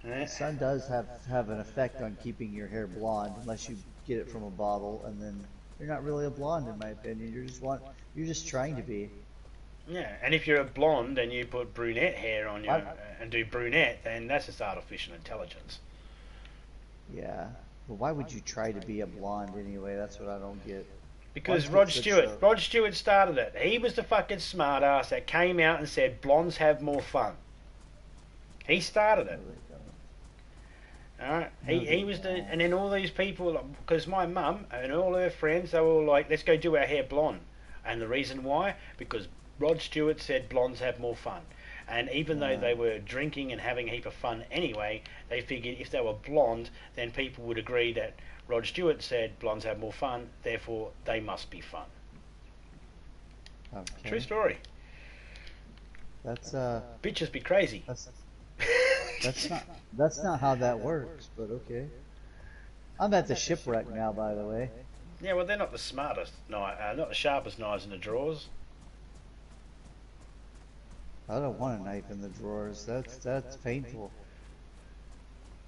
The sun does have an effect on keeping your hair blonde, unless you get it from a bottle, and then you're not really a blonde, in my opinion. You're just trying to be. Yeah, and if you're a blonde and you put brunette hair on your and do brunette, then that's just artificial intelligence. Yeah. Well, why would you try to be a blonde anyway? That's what I don't get. Because Rod Stewart started it. He was the fucking smartass that came out and said blondes have more fun. He started it. Alright, he was the, and then all these people, because my mum and all her friends, they were all like, let's go do our hair blonde. And the reason why? Because Rod Stewart said blondes have more fun. And even though they were drinking and having a heap of fun anyway, they figured if they were blonde, then people would agree that Rod Stewart said blondes have more fun, therefore they must be fun. Okay. True story. That's Bitches be crazy. That's not how that works, but okay. I'm at the shipwreck now, by the way. Yeah, well, they're not the smartest, not the sharpest knives in the drawers. I don't want a knife in the drawers. That's painful.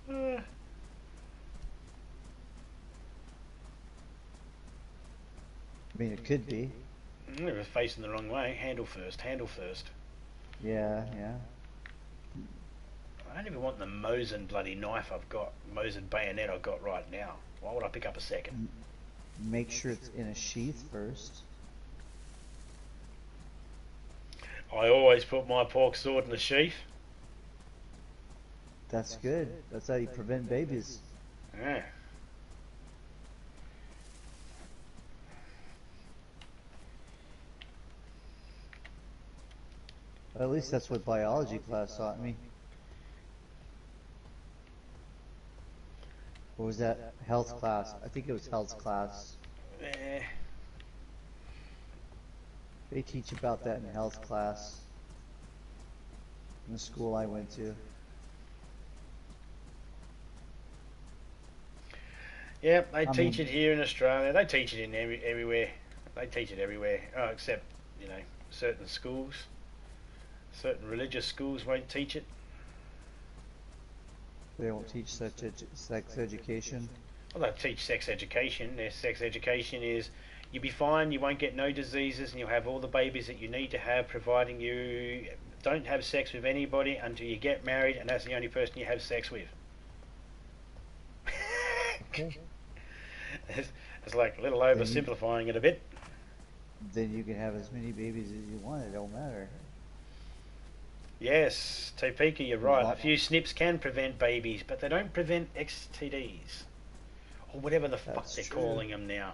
I mean, it could be. They were facing the wrong way. Handle first. Handle first. Yeah, yeah. I don't even want the Mosin bloody knife I've got, Mosin bayonet I've got right now. Why would I pick up a second? Make sure it's in a sheath first. I always put my pork sword in the sheath. That's good. That's how you prevent babies. Yeah. At least that's what biology class taught me. What was that? Health class. I think it was health class. They teach about that in health class in the school I went to. Yep, they teach it here in Australia. They teach it in everywhere. They teach it everywhere, except, certain schools. Certain religious schools won't teach it. They won't teach sex education. Well, they teach sex education. Their sex education is you'll be fine, you won't get no diseases, and you'll have all the babies that you need to have, providing you don't have sex with anybody until you get married, and that's the only person you have sex with. Okay. It's like a little oversimplifying it a bit. Then you can have as many babies as you want. It don't matter. Yes, Topeka, you're right. A few snips can prevent babies, but they don't prevent STDs. Or whatever the fuck they're calling them now.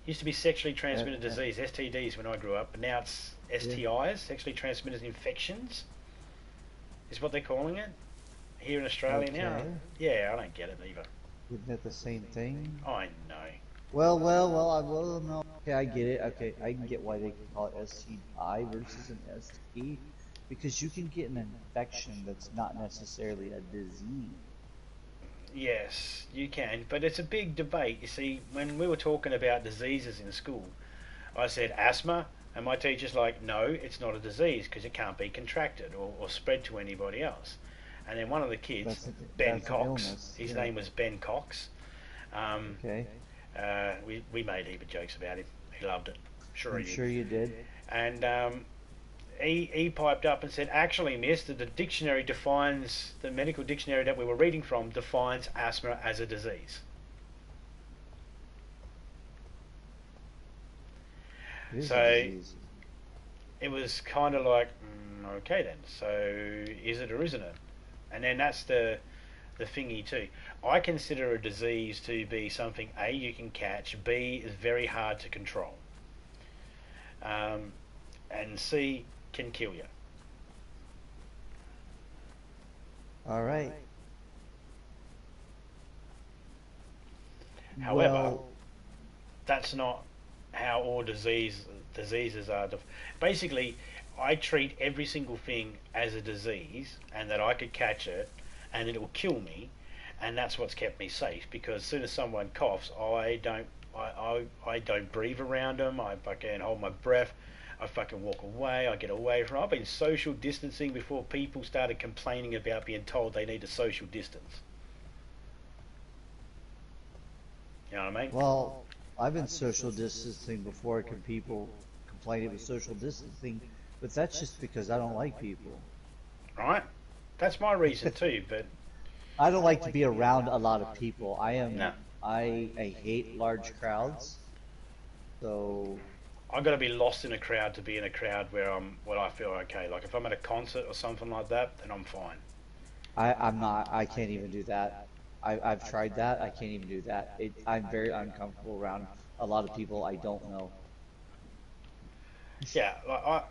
Used to be sexually transmitted disease, STDs, when I grew up, but now it's STIs, sexually transmitted infections, is what they're calling it here in Australia now. Yeah, I don't get it either. Isn't it the same thing? I know. Well, no. Okay, I get it. Okay, I can get why they call it STI versus an ST. Because you can get an infection that's not necessarily a disease. Yes, you can, but it's a big debate. You see, when we were talking about diseases in school, I said asthma, and my teacher's like, no, it's not a disease because it can't be contracted or spread to anybody else. And then one of the kids, Ben Cox, his name was Ben Cox. We made a heap of jokes about him. He loved it. I'm sure you did. And he piped up and said, actually, miss, the dictionary defines, the medical dictionary that we were reading from defines asthma as a disease. So it was kind of like, okay then, so is it or isn't it? And then that's the thingy too. I consider a disease to be something A, you can catch, B, is very hard to control, and C, can kill you. All right. However, that's not how all diseases are. Basically, I treat every single thing as a disease, and that I could catch it, and it will kill me, and that's what's kept me safe. Because as soon as someone coughs, I don't breathe around them. I fucking hold my breath. I fucking walk away. I get away from. I've been social distancing before people started complaining about being told they need a social distance. You know what I mean? Well, I've been social distancing before people complain it was social distancing, but that's just because I don't like people. Right? That's my reason too, but I don't like to be around a lot of people. No. I hate large crowds. So I've got to be lost in a crowd to be in a crowd where I feel okay. Like if I'm at a concert or something like that, then I'm fine. I'm not. I can't even do that. I've tried that. I can't even do that. I'm very uncomfortable around a lot of people I don't know. Yeah, like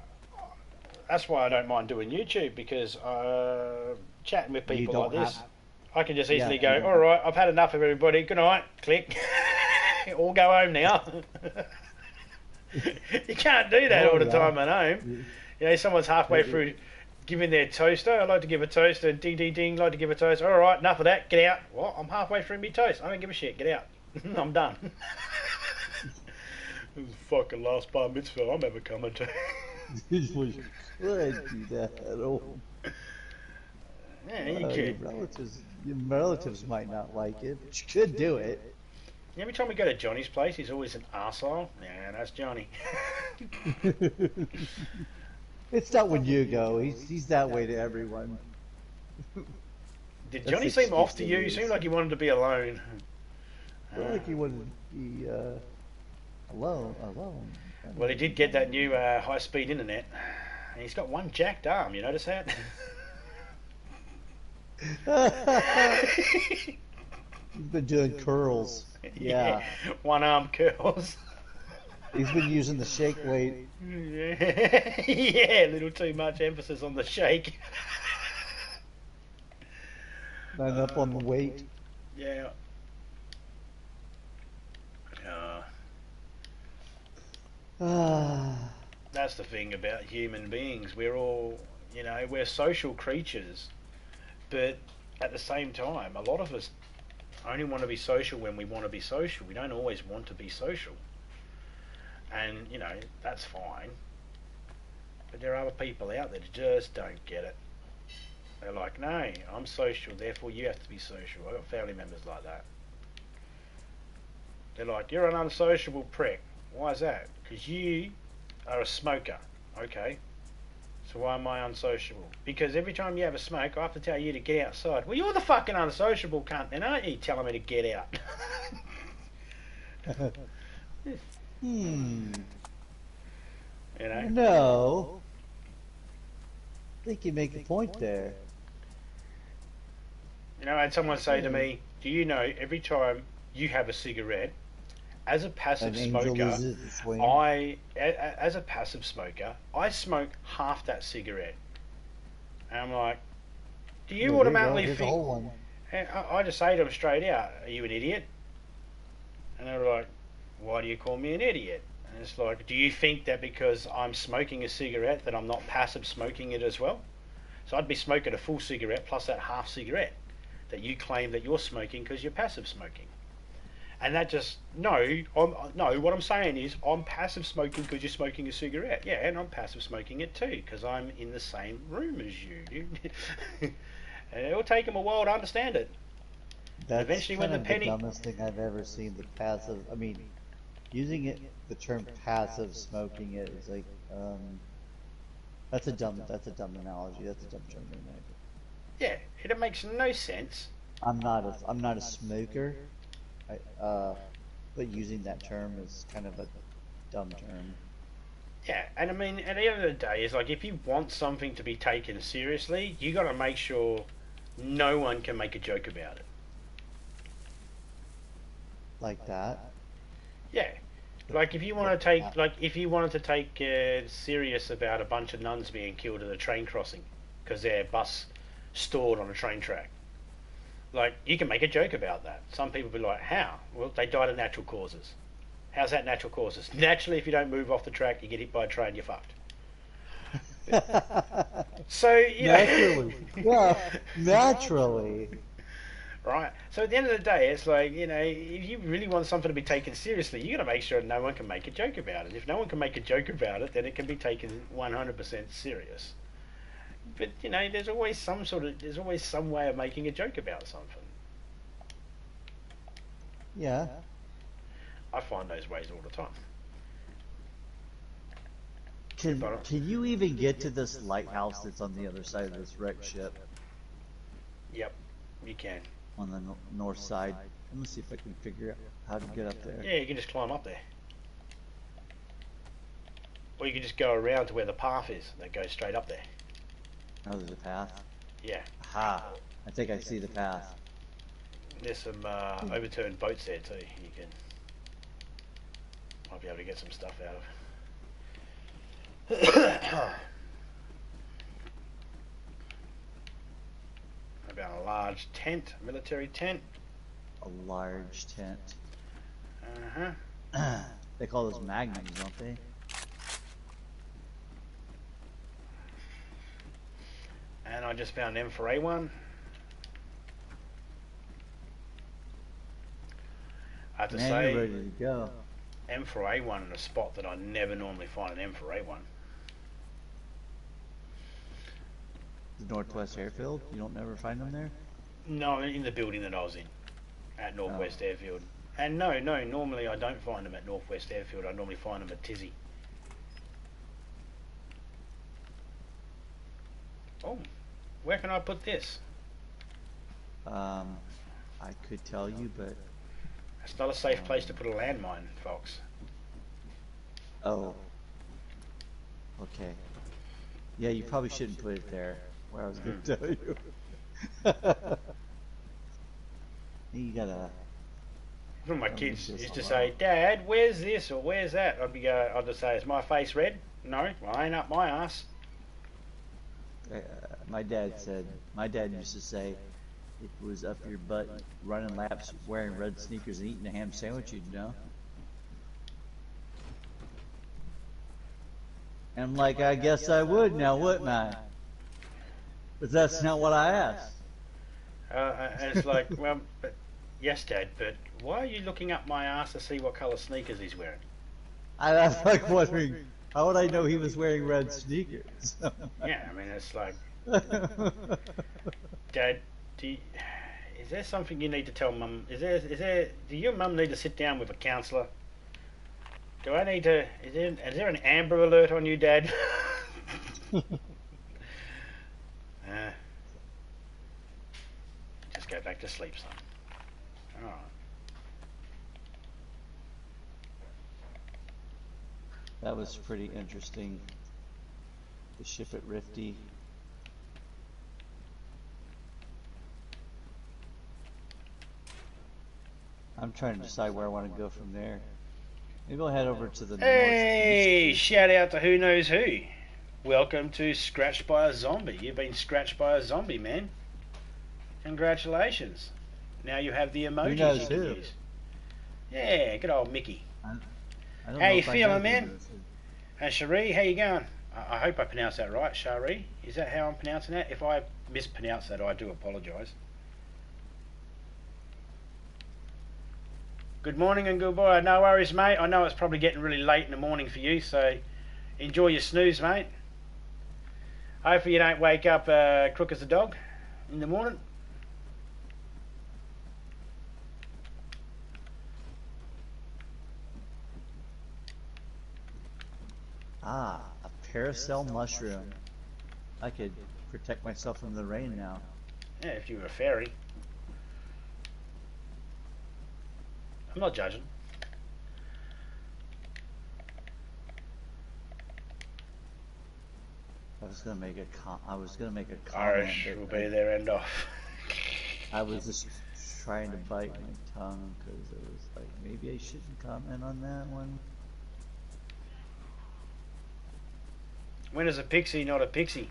that's why I don't mind doing YouTube, because chatting with You people don't like this, have- I can just Yeah, easily you go, don't all right, I've had enough of everybody. Good night. Click. All go home now. You can't do that Oh, all the yeah. time at home. You know, someone's halfway Yeah. through giving their toaster. I'd like to give a toaster. Ding, ding, ding. Like to give a toaster. All right, enough of that. Get out. What? I'm halfway through my toast. I don't give a shit. Get out. I'm done. This is the fucking last bar mitzvah I'm ever coming to. You could do that at all. Yeah, you Your could. relatives might not like it, but you could do it. Every time we go to Johnny's place, he's always an arsehole. Yeah, that's Johnny. It's not when you go. He's that way to everyone. Did That's Johnny the seem off excuse to they you? use. Seemed like he wanted to be alone. I feel like he wanted to be alone. Well, he did get that new high-speed internet, and he's got one jacked arm. You notice that? He's been doing curls. Yeah. One arm curls. He's been using the shake weight. Yeah, a little too much emphasis on the shake. Not up on the weight. Yeah. That's the thing about human beings. We're all, you know, we're social creatures. But at the same time, a lot of us only want to be social when we want to be social. We don't always want to be social. And, you know, that's fine. But there are other people out there that just don't get it. They're like, no, I'm social, therefore you have to be social. I've got family members like that. They're like, you're an unsociable prick. Why is that? Because you are a smoker. Okay. So why am I unsociable? Because every time you have a smoke, I have to tell you to get outside. Well, you're the fucking unsociable cunt then, aren't you? Telling me to get out. You know? No. I think you make a point there. You know, I had someone say to me, do you know every time you have a cigarette, as a passive smoker, as a passive smoker, I smoke half that cigarette. And I'm like, do you automatically think... And I just say to them straight out, are you an idiot? And they're like, why do you call me an idiot? And it's like, do you think that because I'm smoking a cigarette that I'm not passive smoking it as well? So I'd be smoking a full cigarette plus that half cigarette that you claim that you're smoking because you're passive smoking. And that just, no, what I'm saying is I'm passive smoking because you're smoking a cigarette. Yeah, and I'm passive smoking it too because I'm in the same room as you. And it'll take them a while to understand it. That's Eventually kind when of the penny... the dumbest thing I've ever seen, the passive, I mean, using it, the term passive smoking it is like, that's a dumb analogy, that's a dumb term to make. Yeah, it makes no sense. I'm not a smoker, but using that term is kind of a dumb term. Yeah, and I mean, at the end of the day, it's like if you want something to be taken seriously, you got to make sure no one can make a joke about it. Like that? Yeah, like if you want to take, if you wanted to take serious about a bunch of nuns being killed at a train crossing because their bus stalled on a train track, like you can make a joke about that. Some people be like, how? Well, they died of natural causes. How's that natural causes? Naturally, if you don't move off the track, you get hit by a train, you're fucked. So, you naturally. know... Yeah, naturally. Right? So at the end of the day, it's like, you know, if you really want something to be taken seriously, you got to make sure no one can make a joke about it. If no one can make a joke about it, then it can be taken 100% serious. But, you know, there's always some way of making a joke about something. Yeah. I find those ways all the time. Can you even get to this lighthouse that's on the other side of this wrecked ship? Yep, you can. On the north side. Let me see if I can figure out how to get up there. Yeah, you can just climb up there. Or you can just go around to where the path is that goes straight up there. Oh, there's a path? Yeah. Aha! I think I see the path. There's some overturned boats there too. You can... Might be able to get some stuff out of. large tent, military tent. A large tent. Uh-huh. They call those magnums, don't they? And I just found M for A1. I have to Man, say, you're ready to go. M for A1 in a spot that I never normally find an M for A1. The Northwest Airfield? You don't never find them there? No, in the building that I was in, at Northwest Airfield. And no, normally I don't find them at Northwest Airfield. I normally find them at Tizzy. Oh, where can I put this? I could tell you, but... It's not a safe place to put a landmine, folks. Oh. Okay. Yeah, you probably shouldn't put it there, where I was going to tell you. You gotta... One of my kids used to say, "Dad, where's this or where's that?" I'd just say, "Is my face red?" "No, well, ain't up my ass." My dad used to say, if it was up your butt, running laps, wearing red sneakers, and eating a ham sandwich, you'd know. And I'm like, I guess I would now, wouldn't I? But that's not what I asked. And it's like, well, but, yes, Dad, but why are you looking up my ass to see what colour sneakers he's wearing? I'm like wondering, how would I know he was wearing red sneakers? Yeah, I mean, it's like, Dad, is there something you need to tell Mum? Do your Mum need to sit down with a counsellor? Do I need to? Is there an Amber Alert on you, Dad? Just go back to sleep, son. All right. That was pretty interesting. The ship at Rifty. I'm trying to decide where I want to go from there. Maybe I'll head over to the Hey, northeast. shout out to who knows who. Welcome to Scratched by a Zombie. You've been scratched by a zombie, man. Congratulations. Now you have the emojis Who knows you can who? use. Yeah, good old Mickey. I don't How know you if I feeling, know man? who this is. Hey, Cherie, how you going? I hope I pronounced that right, Cherie. Is that how I'm pronouncing that? If I mispronounce that, I do apologise. Good morning and goodbye. No worries, mate. I know it's probably getting really late in the morning for you, so enjoy your snooze, mate. Hopefully you don't wake up crook as a dog in the morning. Ah, a paracel mushroom. I could protect myself from the rain now. Yeah, if you were a fairy. I'm not judging. I was gonna make a comment. Irish will be their end off. I was just trying to bite my tongue because it was like maybe I shouldn't comment on that one. When is a pixie not a pixie?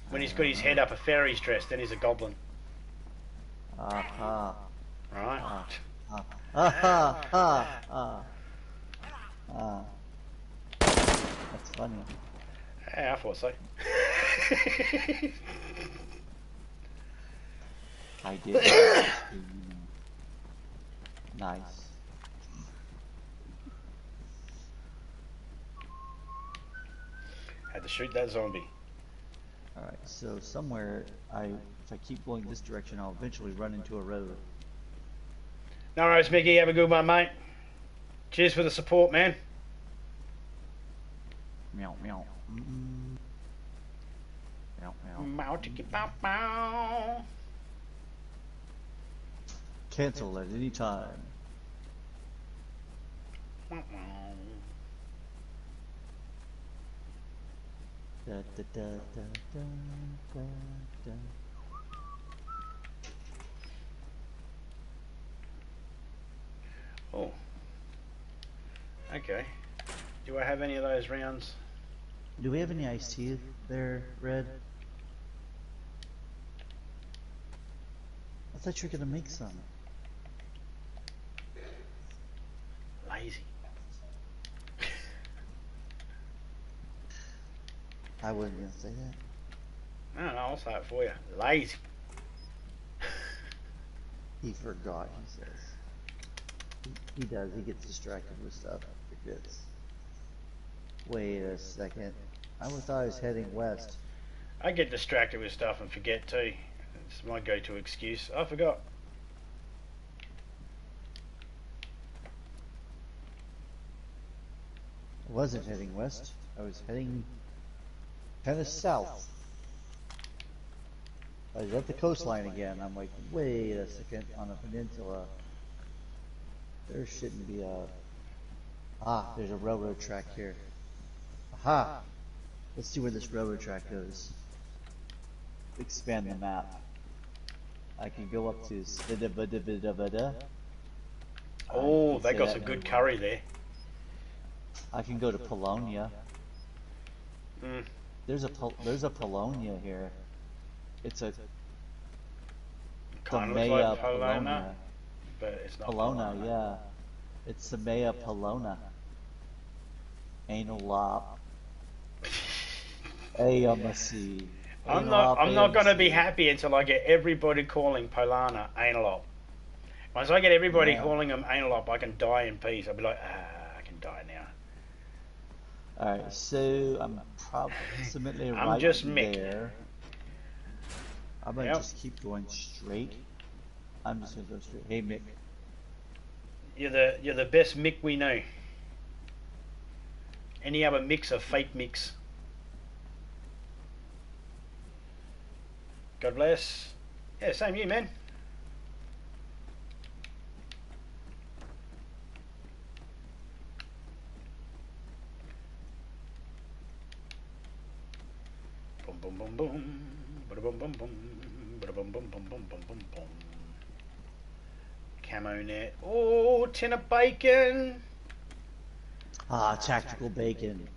When he's got his head up a fairy's dress, then he's a goblin. Aha. Right? That's funny. Yeah, I thought so. I did. Nice. Had to shoot that zombie. Alright, so somewhere, if I keep going this direction, I'll eventually run into a road. No worries, Mickey. Have a good one, mate. Cheers for the support, man. Meow, meow. Meow, meow. Bow, ticky, bow, bow. Cancel at any time. Da, da, da, da, da, da, da. Oh. Okay. Do I have any of those rounds? Do we have any iced tea there, Red? thought you were gonna make some. Lazy. I wasn't gonna say that. No, I'll say it for you. Lazy. He forgot, he says. He does, he gets distracted with stuff. Forgets. Wait a second. I thought I was heading west. I get distracted with stuff and forget too. It's my go-to excuse. I forgot. I wasn't heading west. I was heading kind of south. I was at the coastline again. I'm like, wait a second, on a peninsula. There shouldn't be a... Ah, there's a railroad track here. Aha! Let's see where this railroad track goes. Expand the map. I can go up to Svidabadabadabada. Oh, they got some good curry there. I can go to Polonia. Mm. There's a Polonia here. It's a Kind of looks like Polona, but it's not Polona, yeah. It's Samea Polona. Anal lop. AMC. I'm not gonna be happy until I get everybody calling Polana analop. Once I get everybody calling them analop, I can die in peace. I'll be like, I can die now. Alright, so I'm approximately I'm right just Mick. there. I'm gonna just keep going straight. I'm just gonna go straight. Hey Mick. You're the best Mick we know. Any other Micks are fake Micks. God bless. Yeah, same you, man. Boom, boom, boom, boom. Bada boom, boom, boom. Bada boom, boom, boom, boom, boom, boom, boom. Camo net. Oh, tin of bacon. Ah, tactical bacon.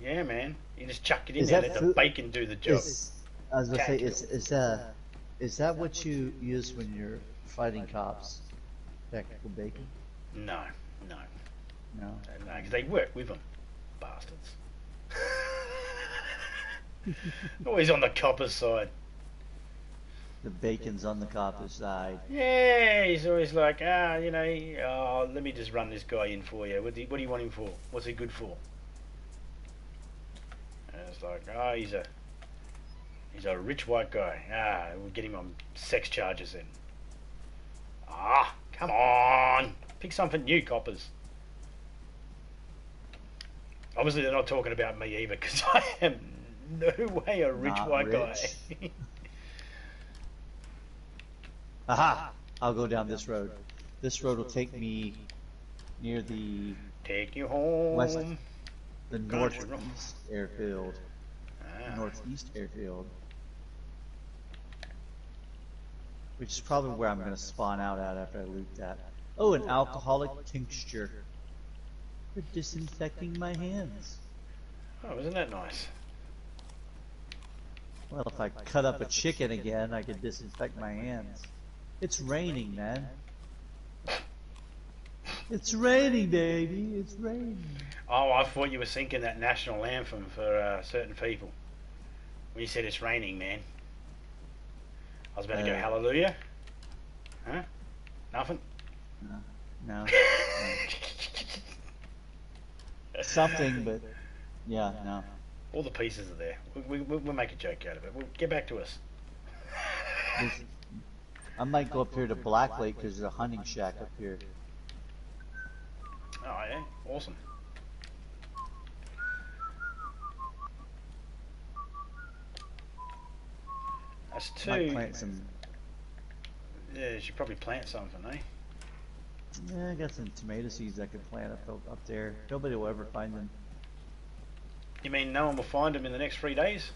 Yeah, man. You just chuck it in Is there, that let the food- bacon do the job. I was gonna say, is that what you use when you're fighting cops? Tactical bacon? No. No. No, because they work with them. Bastards. Always on the copper's side. The bacon's on the copper's side. Yeah, he's always like, let me just run this guy in for you. What do you want him for? What's he good for? And it's like, he's a rich white guy. We'll get him on sex charges then. Come on. Pick something new, coppers. Obviously they're not talking about me either, because I am no way a rich white guy. Aha! I'll go down this road. This road will take me near the Take you home. west, the northeast airfield. Northeast airfield. Which is probably where I'm going to spawn out at after I loot that. Oh, an alcoholic tincture. For disinfecting my hands. Oh, isn't that nice? Well, if I cut up a chicken again, I could disinfect my hands. It's raining, man. It's raining, baby. It's raining. Oh, I thought you were singing that national anthem for certain people. When you said it's raining, man. I was about to go hallelujah. Huh? Nothing? No. Something, but yeah, no. All the pieces are there. We'll make a joke out of it. We'll get back to us. I might go up here to Black Lake because there's a hunting shack up here. Oh yeah, awesome. That's two. Might plant some. Yeah, you should probably plant something, eh? Yeah, I got some tomato seeds I could plant up there. Nobody will ever find them. You mean no one will find them in the next 3 days?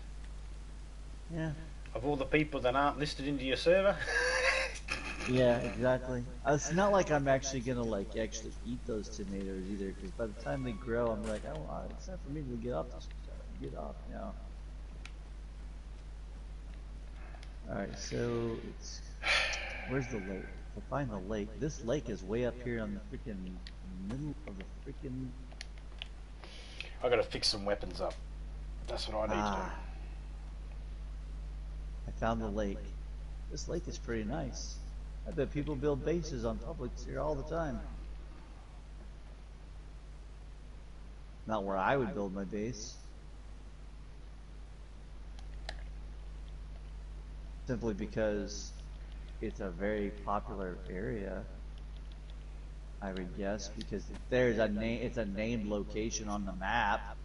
Yeah. Of all the people that aren't listed into your server? Yeah, exactly. It's not like I'm actually gonna actually eat those tomatoes either, because by the time they grow, I'm like, oh, it's time for me to get off this. Get off now. All right, so it's Where's the lake? To find the lake. This lake is way up here on the freaking middle of the freaking. I gotta fix some weapons up. That's what I need to do. I found the lake. This lake is pretty nice. I bet people build bases on Publix here all the time. Not where I would build my base. Simply because it's a very popular area. I would guess because there's a name. It's a named location on the map.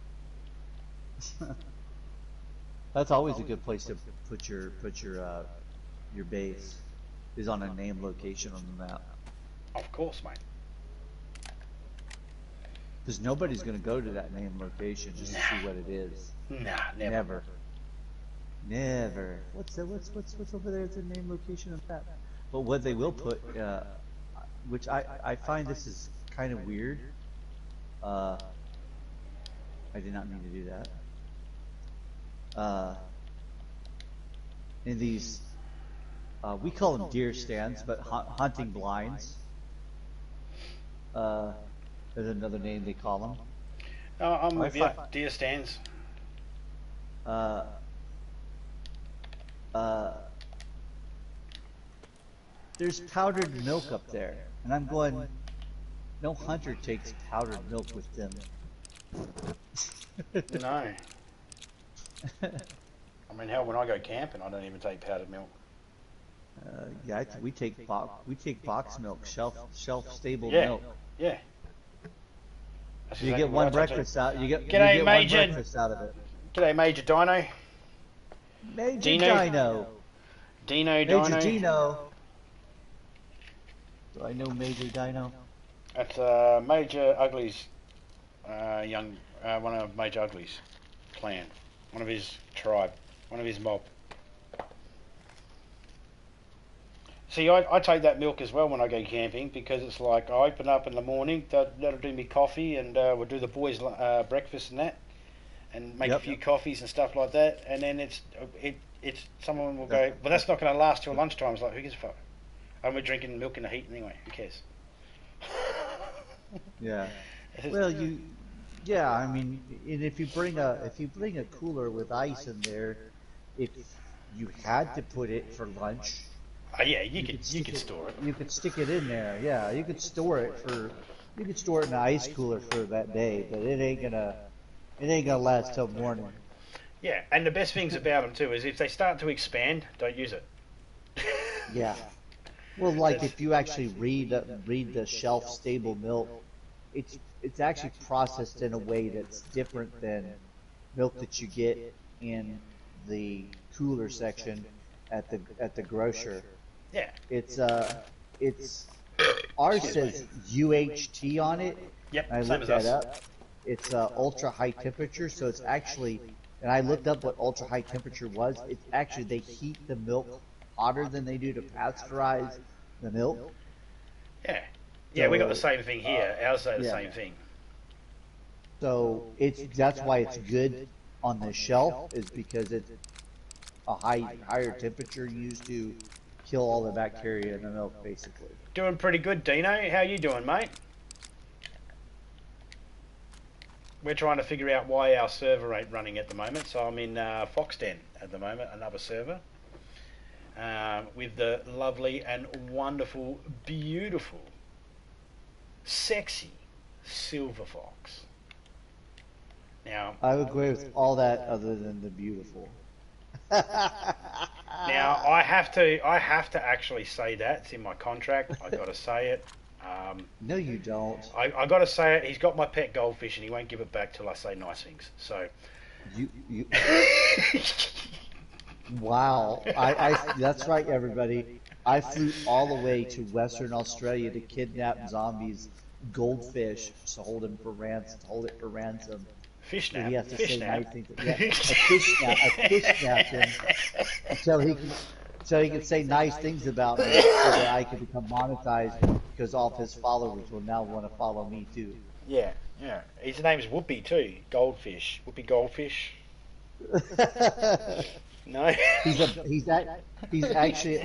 That's always a good place to put your base. Is on a named location on the map. Of course, mate. Because nobody's going to go to that named location just to see what it is. Nah, never. Never. What's over there? It's a named location of that. But what they will put, which I find this is kind of weird. I did not mean to do that. In these, we call them deer stands, but hunting blinds. There's another name they call them. Oh, I'm with you. Deer stands. There's powdered milk up there, and I'm going. No hunter takes powdered milk with them. No. I mean, hell, when I go camping, I don't even take powdered milk. Yeah, we take box milk, shelf stable Yeah. milk. Yeah. You get one breakfast out. You get G'day, one Major. breakfast out of it. G'day, Major Dino. Major Dino. Major Dino. Do I know Major Dino? That's Major Ugly's one of Major Ugly's clan, one of his tribe, one of his mob. See, I take that milk as well when I go camping because it's like I open up in the morning, that'll do me coffee, and we'll do the boys' breakfast and that, and make a few coffees and stuff like that, and then it's someone will go, well, that's not going to last till lunchtime. It's like, who gives a fuck? And we're drinking milk in the heat anyway. Who cares? Yeah. Well, I mean, and if you bring a cooler with ice in there, if you had to put it for lunch. Oh yeah, you could store it. You could stick it in there. Yeah, you could store it in an ice cooler for that day, but it ain't gonna last till morning. Yeah, and the best things about them too is if they start to expand, don't use it. Yeah. Well, like if you actually read the shelf stable milk, it's actually processed in a way that's different than milk that you get in the cooler section at the grocer. Yeah. It's ours says UHT on it. Yep. I looked that up. It's ultra high temperature, so it's actually. And I looked up what ultra high temperature was. It's actually they heat the milk hotter than they do to pasteurize the milk. Yeah. Yeah, we got the same thing here. Ours say the same thing. So that's why it's good on the shelf is because it's a higher temperature used to kill all the bacteria in the milk, basically. Doing pretty good, Dino. How you doing, mate? We're trying to figure out why our server ain't running at the moment. So I'm in Foxden at the moment, another server, with the lovely and wonderful, beautiful, sexy Silver Fox. Now, I would agree with all that other than the beautiful. Now I have to actually say that it's in my contract. I got to say it. No, you don't. I got to say it. He's got my pet goldfish, and he won't give it back till I say nice things. So, you. Wow, that's right, everybody. I flew all the way to Western Australia to kidnap zombies, goldfish, to hold it for ransom. Fish snap. He has to fish say snap. nice things. Yeah, I fish snapped him so he could say nice things about me, so that I could become monetized because all of his followers will now want to follow me too. Yeah, yeah. His name's Whoopi too. Goldfish. Whoopi Goldfish. No. He's actually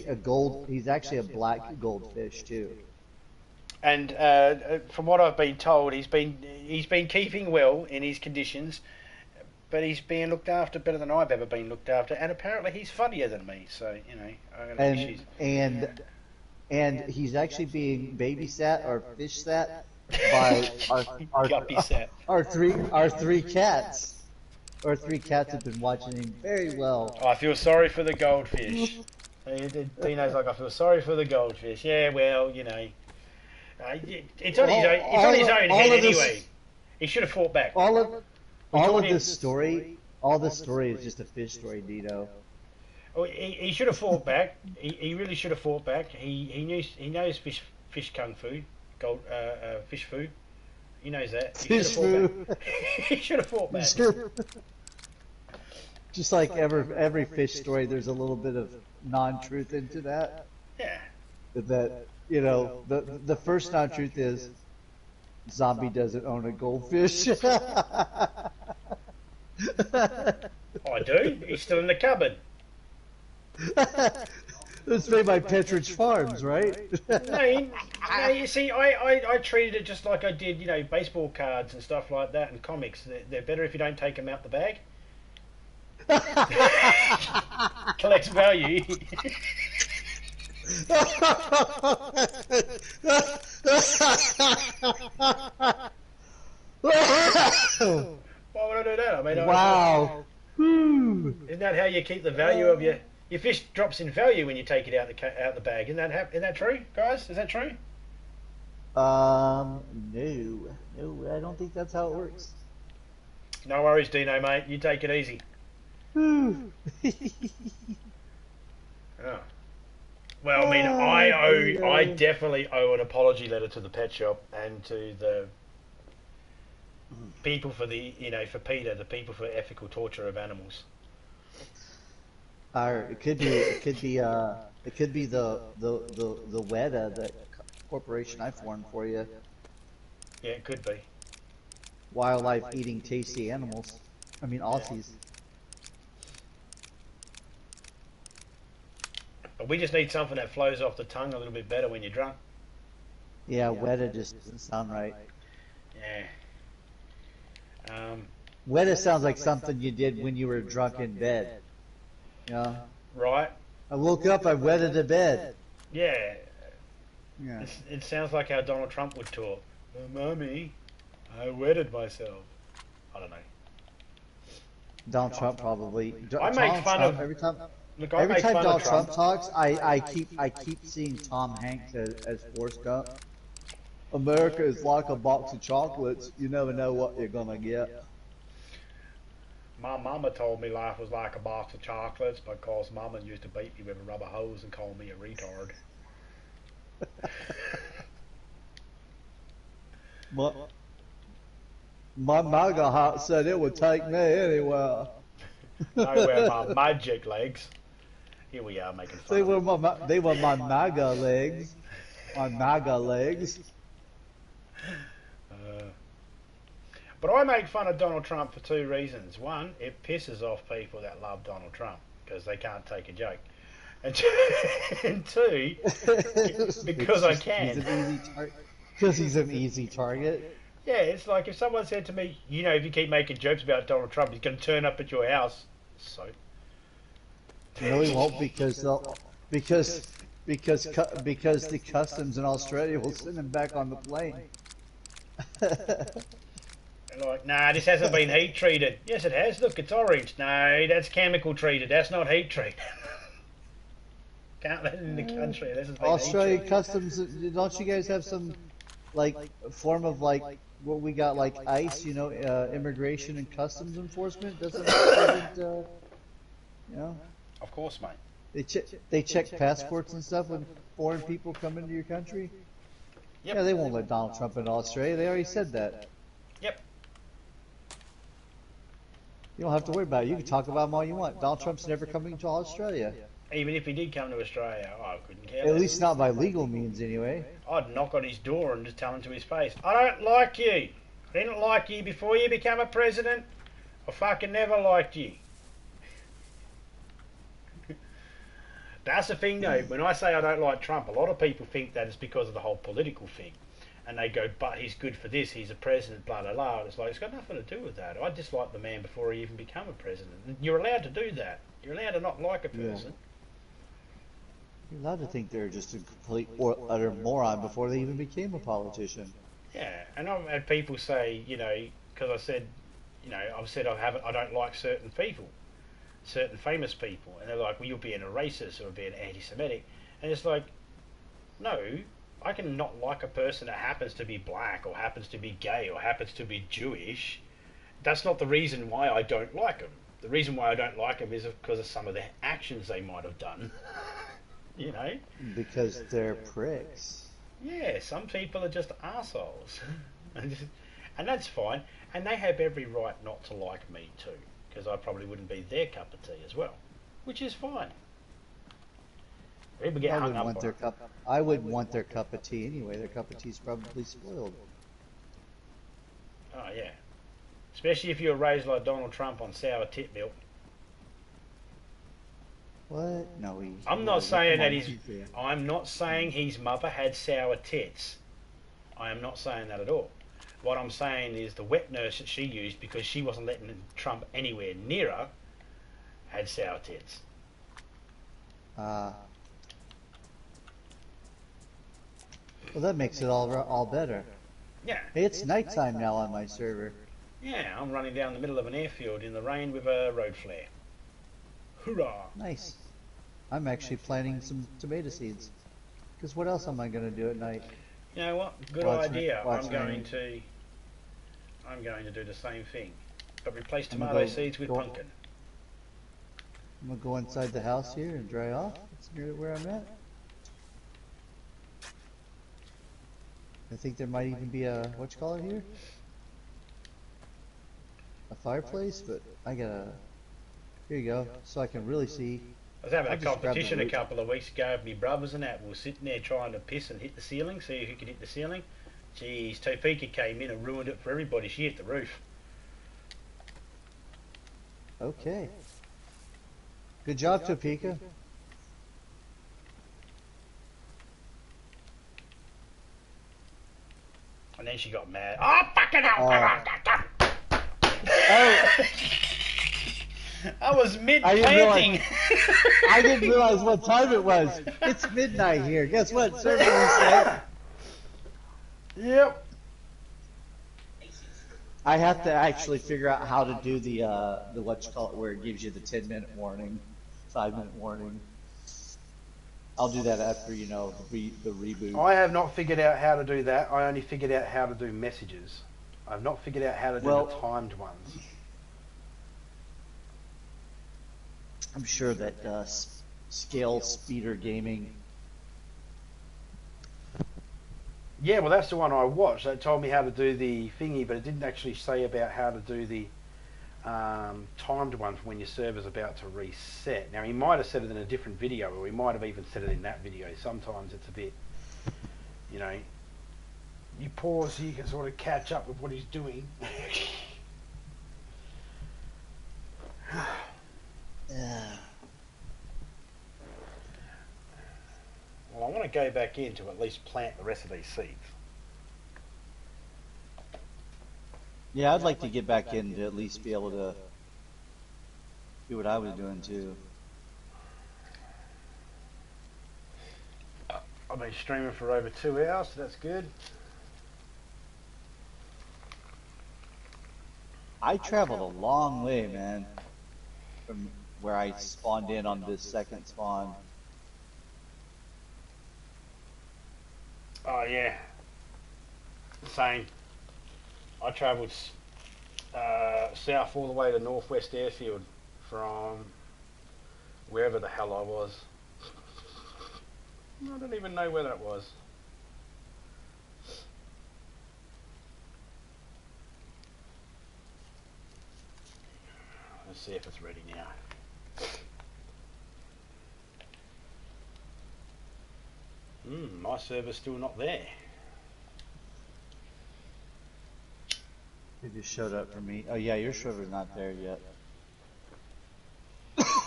a gold. He's actually a black goldfish too. And from what I've been told, he's been keeping well in his conditions, but he's being looked after better than I've ever been looked after. And apparently, he's funnier than me. So I'm gonna issues. And he's actually being babysat or fish sat by Guppy set. our three cats. Our three cats have been watching him very well. I feel sorry for the goldfish. Dino's like, I feel sorry for the goldfish. Yeah, well, it's on his own. It's on his own head anyway. He should have fought back. All of this story is just a fish story, Dino. Oh, he should have fought back. He really should have fought back. He knows fish kung fu, fish food. He knows that. He Fish food. He should have fought back. Just like every fish story, there's a little bit of non-truth into that. Yeah. That the first non-truth is zombie doesn't own a goldfish. I do. He's still in the cupboard. It's made by Petridge Farms, right? No, you see, I treated it just like I did, baseball cards and stuff like that and comics. They're better if you don't take them out the bag. Collects value. Why would I do that? I mean, wow. Isn't that how you keep the value of your fish drops in value when you take it out the bag? Isn't that true, guys? Is that true? No, I don't think that's how it works. No worries, Dino, mate. You take it easy. Oh. Well, I mean, I definitely owe an apology letter to the pet shop and to the people for for PETA, the people for ethical torture of animals. It could be the WEDA, that corporation I formed for you. Yeah, it could be. Wildlife eating tasty animals. I mean, Aussies. But we just need something that flows off the tongue a little bit better when you're drunk. Yeah, WEDA just doesn't sound right. Yeah. WEDA sounds like something you did when you were drunk in bed. Yeah. Right. I woke up, I wedded to bed. Yeah. Yeah. It sounds like how Donald Trump would talk. Mommy, I wedded myself. I don't know. Donald Trump probably. I make fun of every time. Look, Every time Donald Trump talks, I keep seeing Tom Hanks as Forrest Gump. America is like a box of chocolates. You never know what you're gonna get. My mama told me life was like a box of chocolates because mama used to beat me with a rubber hose and call me a retard. My MAGA hat said it would take me anywhere. Nowhere my magic legs. Here we are making fun. They were my MAGA legs. My MAGA legs. But I make fun of Donald Trump for two reasons. One, it pisses off people that love Donald Trump because they can't take a joke. And two, because I can. Because he's an easy target. Yeah, it's like if someone said to me, if you keep making jokes about Donald Trump, he's going to turn up at your house. So. No, he won't because the customs in Australia will send him back on the plane. Like, nah, this hasn't been heat treated. Yes, it has. Look, it's orange. No, that's chemical treated. That's not heat treated. Can't let it in the country. This has been Australia customs. Don't you guys have some form of what we got like ICE? Immigration and customs enforcement doesn't Of course, mate. They check passports and stuff when foreign people come into your country. Yep. Yeah, they won't let Donald Trump into Australia. They already said that. Yep. You don't have to worry about it. You can talk about him all you want. Donald Trump's never coming to Australia. Even if he did come to Australia, I couldn't care. At least not by legal means, anyway. I'd knock on his door and just tell him to his face, I don't like you. I didn't like you before you became a president. I fucking never liked you. That's the thing, though. When I say I don't like Trump, a lot of people think that it's because of the whole political thing. And they go, but he's good for this, he's a president, blah, blah, blah. It's like, it's got nothing to do with that. I dislike the man before he even became a president. And you're allowed to do that. You're allowed to not like a person. You're allowed to think they're just a complete or utter moron before they even became a politician. Yeah, and I've had people say, you know, because I said, you know, I've said I don't like certain people, certain famous people. And they're like, well, you're being a racist or being anti-Semitic. And it's like, no, I can not like a person that happens to be black or happens to be gay or happens to be Jewish. That's not the reason why I don't like them. The reason why I don't like them is because of some of the actions they might have done. You know? Because they're pricks. Yeah, some people are just assholes. And that's fine. And they have every right not to like me too. Because I probably wouldn't be their cup of tea as well. Which is fine. People get hung up on it. I wouldn't want their cup of tea anyway. Their cup of tea's probably spoiled. Oh yeah. Especially if you were raised like Donald Trump on sour tit milk. What? No, I'm not saying that I'm not saying his mother had sour tits. I am not saying that at all. What I'm saying is the wet nurse that she used, because she wasn't letting Trump anywhere near her, had sour tits. Well, that makes it all better. Yeah. Hey, it's nighttime now on my server. Yeah, I'm running down the middle of an airfield in the rain with a road flare. Hoorah! Nice. I'm actually planting some tomato seeds. Because what else am I going to do at night? You know what? Good idea. I'm going to do the same thing, but replace tomato seeds with pumpkin. I'm going to go inside the house here and dry off. That's near where I'm at. I think there might even be a, what you call it here? A fireplace, but I gotta, here you go, so I can really see. I was having a competition a couple of weeks ago with my brothers and that. We were sitting there trying to piss and hit the ceiling, see who could hit the ceiling. Jeez, Topeka came in and ruined it for everybody. She hit the roof. Okay. Good job, Topeka. And then she got mad. Oh, fucking hell! Oh. I was mid-planting. I didn't realize what time it was. It's midnight here. Guess what? Server reset. Yep. I have to actually figure out how to do the what you call it, where it gives you the 10-minute warning, 5-minute warning. I'll do that after, you know, the reboot. I have not figured out how to do that. I only figured out how to do messages. I've not figured out how to do the timed ones. I'm sure that Scale Speeder Gaming. Yeah, well, that's the one I watched. They told me how to do the thingy, but it didn't actually say about how to do the timed one for when your server's about to reset. Now, he might have said it in a different video, or he might have even said it in that video. Sometimes it's a bit, you know, you pause so you can sort of catch up with what he's doing. Well, I want to go back in to at least plant the rest of these seeds. Yeah, I'd like to get back in to at least be able to do what I was doing too. I've been streaming for over 2 hours, so that's good. I traveled a long way, man, from where I spawned in on this second spawn. Oh yeah, same. I travelled south all the way to Northwest Airfield from wherever the hell I was. I don't even know where that was. Let's see if it's ready now. My server's still not there. It just showed up for me. Oh yeah, your server's not there yet.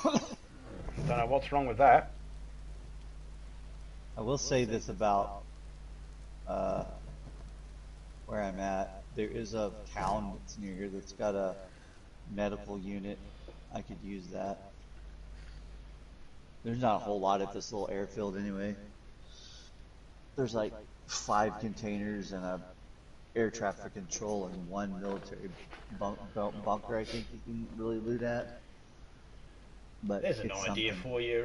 Don't know what's wrong with that. I will say this about uh, where I'm at. There is a town that's near here that's got a medical unit. I could use that. There's not a whole lot at this little airfield anyway. There's like 5 containers and a air traffic control and one military bunker I think you can really loot at. But There's an it's idea something. for you,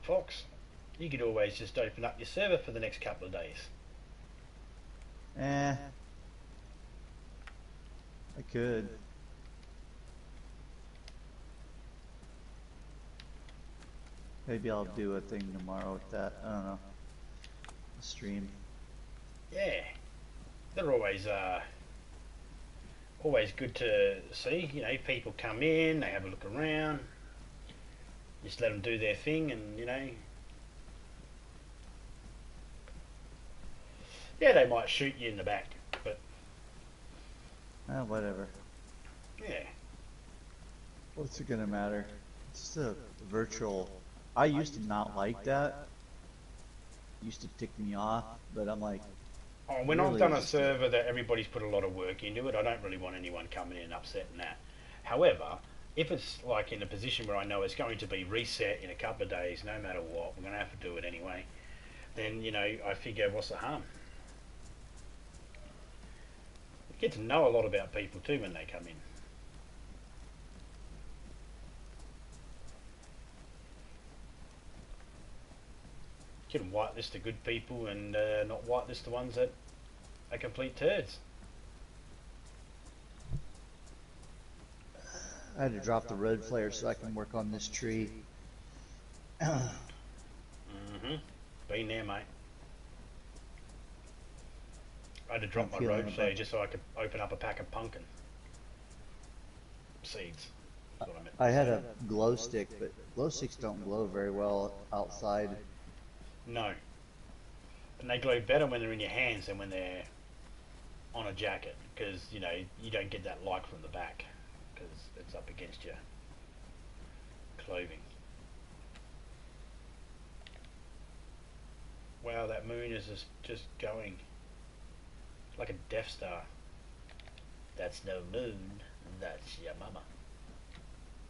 Fox. You could always just open up your server for the next couple of days. Eh, I could. Maybe I'll do a thing tomorrow with that. I don't know. A stream. Yeah, they're always good to see. You know, people come in, they have a look around. Just let them do their thing, and yeah, they might shoot you in the back, but Whatever. yeah, What's it gonna matter? It's just a virtual. I used to not like that. Used to tick me off, but I'm like, oh, when I've really, done a it's just server that everybody's put a lot of work into it, I don't really want anyone coming in and upsetting that. However, if it's like in a position where I know it's going to be reset in a couple of days, no matter what, we're going to have to do it anyway, then, I figure what's the harm? You get to know a lot about people too when they come in. You can whitelist the good people and not whitelist the ones that are complete turds. I had to drop the road flare so I can work on this tree. Been there, mate. I had to drop my feeling road about- flare just so I could open up a pack of pumpkin seeds. That's what I meant. I had a glow stick, but glow sticks don't glow very well outside. No. And they glow better when they're in your hands than when they're on a jacket, because, you don't get that light from the back, because it's up against your clothing. Wow, that moon is just going like a Death Star. That's no moon, that's your mama.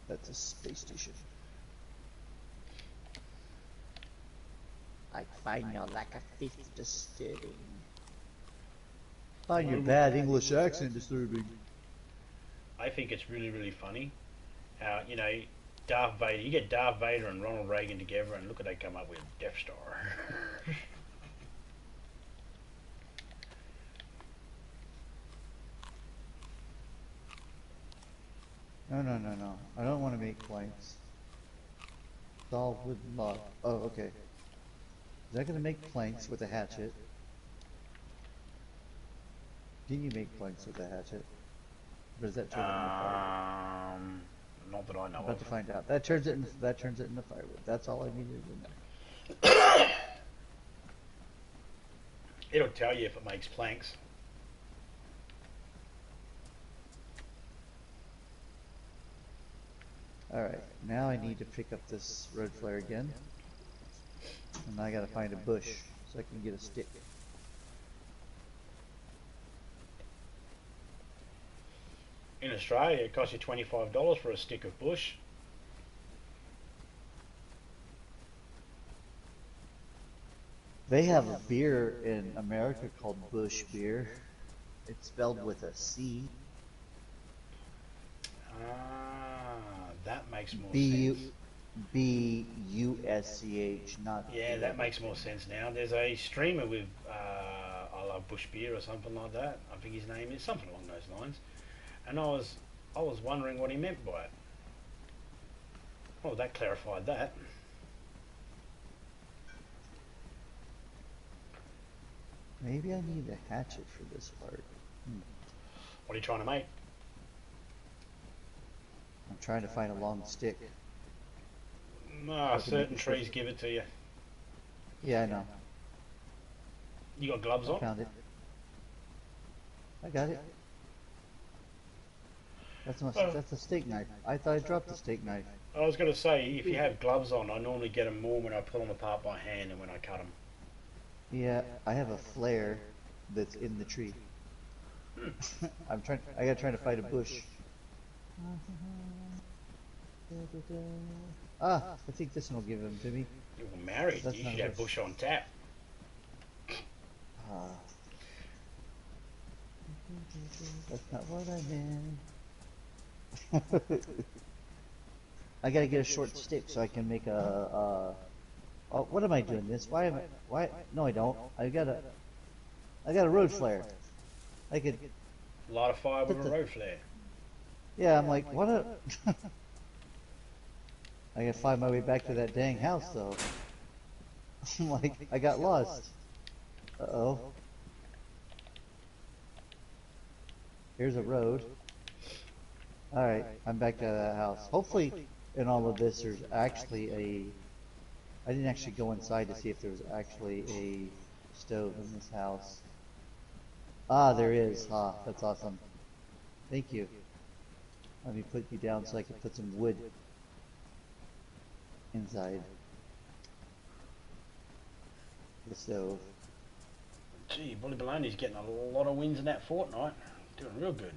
That's a space station. I find your lack of faith disturbing. Find your bad English accent disturbing. I think it's really, really funny how, Darth Vader, you get Darth Vader and Ronald Reagan together and look what they come up with, Death Star. No. I don't want to make planks. It's all with log. Oh, okay. Is that gonna make planks with a hatchet? Can you make planks with a hatchet? Or does that turn it into firewood? Not that I know I'm about of. to find out. That turns it into firewood. That's all I needed to know. It'll tell you if it makes planks. Alright, now I need to pick up this road flare again. And I gotta find a bush so I can get a stick. In Australia, it costs you $25 for a stick of bush. They have a beer in America called Bush beer. It's spelled with a C. That makes more B sense. B-U-S-C-H, not Yeah, that makes more sense now. There's a streamer with I love Bush beer or something like that. I think his name is something along those lines. And I was wondering what he meant by it. Oh, that clarified that. Maybe I need a hatchet for this part. What are you trying to make? I'm trying to find a long stick. Certain trees give it to you. Yeah, I know. You got gloves I on? found it. I got it. That's a steak knife. I thought I dropped the steak knife. I was going to say, if you have gloves on, I normally get them more when I pull them apart by hand than when I cut them. Yeah, I have a flare that's in the tree. I gotta try to fight a bush. Ah, I think this one will give him to me. You were married. You should have bush on tap. That's not what I meant. I gotta get a short stick so I can make a oh, what am I doing this? Why? No, I don't. I got a road flare. I could light a fire with a road flare. Yeah, I'm like, what a... I gotta find my way back to that dang house, though. I'm like, I got lost. Uh-oh. Here's a road. Alright, I'm back to that house. Hopefully, in all of this, there's actually a... I didn't actually go inside to see if there was actually a stove in this house. Ah, there is. Ah, that's awesome. Thank you. Let me put you down so I can put some wood inside the stove. Gee, Bully Baloney's getting a lot of wins in that fortnight. Doing real good.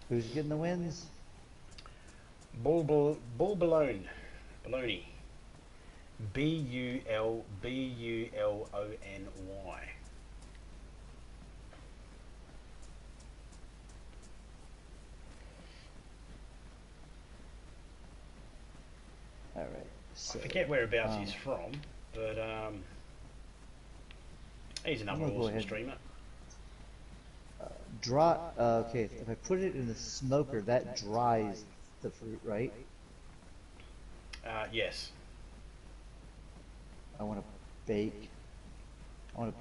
Who's getting the wins? Bull Baloney. Baloney. Bullbulony. Alright, so... I forget whereabouts he's from, but he's another awesome streamer. Okay, if I put it in the smoker, that dries the fruit, right? Yes. I want to bake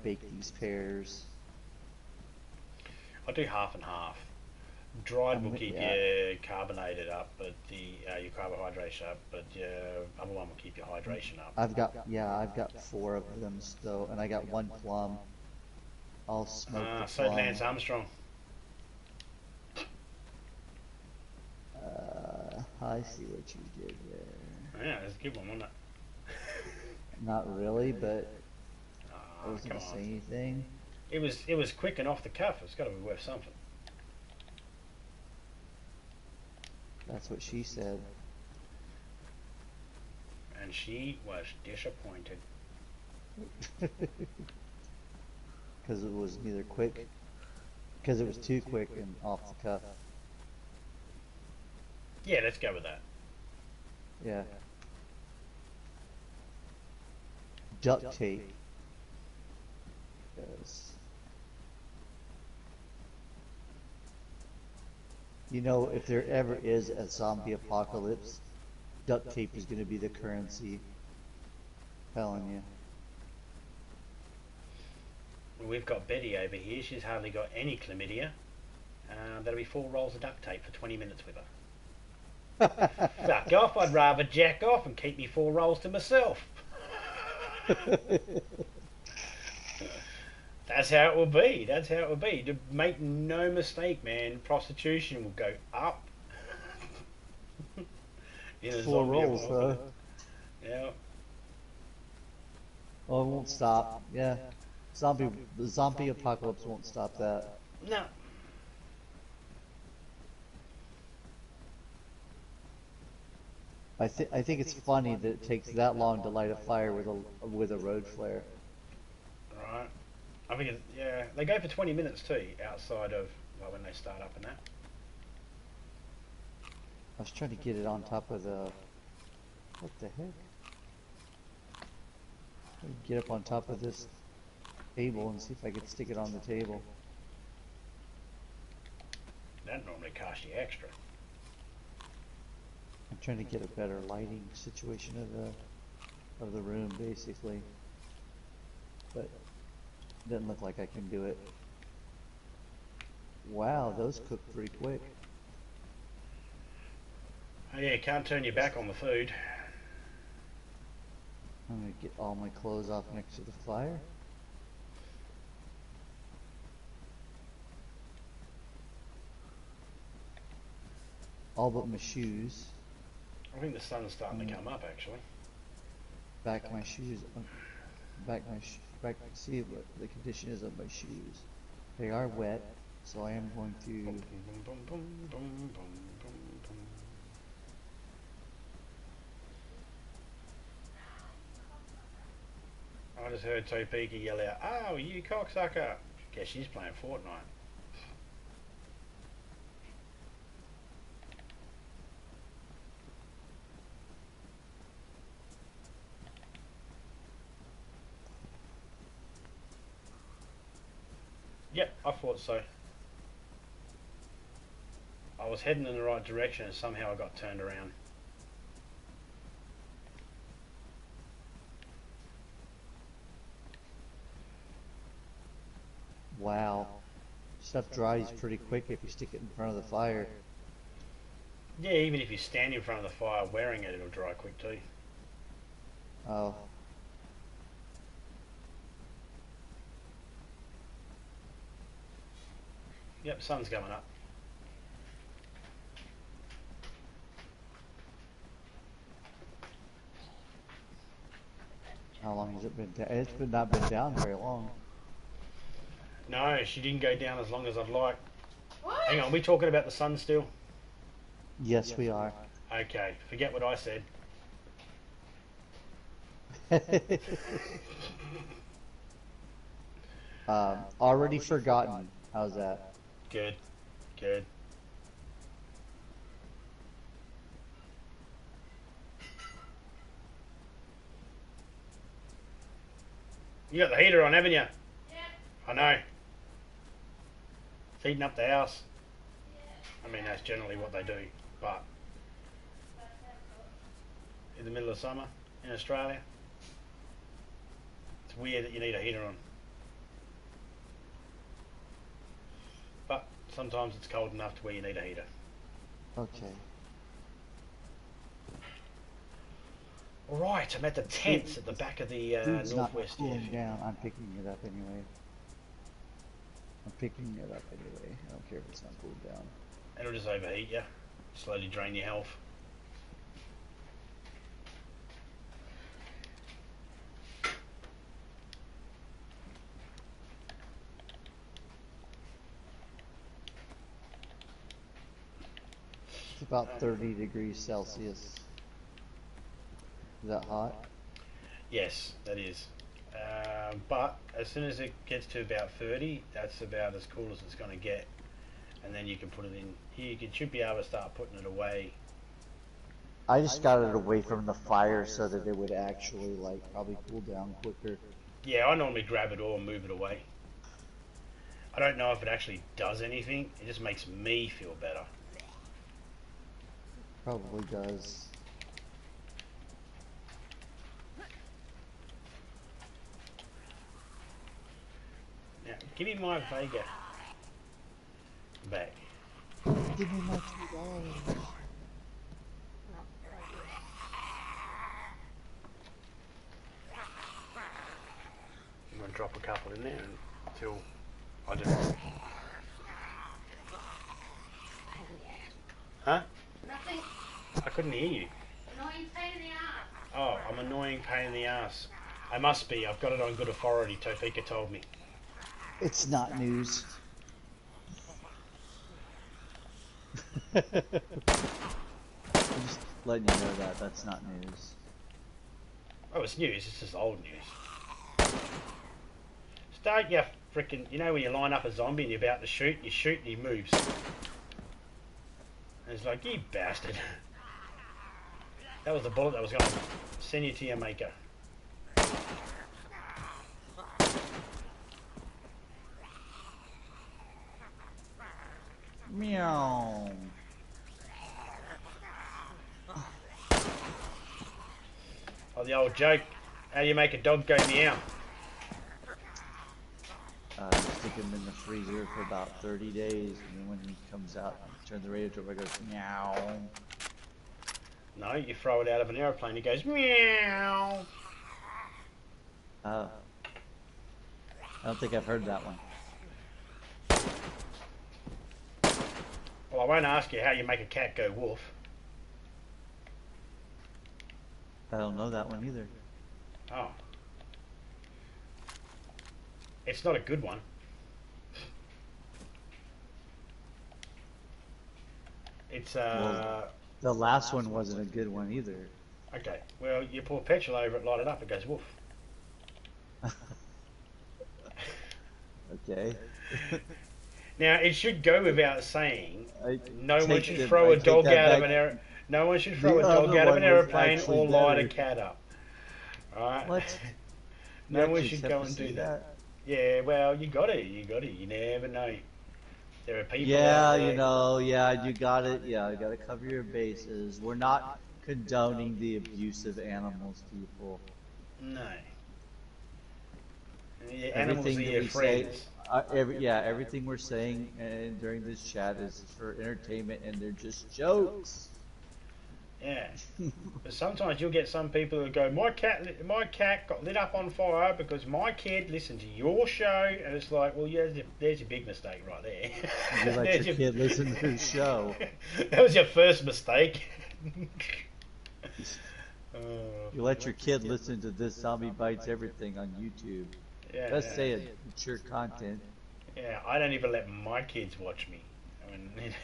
these pears. I do half and half. Dried will keep you carbonated up, but your carbohydrates up, but your other one will keep your hydration up. I've got 4 of them still, and I got 1 plum. I'll smoke the so plum. Lance Armstrong. I see what you did there. Yeah, that's a good one, wasn't it? Not really, but I wasn't gonna say anything. It was quick and off the cuff. It's got to be worth something. That's what she said. And she was disappointed. Because it was neither quick, because it was too quick and off the cuff. Yeah, let's go with that. Yeah. Duct tape. Yes. You know, if there ever is a zombie apocalypse, duct tape is going to be the currency. Telling you. We've got Betty over here. She's hardly got any chlamydia. That'll be 4 rolls of duct tape for 20 minutes with her. Fuck off. I'd rather jack off and keep me 4 rolls to myself. That's how it will be. That's how it will be. To make no mistake, man, prostitution will go up. In a 4 rolls, huh? Yeah. Oh, it won't stop. Yeah. The zombie apocalypse won't stop that. No. I think it's funny that it takes that long to light a fire with a road flare. Right. I think it's, yeah, they go for 20 minutes too, outside of when they start up and that. I was trying to get it on top of the... What the heck? Get up on top of this table and see if I could stick it on the table. That normally costs you extra. I'm trying to get a better lighting situation of the room, basically. But it doesn't look like I can do it. Wow, those cook pretty quick. Oh yeah, you can't turn your back on the food. I'm gonna get all my clothes off next to the fire. all but my shoes. I think the sun's starting to come up, actually. Back my shoes. Back. See what the condition is of my shoes. They are wet, so I am going to. Boom, boom, boom, boom, boom, boom, boom, boom. I just heard Topeka yell out, "Oh, you cocksucker!" Guess she's playing Fortnite. Yep, I thought so. I was heading in the right direction and somehow I got turned around. Wow. Stuff dries pretty quick if you stick it in front of the fire. Yeah, even if you stand in front of the fire wearing it, it'll dry quick too. Oh. Yep, sun's coming up. How long has it been down? It's not been down very long. No, she didn't go down as long as I'd like. What? Hang on, are we talking about the sun still? Yes, we are. Okay, forget what I said. Already forgotten. How's that? Good, good. You got the heater on, haven't you? Yeah. I know. It's heating up the house. I mean, that's generally what they do, but in the middle of summer in Australia, it's weird that you need a heater on. But sometimes it's cold enough to where you need a heater. Okay. Alright, I'm at the tents at the back of the Food's not northwest cooling edge. down. I'm picking it up anyway. I'm picking it up anyway. I don't care if it's not cooled down. It'll just overheat you, slowly drain your health. It's about 30 degrees Celsius. Is that hot? Yes, that is. But as soon as it gets to about 30, that's about as cool as it's going to get. And then you can put it in here. You should be able to start putting it away. I just got it away from the fire so that it would actually, like, probably cool down quicker. Yeah, I normally grab it or move it away. I don't know if it actually does anything. It just makes me feel better. Probably does. Now, give me my Vega back. Give me my $2. I'm going to drop a couple in there until I just... Huh? Nothing. I couldn't hear you. Annoying pain in the ass. Oh, I'm an annoying pain in the ass. I must be. I've got it on good authority. Topeka told me. It's not news. I'm just letting you know that that's not news. Oh, it's news. It's just old news. Start your frickin'... You know when you line up a zombie and you're about to shoot? You shoot and he moves. And it's like, you bastard. That was the bullet that was going to send you to your maker. Meow. Oh, the old joke. How do you make a dog go meow? You stick him in the freezer for about 30 days, and then when he comes out, turn the radio to it, it goes meow. No, you throw it out of an aeroplane, it goes meow. Oh. I don't think I've heard that one. Oh, Well, I won't ask you how you make a cat go woof. I don't know that one either. Oh. It's not a good one. It's Well, the last one wasn't a good one either. okay. Well, you pour petrol over it, light it up, it goes woof. Okay. Now, it should go without saying, no one should I throw a take dog that out of back. an no one should throw a The dog other out of an one was aeroplane actually or light a better. cat up. Alright? What? No one You should actually go have and to do say that. Yeah, well, you got it. You never know. There are people Yeah, out there. you know, yeah, you got it. Yeah, you got to cover your bases. We're not condoning the abuse of animals, people. No. Yeah, animals are Everything that your we say, friends. everything we're saying during this chat is for entertainment, and they're just jokes. Yeah. But sometimes you'll get some people who go, my cat got lit up on fire because my kid listened to your show, and it's like, well, yeah, there's your big mistake right there. You let your kid listen to the show. That was your first mistake. You let your kid listen to this Zombie Bites Everything on YouTube. Yeah, Let's yeah. say it, mature content. Yeah, I don't even let my kids watch me. I mean,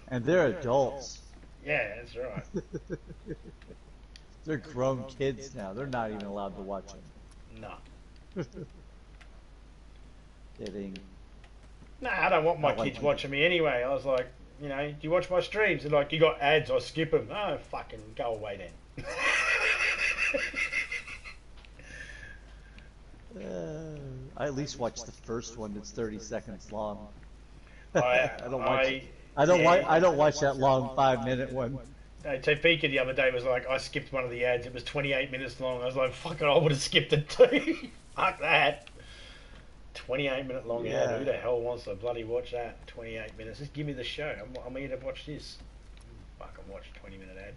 And they're adults. yeah, that's right. They're grown kids now. They're not even allowed to watch them. No. Kidding. Nah, I don't want my kids watching me anyway. I was like, you know, do you watch my streams? They're like, you got ads, I skip them. Oh, fucking go away then. I at least watch the first one that's 30 seconds long. I don't watch that long 5-minute one. Topeka the other day was like, I skipped one of the ads. It was 28 minutes long. I was like, fuck it, I would have skipped it too. Fuck that. 28-minute long ad. Who the hell wants to bloody watch that? 28 minutes. Just give me the show. I'm here to watch this. Fucking watch a 20-minute ad.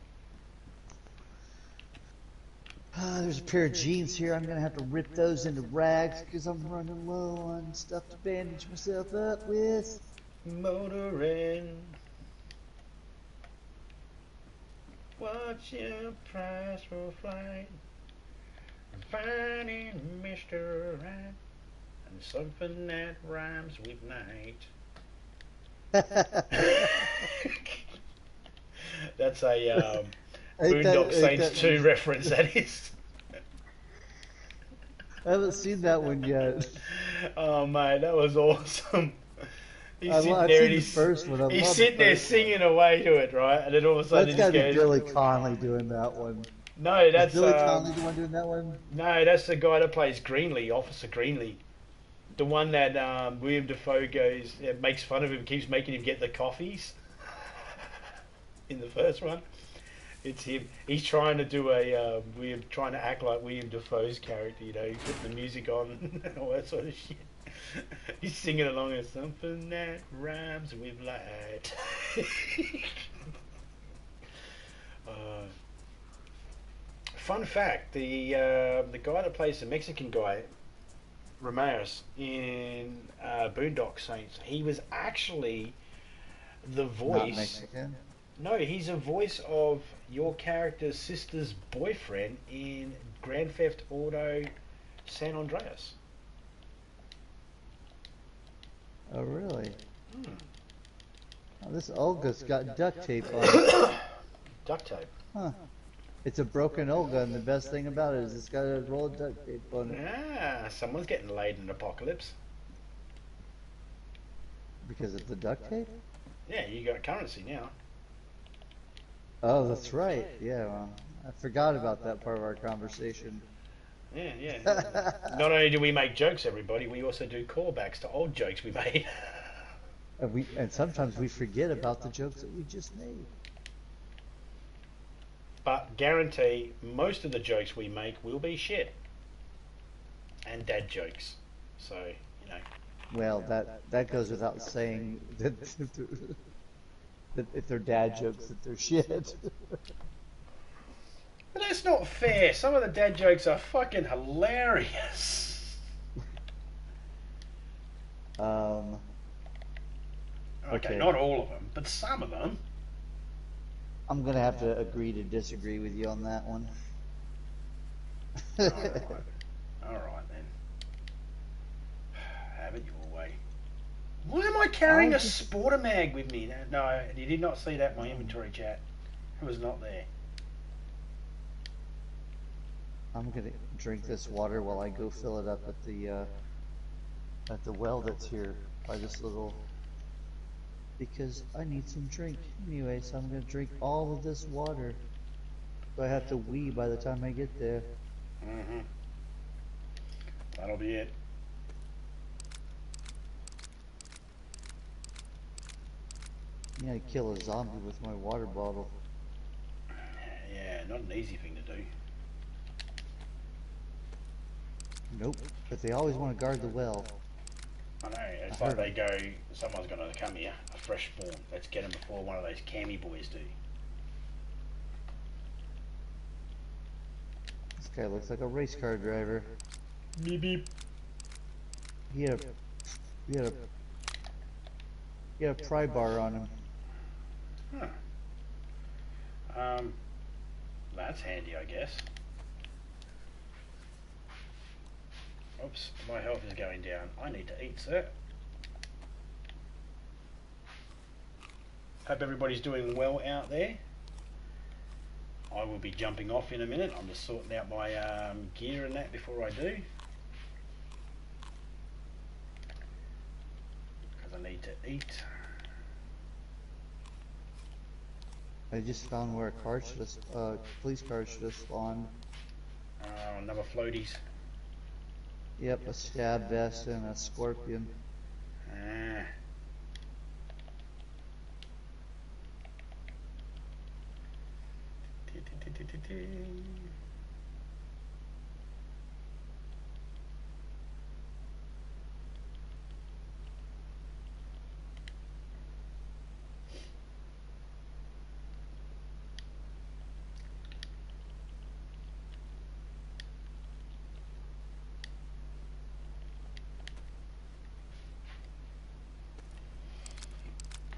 There's a pair of jeans here. I'm going to have to rip those into rags because I'm running low on stuff to bandage myself up with. Motoring. What's your price for flight? Finding Mr. Right and something that rhymes with night. That's a Boondock Saints 2 reference, that is. I haven't seen that one yet. Oh, mate, that was awesome. He's I've sitting there seen the first one. he's sitting there singing away to it, right? And then all of a sudden That's he got just to be goes... Billy Connolly doing that one. No, that's... Is Billy Connolly the one doing that one? No, that's the guy that plays Greenlee, Officer Greenlee. The one that William Dafoe makes fun of him, keeps making him get the coffees. In the first one. It's him. He's trying to do trying to act like William Dafoe's character, you know, he's putting the music on and all that sort of shit. He's singing along with something that rhymes with light. Fun fact, the guy that plays the Mexican guy, Ramirez, in Boondock Saints, he was actually the voice... Not Mexican? No, he's a voice of your character's sister's boyfriend in Grand Theft Auto San Andreas. Oh, really? Hmm. Oh, this Olga's got duct tape on it. Duct tape. Huh. It's a broken Olga, and the best thing about it is it's got a roll of duct tape on it. Ah, someone's getting laid in Apocalypse. Because of the duct tape? Yeah, you got currency now. Oh, that's right. Yeah, well, I forgot about that part of our conversation. Yeah, yeah. Not only do we make jokes, everybody, we also do callbacks to old jokes we made. And sometimes we forget about the jokes that we just made. But guarantee most of the jokes we make will be shit. And dad jokes. So, you know. Well, that goes without saying that, that if they're dad jokes, that they're shit. But that's not fair. Some of the dad jokes are fucking hilarious. Okay, not all of them, but some of them. I'm gonna have to agree to disagree with you on that one. Alright then. Have it your way. Why am I carrying a Sporter Mag with me? No, you did not see that in my inventory, chat. It was not there. I'm gonna drink this water while I go fill it up at the well that's here by this little, because I need some drink anyway, so I'm gonna drink all of this water. So I have to wee by the time I get there. That'll be it. I'm gonna kill a zombie with my water bottle. Yeah, not an easy thing to do. Nope, but they always want to guard the well. I know, it's like they go, someone's gonna come here, a fresh spawn. Let's get him before one of those cami boys do. This guy looks like a race car driver. Beep beep. He had a pry bar on him. Huh. That's handy, I guess. Oops, my health is going down. I need to eat, sir. Hope everybody's doing well out there. I will be jumping off in a minute. I'm just sorting out my gear and that before I do. Because I need to eat. I just found where a car should have, police car should have spawned. Another floaties. Yep, a stab vest and a scorpion. Ah.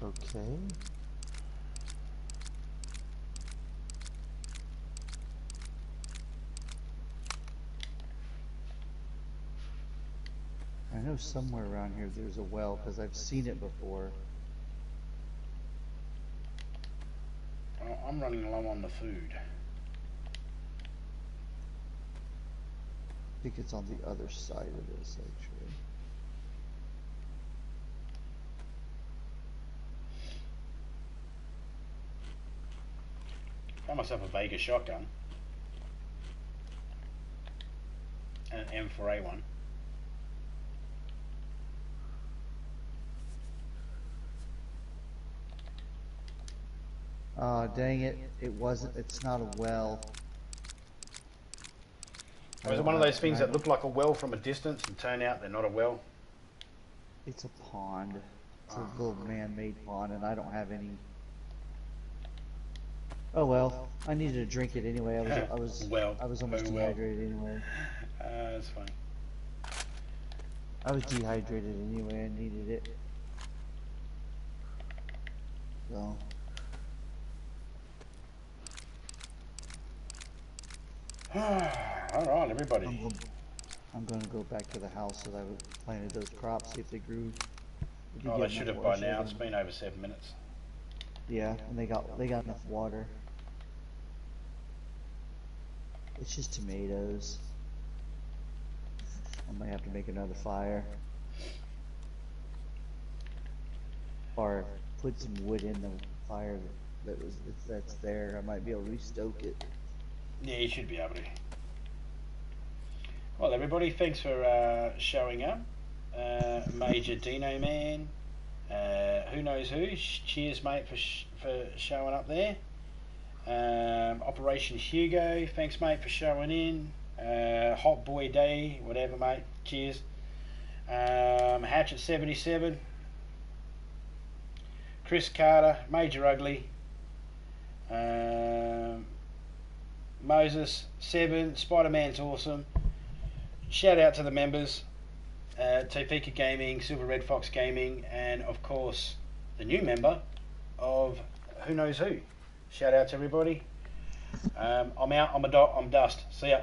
Okay. I know somewhere around here there's a well, because I've seen it before. I'm running low on the food. I think it's on the other side of this, actually. Got myself a Vega shotgun. And an M4A1. Dang it, it's not a well. Was it one of those things that look like a well from a distance and turn out they're not a well? It's a pond. It's a little man-made pond, and I don't have any. Oh well, I needed to drink it anyway. I was almost dehydrated anyway. That's funny. I was dehydrated anyway. I needed it. So. Alright, everybody. I'm going to go back to the house that I planted those crops, see if they grew. Oh, they should have by now. It's been over 7 minutes. Yeah, and they got enough water. It's just tomatoes. I might have to make another fire. Or put some wood in the fire that's there. I might be able to restoke it. Yeah, you should be able to. Well, everybody, thanks for showing up. Major Dino Man, who knows who? Cheers, mate, for showing up there. Operation Hugo, thanks, mate, for showing in. Hot Boy Day, whatever, mate. Cheers. Hatchet 77. Chris Carter, Major Ugly. Moses 7, Spider-Man's awesome. Shout out to the members, Topeka Gaming, Silver Red Fox Gaming, and of course the new member of Who Knows Who. Shout out to everybody. I'm out. I'm Dust. See ya.